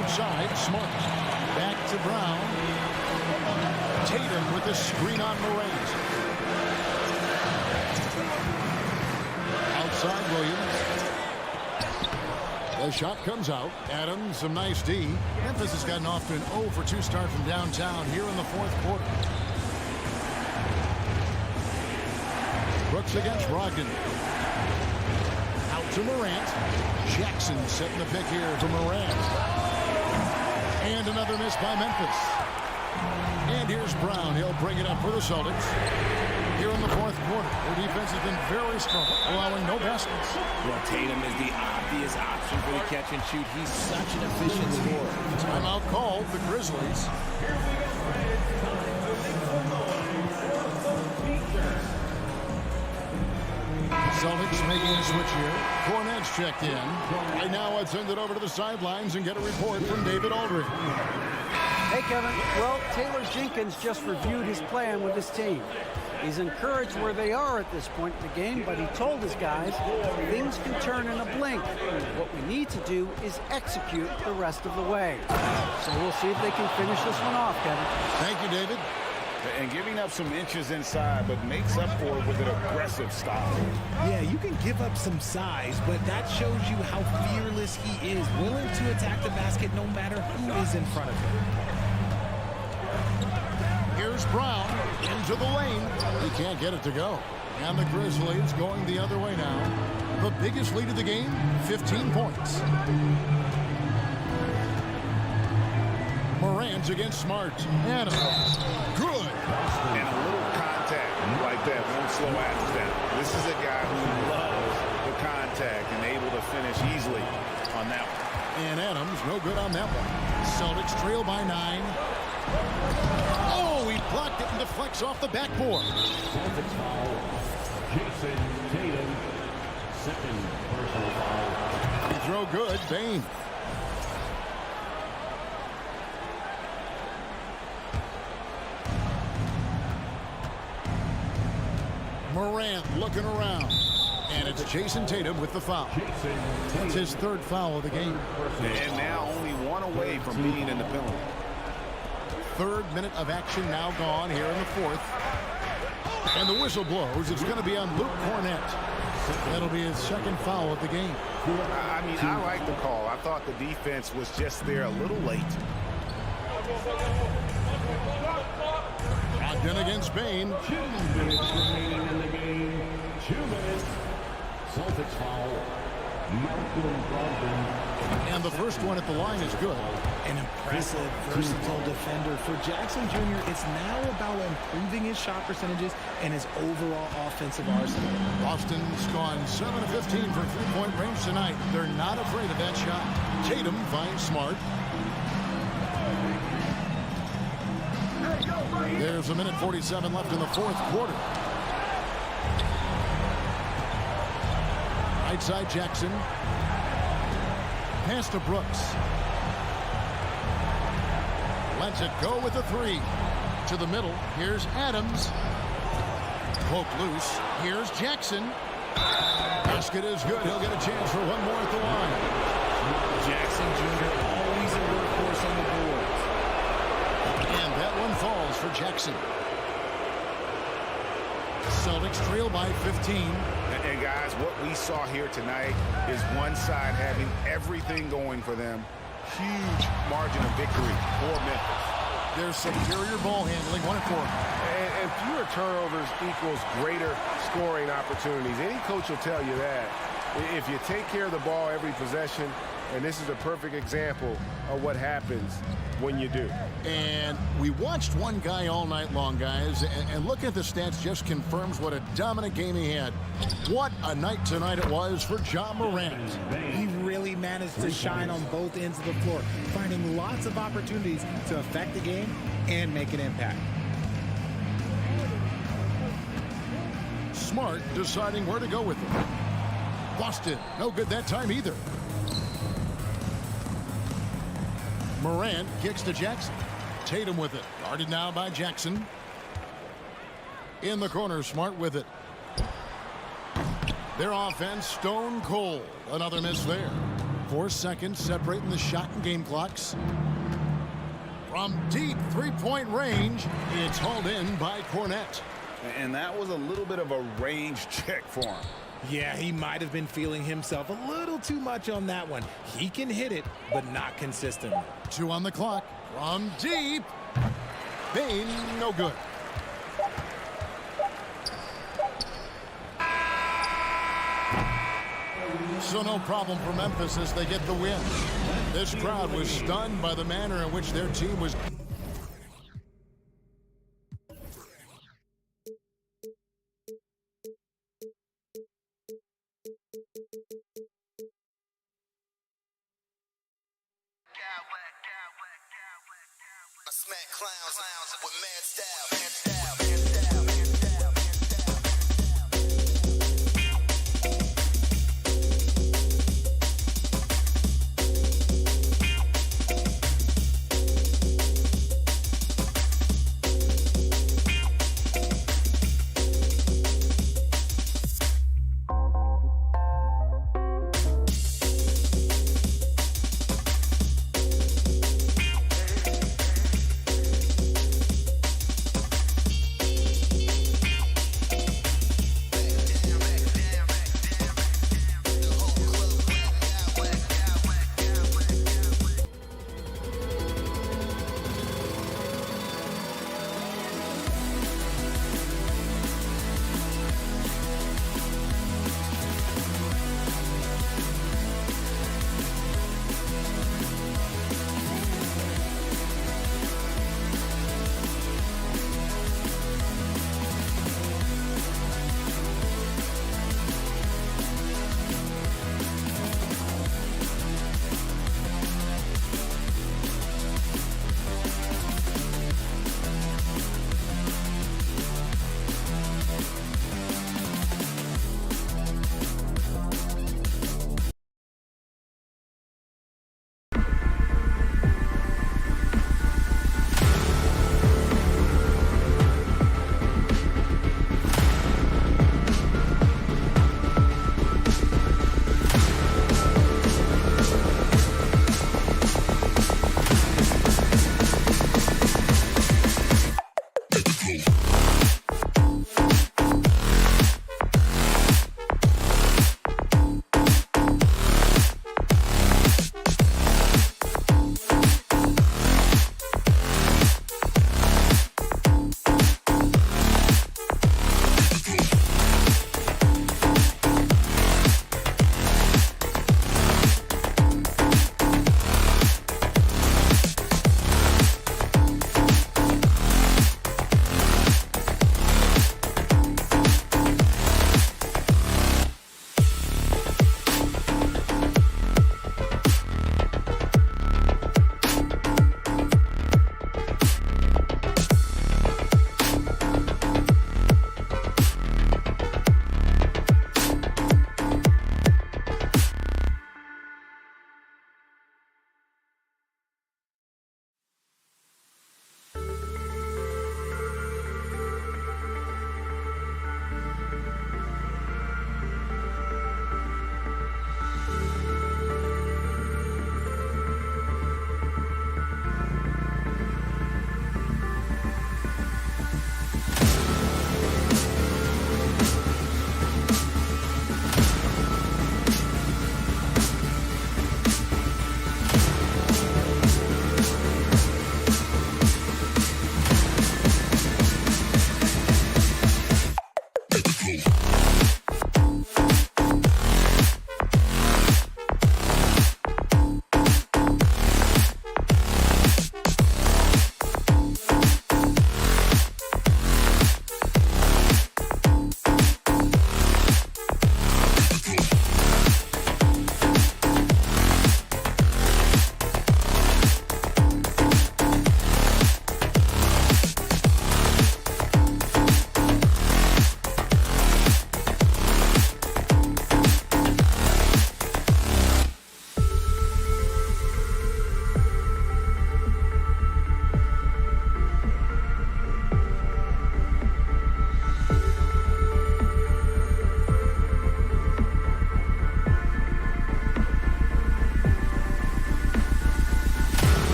Outside, Smart. Back to Brown. Tatum with the screen on Morant. Outside, Williams. The shot comes out. Adams, some nice D. Memphis has gotten off to an 0 for 2 start from downtown here in the 4th quarter. Brooks against Brogdon. Out to Morant. Jackson setting the pick here for Morant. And another miss by Memphis. And here's Brown. He'll bring it up for the Celtics. Here in the 4th quarter, their defense has been very strong, allowing no baskets. Well, Tatum is the obvious option for the catch and shoot. He's such an efficient scorer. Timeout called, the Grizzlies. Celtics making a switch here. Cornette's checked in. Right now, I'd send it over to the sidelines and get a report from David Aldridge. Hey, Kevin. Well, Taylor Jenkins just reviewed his plan with his team. He's encouraged where they are at this point in the game, but he told his guys things can turn in a blink. What we need to do is execute the rest of the way. So we'll see if they can finish this one off, Kevin. Thank you, David. And giving up some inches inside, but makes up for it with an aggressive style. Yeah, you can give up some size, but that shows you how fearless he is, willing to attack the basket no matter who is in front of him. Here's Brown into the lane. He can't get it to go. And the Grizzlies going the other way now. The biggest lead of the game, 15 points. Morant against Smart. Adams. Good. And a little contact like that won't slow Adams down. This is a guy who loves the contact and able to finish easily on that one. And Adams, no good on that one. Celtics trail by 9. Oh, he blocked it and deflects off the backboard. Celtics foul. Jason Tatum, second personal foul. He throw good, Bane. Morant looking around. And it's Jason Tatum with the foul. It's his 3rd foul of the game. And now only one away from being in the penalty. 3rd minute of action now gone here in the 4th. And the whistle blows. It's going to be on Luke Cornette. That'll be his 2nd foul of the game. I mean, I like the call. I thought the defense was just there a little late. Ogden against Bane. 2 minutes remaining in the game. 2 minutes. Celtics foul. And the first one at the line is good. An impressive, versatile defender. For Jackson Jr., it's now about improving his shot percentages and his overall offensive arsenal. Boston's gone 7 of 15 for three-point range tonight. They're not afraid of that shot. Tatum finds Smart. There's a minute 47 left in the fourth quarter. Right side Jackson. Pass to Brooks. Lets it go with a three. To the middle. Here's Adams. Poke loose. Here's Jackson. Basket is good. He'll get a chance for one more at the line. Jackson Jr. always a workhorse on the boards. And that one falls for Jackson. Celtics trail by 15. And guys, what we saw here tonight is one side having everything going for them. Huge margin of victory for Memphis. Their superior ball handling, 1 and 4. And fewer turnovers equals greater scoring opportunities. Any coach will tell you that. If you take care of the ball every possession, and this is a perfect example of what happens when you do. And we watched one guy all night long, guys, and look at the stats just confirms what a dominant game he had. What a night tonight it was for Ja Morant. He really managed to shine on both ends of the floor, finding lots of opportunities to affect the game and make an impact. Smart deciding where to go with it. Boston, no good that time either. Morant kicks to Jackson. Tatum with it. Guarded now by Jackson. In the corner, Smart with it. Their offense stone cold. Another miss there. 4 seconds separating the shot and game clocks. From deep three-point range, it's hauled in by Cornette. And that was a little bit of a range check for him. Yeah, he might have been feeling himself a little too much on that one. He can hit it, but not consistently. 2 on the clock. From deep. Bain, no good. So no problem for Memphis as they get the win. This crowd was stunned by the manner in which their team was... Smack clowns with mad style.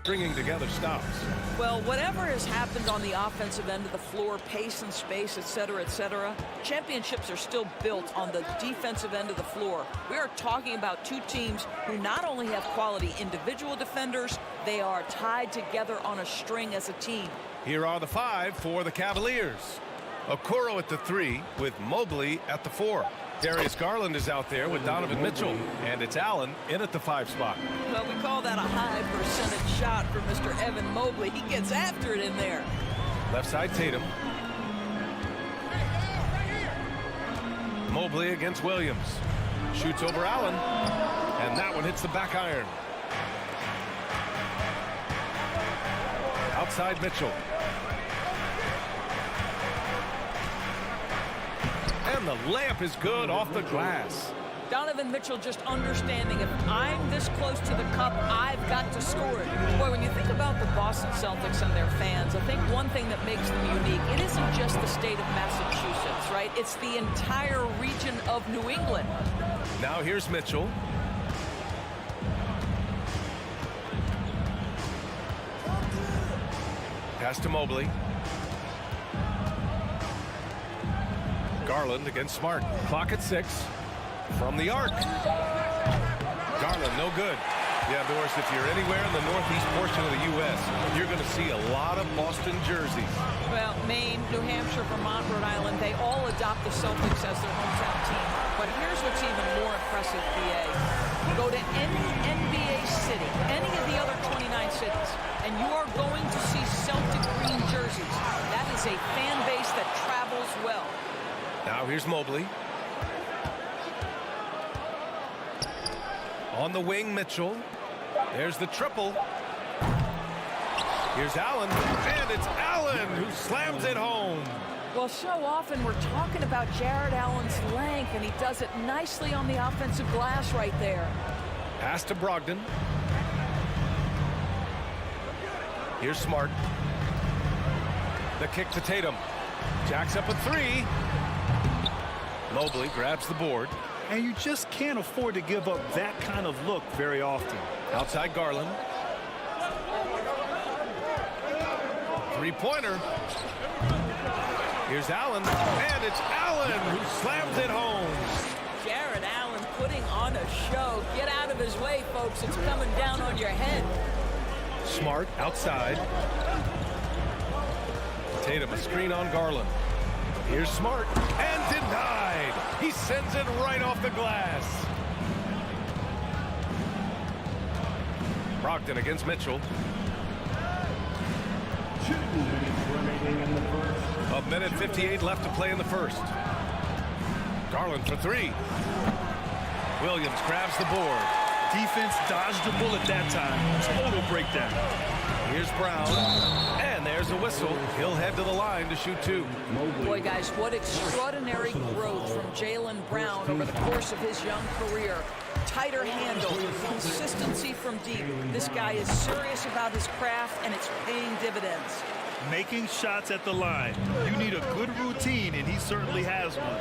stringing together stops. Well, whatever has happened on the offensive end of the floor, pace and space, et cetera, championships are still built on the defensive end of the floor. We are talking about two teams who not only have quality individual defenders, they are tied together on a string as a team. Here are the 5 for the Cavaliers. Okoro at the 3 with Mobley at the 4. Darius Garland is out there with Donovan Mitchell, and it's Allen in at the 5 spot. Well, we call that a high percentage shot for Mr. Evan Mobley. He gets after it in there. Left side Tatum. Mobley against Williams. Shoots over Allen, and that one hits the back iron. Outside Mitchell. And the layup is good off the glass. Donovan Mitchell just understanding if I'm this close to the cup, I've got to score it. Boy, when you think about the Boston Celtics and their fans, I think one thing that makes them unique, it isn't just the state of Massachusetts, right? It's the entire region of New England. Now here's Mitchell. Pass to Mobley. Garland against Smart. Clock at 6. From the arc. Garland, no good. Yeah, Doris, if you're anywhere in the northeast portion of the U.S., you're going to see a lot of Boston jerseys. Well, Maine, New Hampshire, Vermont, Rhode Island, they all adopt the Celtics as their hometown team. But here's what's even more impressive, BA. Go to any NBA city, any of the other 29 cities, and you are going to see Celtic green jerseys. That is a fan base that travels well. Now here's Mobley. On the wing, Mitchell. There's the triple. Here's Allen, and it's Allen who slams it home. Well, so often we're talking about Jared Allen's length, and he does it nicely on the offensive glass right there. Pass to Brogdon. Here's Smart. The kick to Tatum. Jacks up a 3. Mobley grabs the board. And you just can't afford to give up that kind of look very often. Outside Garland. Three-pointer. Here's Allen, and it's Allen who slams it home. Jared Allen putting on a show. Get out of his way, folks. It's coming down on your head. Smart outside. Tatum, a screen on Garland. Here's Smart, and denied. He sends it right off the glass. Brogdon against Mitchell. 2 minutes remaining in the first. A minute 58 left to play in the first. Garland for 3. Williams grabs the board. Defense dodged the bullet that time. Total breakdown. Here's Brown. And there's a whistle. He'll head to the line to shoot 2. Boy, guys, what extraordinary growth from Jaylen Brown over the course of his young career. Tighter handle, consistency from deep. This guy is serious about his craft, and it's paying dividends. Making shots at the line. You need a good routine, and he certainly has one.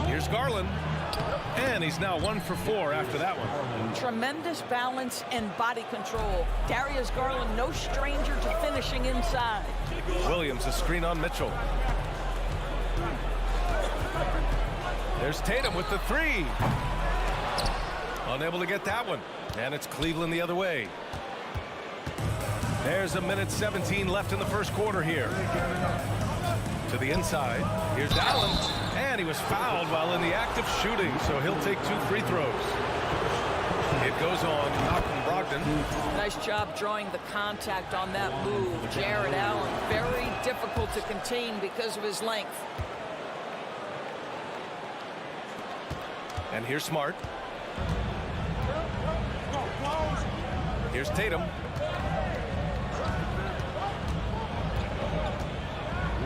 Here's Garland. And he's now 1 for 4 after that one. Tremendous balance and body control. Darius Garland, no stranger to finishing inside. Williams, a screen on Mitchell. There's Tatum with the 3. Unable to get that one. And it's Cleveland the other way. There's a minute 17 left in the first quarter here. To the inside. Here's Allen. And he was fouled while in the act of shooting, so he'll take 2 free throws. It goes on Malcolm Brogdon. Nice job drawing the contact on that move. Jared Allen, very difficult to contain because of his length. And here's Smart. Here's Tatum.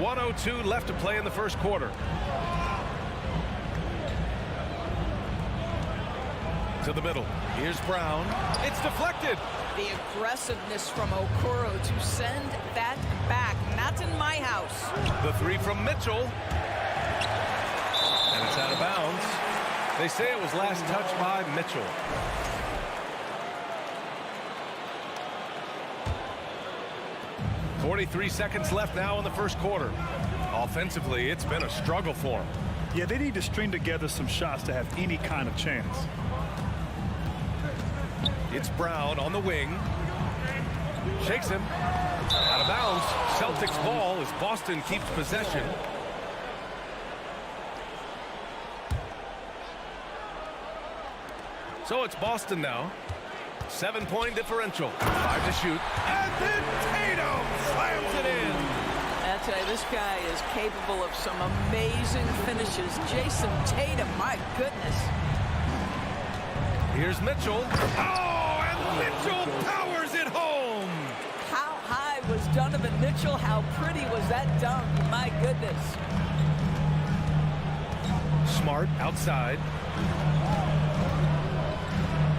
1:02 left to play in the first quarter. To the middle. Here's Brown. It's deflected. The aggressiveness from Okoro to send that back. Not in my house. The 3 from Mitchell. And it's out of bounds. They say it was last touched by Mitchell. 43 seconds left now in the first quarter. Offensively, it's been a struggle for them. Yeah, they need to string together some shots to have any kind of chance. It's Brown on the wing. Shakes him. Out of bounds. Celtics ball as Boston keeps possession. So it's Boston now. 7-point differential. 5 to shoot. And then Tatum slams it in. I tell you, this guy is capable of some amazing finishes. Jason Tatum, my goodness. Here's Mitchell. Oh, and Mitchell powers it home. How high was Donovan Mitchell? How pretty was that dunk? My goodness. Smart outside.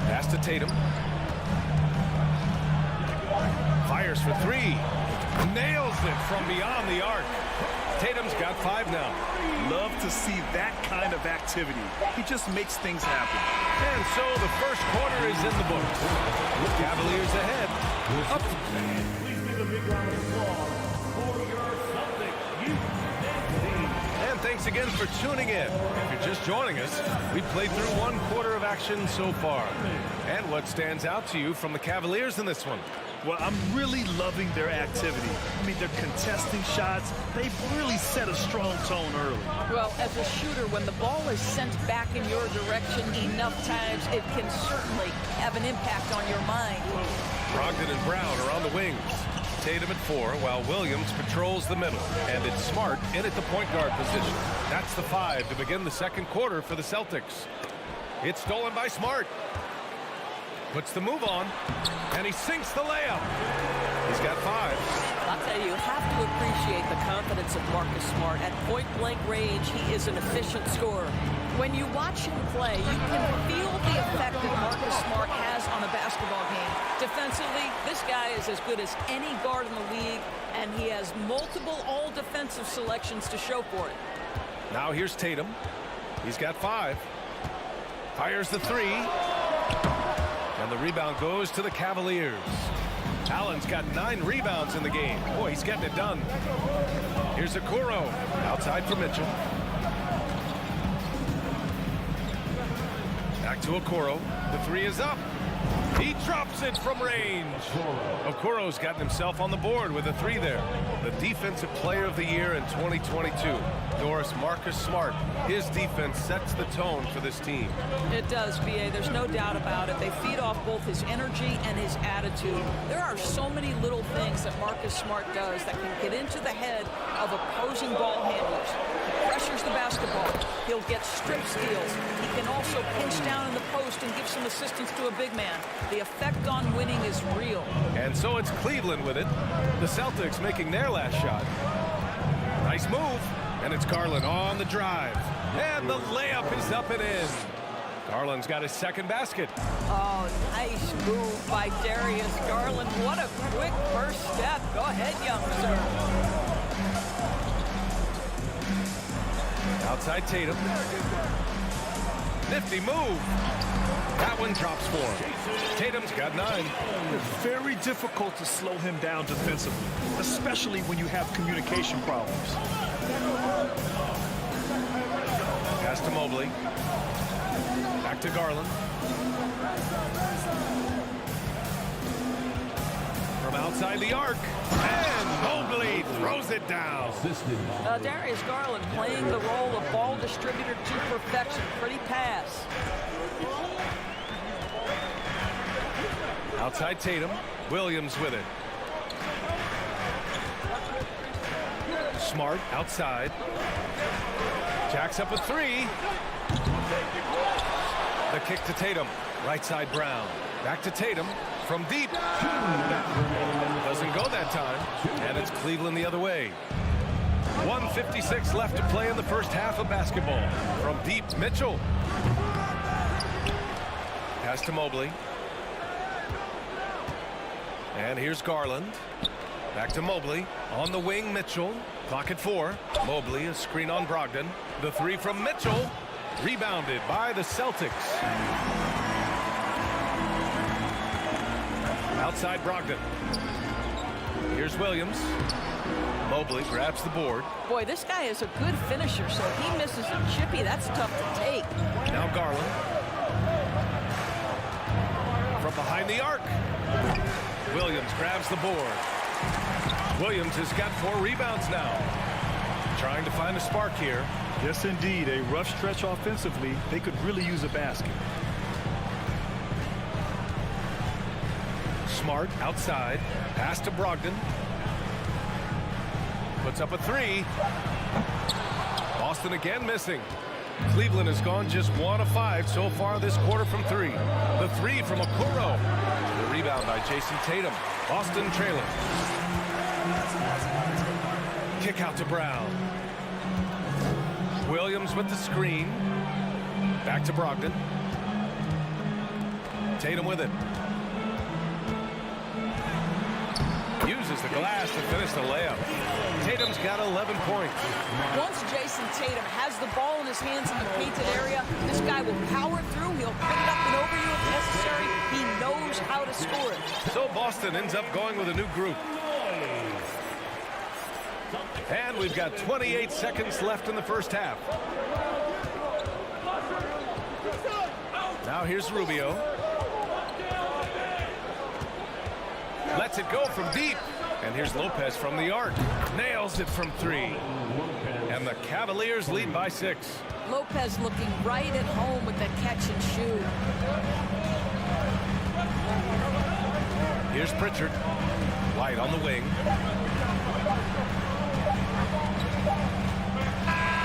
Pass to Tatum. Fires for 3. Nails it from beyond the arc. Tatum's got 5 now. Love to see that kind of activity. He just makes things happen. And so the first quarter is in the books. Cavaliers ahead. Up. Please give a big round of applause for your Celtics. And thanks again for tuning in. If you're just joining us, we've played through 1 quarter of action so far. And what stands out to you from the Cavaliers in this one? Well, I'm really loving their activity. I mean, they're contesting shots. They've really set a strong tone early. Well, as a shooter, when the ball is sent back in your direction enough times, it can certainly have an impact on your mind. Brogdon and Brown are on the wings. Tatum at 4, while Williams patrols the middle. And it's Smart in at the point guard position. That's the 5 to begin the second quarter for the Celtics. It's stolen by Smart. Puts the move on, and he sinks the layup. He's got 5. I'll tell you have to appreciate the confidence of Marcus Smart. At point-blank range, he is an efficient scorer. When you watch him play, you can feel the effect that Marcus Smart has on a basketball game. Defensively, this guy is as good as any guard in the league, and he has multiple all-defensive selections to show for it. Now here's Tatum. He's got 5. Fires the 3. And the rebound goes to the Cavaliers. Allen's got 9 rebounds in the game. Boy, he's getting it done. Here's Okoro. Outside for Mitchell. Back to Okoro. The 3 is up. He drops it from range. Okoro's gotten himself on the board with a 3 there. The Defensive Player of the Year in 2022. Doris, Marcus Smart. His defense sets the tone for this team. It does, B.A. There's no doubt about it. They feed off both his energy and his attitude. There are so many little things that Marcus Smart does that can get into the head of opposing ball handlers. He pressures the basketball. He'll get strip steals. He can also pinch down in the post and give some assistance to a big man. The effect on winning is real. And so it's Cleveland with it. The Celtics making their last shot. Nice move. And it's Garland on the drive. And the layup is up and in. Garland's got his second basket. Oh, nice move by Darius Garland. What a quick first step. Go ahead, youngster. Outside Tatum. Nifty move. That one drops for him. Tatum's got 9. It's very difficult to slow him down defensively, especially when you have communication problems. Pass to Mobley. Back to Garland. From outside the arc. And Mobley throws it down. Darius Garland playing the role of ball distributor to perfection. Pretty pass. Outside Tatum. Williams with it. Smart outside. Jacks up a 3. The kick to Tatum. Right side Brown. Back to Tatum. From deep. Doesn't go that time. And it's Cleveland the other way. 1:56 left to play in the first half of basketball. From deep, Mitchell. Pass to Mobley. And here's Garland. Back to Mobley. On the wing, Mitchell. Clock at 4. Mobley, a screen on Brogdon. The 3 from Mitchell. Rebounded by the Celtics. Outside Brogdon. Here's Williams. Mobley grabs the board. Boy, this guy is a good finisher, so if he misses a chippy, that's tough to take. Now Garland. From behind the arc. Williams grabs the board. Williams has got 4 rebounds now. Trying to find a spark here. Yes, indeed. A rough stretch offensively. They could really use a basket. Smart outside. Pass to Brogdon. Puts up a 3. Boston again missing. Cleveland has gone just 1 of 5 so far this quarter from 3. The 3 from Okoro. The rebound by Jason Tatum. Boston trailing. Kick out to Brown. Williams with the screen. Back to Brogdon. Tatum with it. Uses the glass to finish the layup. Tatum's got 11 points. Once Jason Tatum has the ball in his hands in the painted area, this guy will power through. He'll put it up and over you if necessary. He knows how to score it. So Boston ends up going with a new group. And we've got 28 seconds left in the first half. Now here's Rubio. Lets it go from deep. And here's Lopez from the arc. Nails it from 3. And the Cavaliers lead by 6. Lopez looking right at home with that catch and shoot. Here's Pritchard. White on the wing.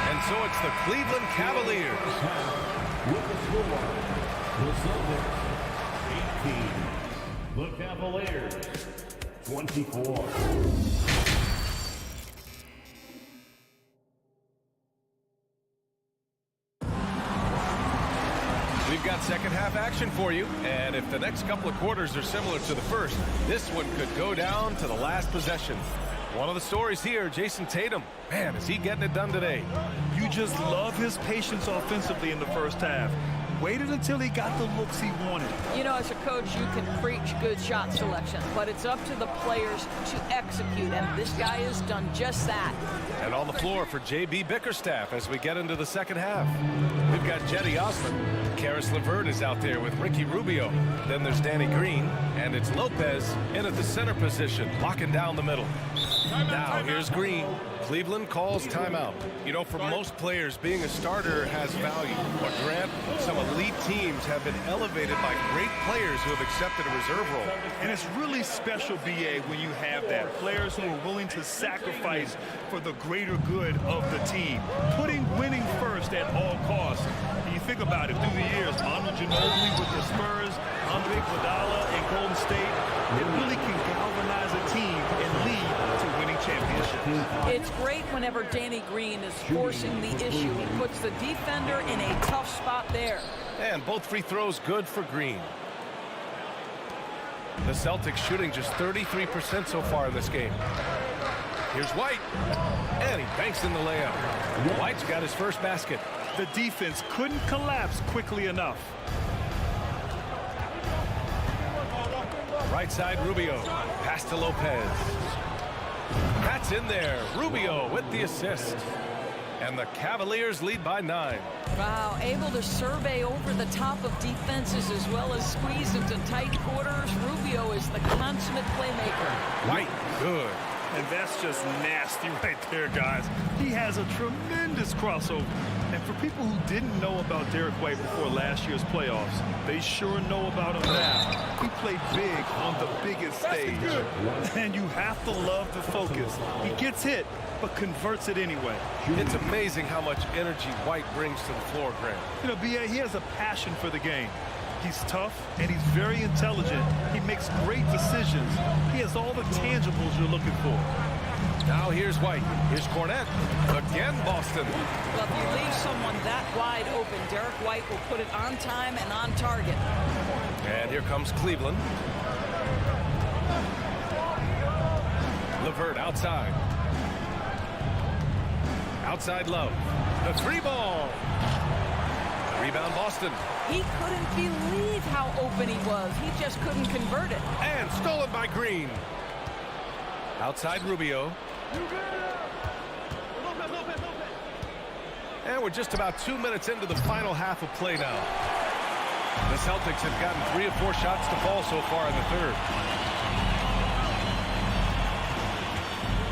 And so it's the Cleveland Cavaliers. With the score, the Celtics 18. The Cavaliers 24. We've got second half action for you, and if the next couple of quarters are similar to the first, this one could go down to the last possession. One of the stories here, Jason Tatum. Man, is he getting it done today? You just love his patience offensively in the first half. Waited until he got the looks he wanted. You know, as a coach, you can preach good shot selection, but it's up to the players to execute, and this guy has done just that. And on the floor for J.B. Bickerstaff as we get into the second half. We've got Jetty Osman. Karis LeVert is out there with Ricky Rubio. Then there's Danny Green, and it's Lopez in at the center position, locking down the middle. Now here's Green. Cleveland calls timeout. You know, for most players, being a starter has value. But Grant, some elite teams have been elevated by great players who have accepted a reserve role. And it's really special, B.A., when you have that. Players who are willing to sacrifice for the greater good of the team. Putting winning first at all costs. And you think about it, through the years, Manu Ginobili with the Spurs, Andre Iguodala in Golden State, it really can galvanize a team and lead to winning championships. It's great whenever Danny Green is forcing the issue. He puts the defender in a tough spot there. And both free throws good for Green. The Celtics shooting just 33% so far in this game. Here's White. And he banks in the layup. White's got his first basket. The defense couldn't collapse quickly enough. Right side, Rubio. Pass to Lopez. That's in there. Rubio with the assist. And the Cavaliers lead by 9. Wow, able to survey over the top of defenses as well as squeeze into tight quarters. Rubio is the consummate playmaker. White, good. And that's just nasty right there, guys. He has a tremendous crossover. And for people who didn't know about Derek White before last year's playoffs, they sure know about him now. He played big on the biggest stage. And you have to love the focus. He gets hit, but converts it anyway. It's amazing how much energy White brings to the floor, Grant. You know, B.A., he has a passion for the game. He's tough, and he's very intelligent. He makes great decisions. He has all the tangibles you're looking for. Now here's White. Here's Cornette. Again, Boston. Well, if you leave someone that wide open, Derek White will put it on time and on target. And here comes Cleveland. LeVert outside. Outside Love. The 3-ball. Rebound Boston. He couldn't believe how open he was. He just couldn't convert it. And stolen by Green. Outside Rubio. And we're just about 2 minutes into the final half of play now. The Celtics have gotten 3 or 4 shots to fall so far in the third.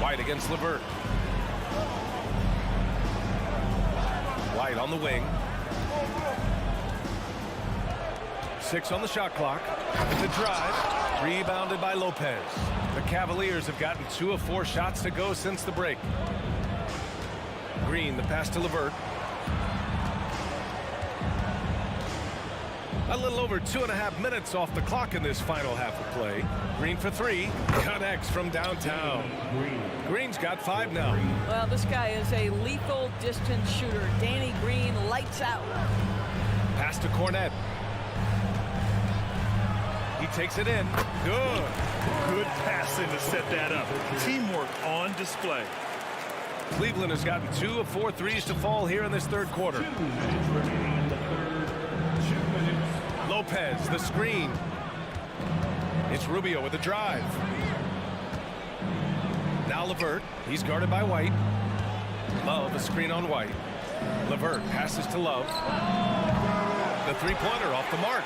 White against LeVert. White on the wing. 6 on the shot clock. With the drive. Rebounded by Lopez. The Cavaliers have gotten 2 of 4 shots to go since the break. Green, the pass to LeVert. A little over 2.5 minutes off the clock in this final half of play. Green for 3. Connects from downtown. Green's got 5 now. Well, this guy is a lethal distance shooter. Danny Green lights out. Pass to Cornette. He takes it in. Good. Good passing to set that up. Teamwork on display. Cleveland has gotten 2 of 4 threes to fall here in this third quarter. Lopez, the screen. It's Rubio with the drive. Now LeVert. He's guarded by White. Love, a screen on White. LeVert passes to Love. The three-pointer off the mark.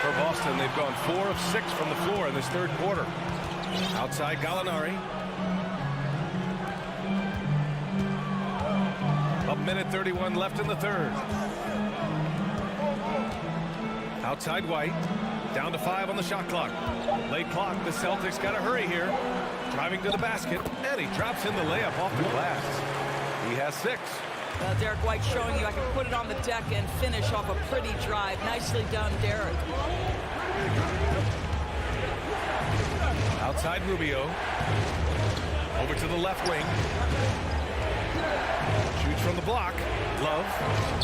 For Boston, they've gone 4 of 6 from the floor in this third quarter. Outside Gallinari. A minute 31 left in the third. Outside White. Down to 5 on the shot clock. Late clock. The Celtics got to hurry here. Driving to the basket. And he drops in the layup off the glass. He has 6. Derek White showing you I can put it on the deck and finish off a pretty drive. Nicely done, Derek. Outside Rubio. Over to the left wing. Shoots from the block. Love.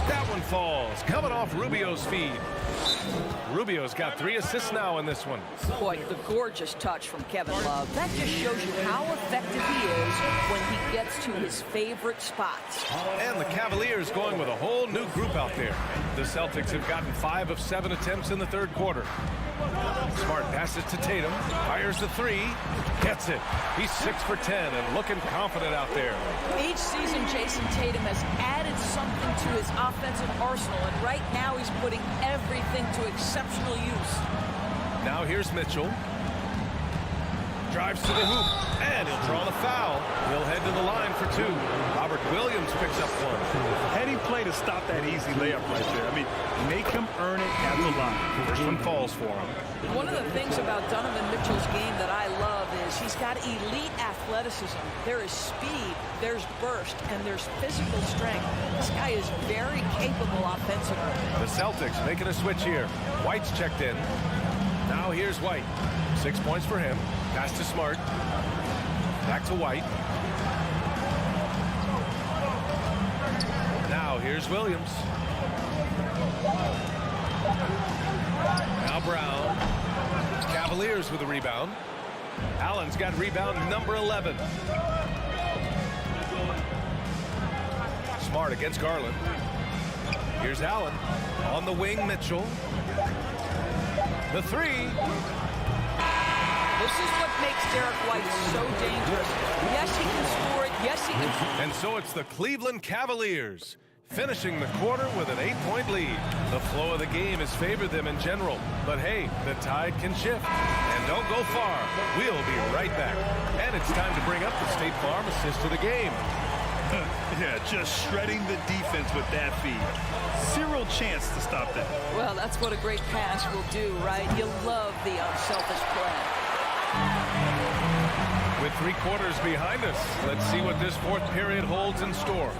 That one falls. Coming off Rubio's feed. Rubio's got 3 assists now in this one. Boy, the gorgeous touch from Kevin Love. That just shows you how effective he is when he gets to his favorite spots. And the Cavaliers going with a whole new group out there. The Celtics have gotten 5 of 7 attempts in the third quarter. Smart passes to Tatum. Fires the 3. Gets it. He's 6 for 10 and looking confident out there. Each season, Jason Tatum has added something to his offensive arsenal, and right now he's putting everything to exceptional use. Now here's Mitchell. Drives to the hoop, and he'll draw the foul. He'll head to the line for 2. Robert Williams picks up 1. Heady play to stop that easy layup right there. I mean, make him earn it at the line. First one falls for him. One of the things about Donovan Mitchell's game that I love is he's got elite athleticism. There is speed, there's burst, and there's physical strength. This guy is very capable offensively. The Celtics making a switch here. White's checked in. Now here's White. 6 points for him. Pass to Smart. Back to White. Now here's Williams. Now Brown. Cavaliers with a rebound. Allen's got rebound number 11. Smart against Garland. Here's Allen. On the wing, Mitchell. The 3. This is what makes Derek White so dangerous. Yes, he can score it. Yes, he can. And so it's the Cleveland Cavaliers finishing the quarter with an 8-point lead. The flow of the game has favored them in general. But hey, the tide can shift. And don't go far. We'll be right back. And it's time to bring up the State Farm assist of the game. Yeah, just shredding the defense with that feed. Zero chance to stop that. Well, that's what a great pass will do, right? You love the unselfish play. With 3 quarters behind us, let's see what this fourth period holds in store.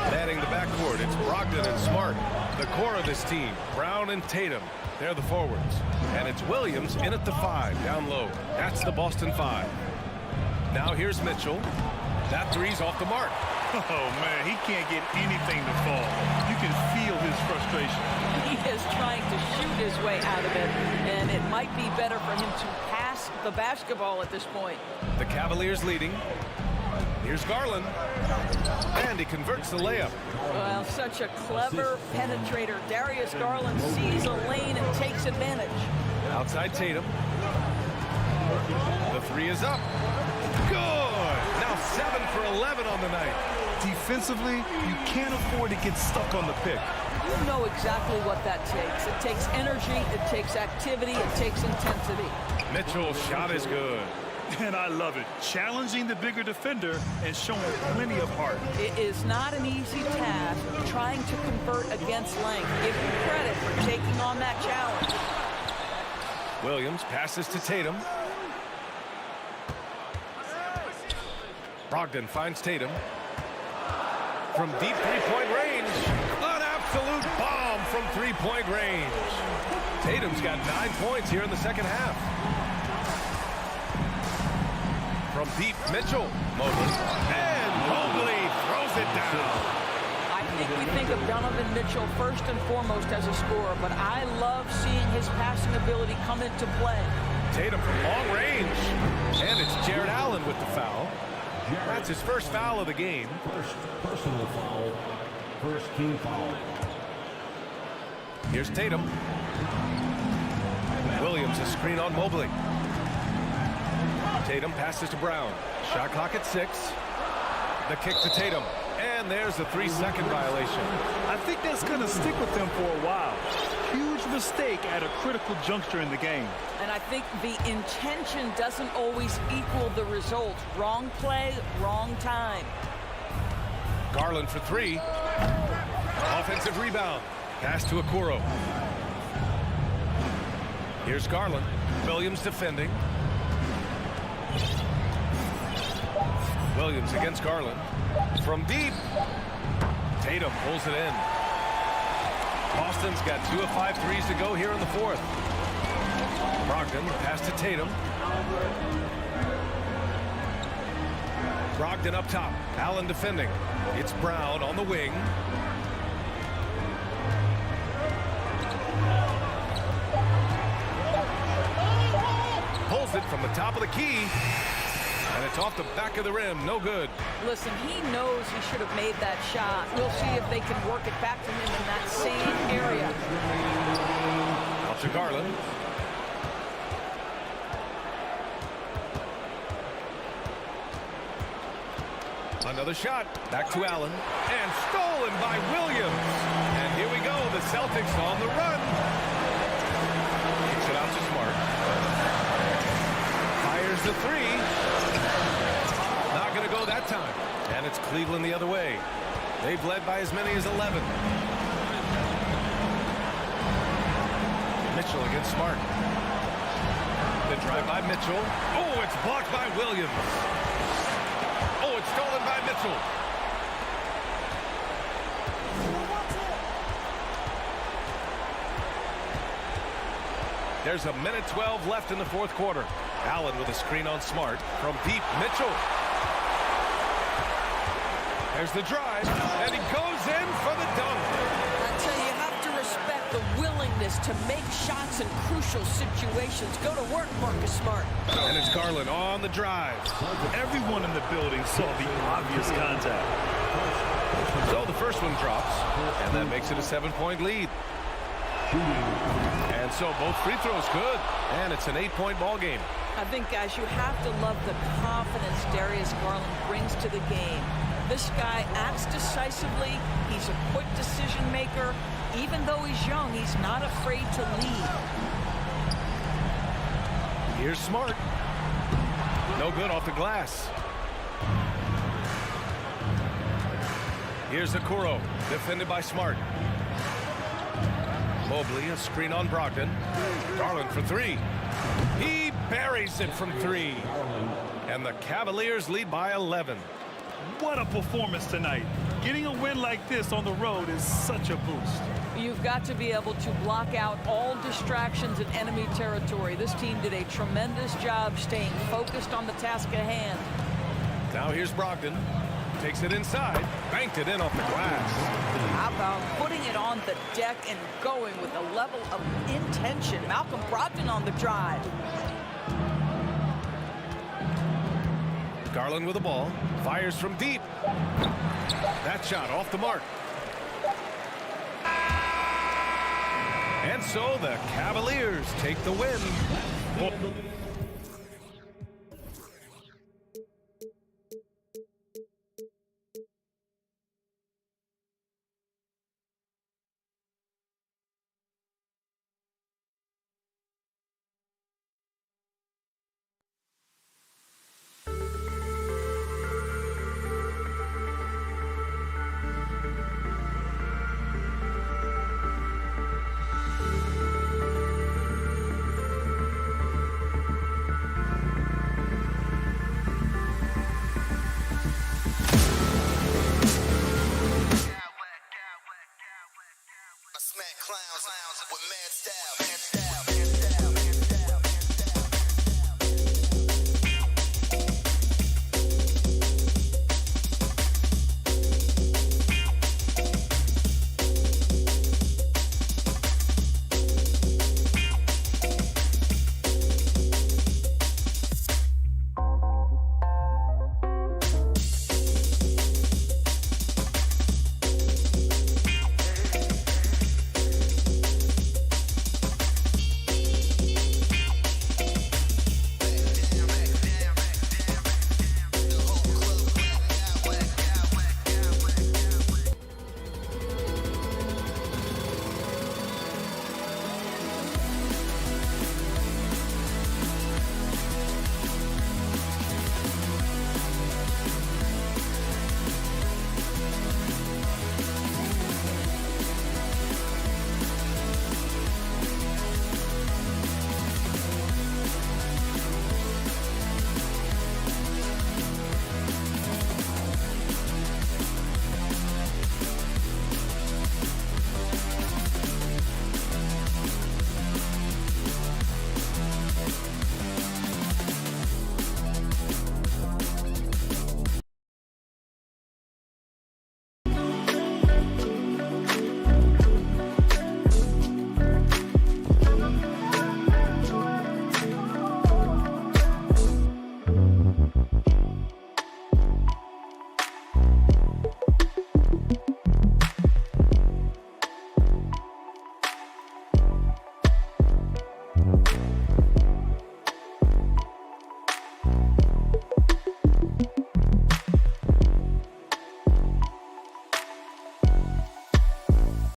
Manning the backcourt, it's Brogdon and Smart. The core of this team, Brown and Tatum. They're the forwards. And it's Williams in at the 5, down low. That's the Boston 5. Now here's Mitchell. That 3's off the mark. Oh, man, he can't get anything to fall. You can feel his frustration. He is trying to shoot his way out of it, and it might be better for him to pass the basketball at this point. The Cavaliers leading. Here's Garland. And he converts the layup. Well, such a clever penetrator. Darius Garland sees a lane and takes advantage. Outside Tatum. The three is up. Good. Now 7 for 11 on the night. Defensively, you can't afford to get stuck on the pick. You know exactly what that takes. It takes energy, it takes activity, it takes intensity. Mitchell's shot is good. And I love it. Challenging the bigger defender and showing plenty of heart. It is not an easy task trying to convert against length. Give him credit for taking on that challenge. Williams passes to Tatum. Brogdon finds Tatum. From deep three-point range. An absolute bomb from three-point range. Tatum's got 9 points here in the second half. From deep, Mitchell. Mobley. And Mobley throws it down. I think we think of Donovan Mitchell first and foremost as a scorer, but I love seeing his passing ability come into play. Tatum from long range. And it's Jared Allen with the foul. That's his first foul of the game. First personal foul. First team foul. Here's Tatum. Williams a screen on Mobley. Tatum passes to Brown. Shot clock at 6. The kick to Tatum. And there's a 3-second violation. I think that's going to stick with them for a while. Huge mistake at a critical juncture in the game. And I think the intention doesn't always equal the result. Wrong play, wrong time. Garland for 3. Offensive rebound. Pass to Okoro. Here's Garland. Williams defending. Williams against Garland. From deep. Tatum pulls it in. Boston's got 2 of 5 threes to go here in the fourth. Brogdon pass to Tatum. Brogdon up top. Allen defending. It's Brown on the wing. Pulls it from the top of the key. And it's off the back of the rim. No good. Listen, he knows he should have made that shot. We'll see if they can work it back to him in that same area. Out to Garland. Another shot. Back to Allen. And stolen by Williams. And here we go. The Celtics on the run. Kicks it out to Smart. Fires the 3. Not going to go that time. And it's Cleveland the other way. They've led by as many as 11. Mitchell against Smart. The drive by Mitchell. Oh, it's blocked by Williams. Oh, it's stolen by Mitchell. There's a minute 12 left in the fourth quarter. Allen with a screen on Smart. From deep, Mitchell. There's the drive, and he goes in for the dunk. I tell you, you have to respect the willingness to make shots in crucial situations. Go to work, Marcus Smart. And it's Garland on the drive. Everyone in the building saw the obvious contact. So the first one drops, and that makes it a 7-point lead. And so both free throws good, and it's an 8-point ball game. I think, guys, you have to love the confidence Darius Garland brings to the game. This guy acts decisively. He's a quick decision maker. Even though he's young, he's not afraid to lead. Here's Smart. No good off the glass. Here's Okoro, defended by Smart. Mobley, a screen on Brogdon. Garland for 3. He buries it from 3. And the Cavaliers lead by 11. What a performance tonight. Getting a win like this on the road is such a boost. You've got to be able to block out all distractions in enemy territory. This team did a tremendous job staying focused on the task at hand. Now here's Brogdon. Takes it inside. Banked it in off the glass. How about putting it on the deck and going with a level of intention? Malcolm Brogdon on the drive. Garland with the ball. Fires from deep. That shot off the mark. And so the Cavaliers take the win. I smack clowns with mad style.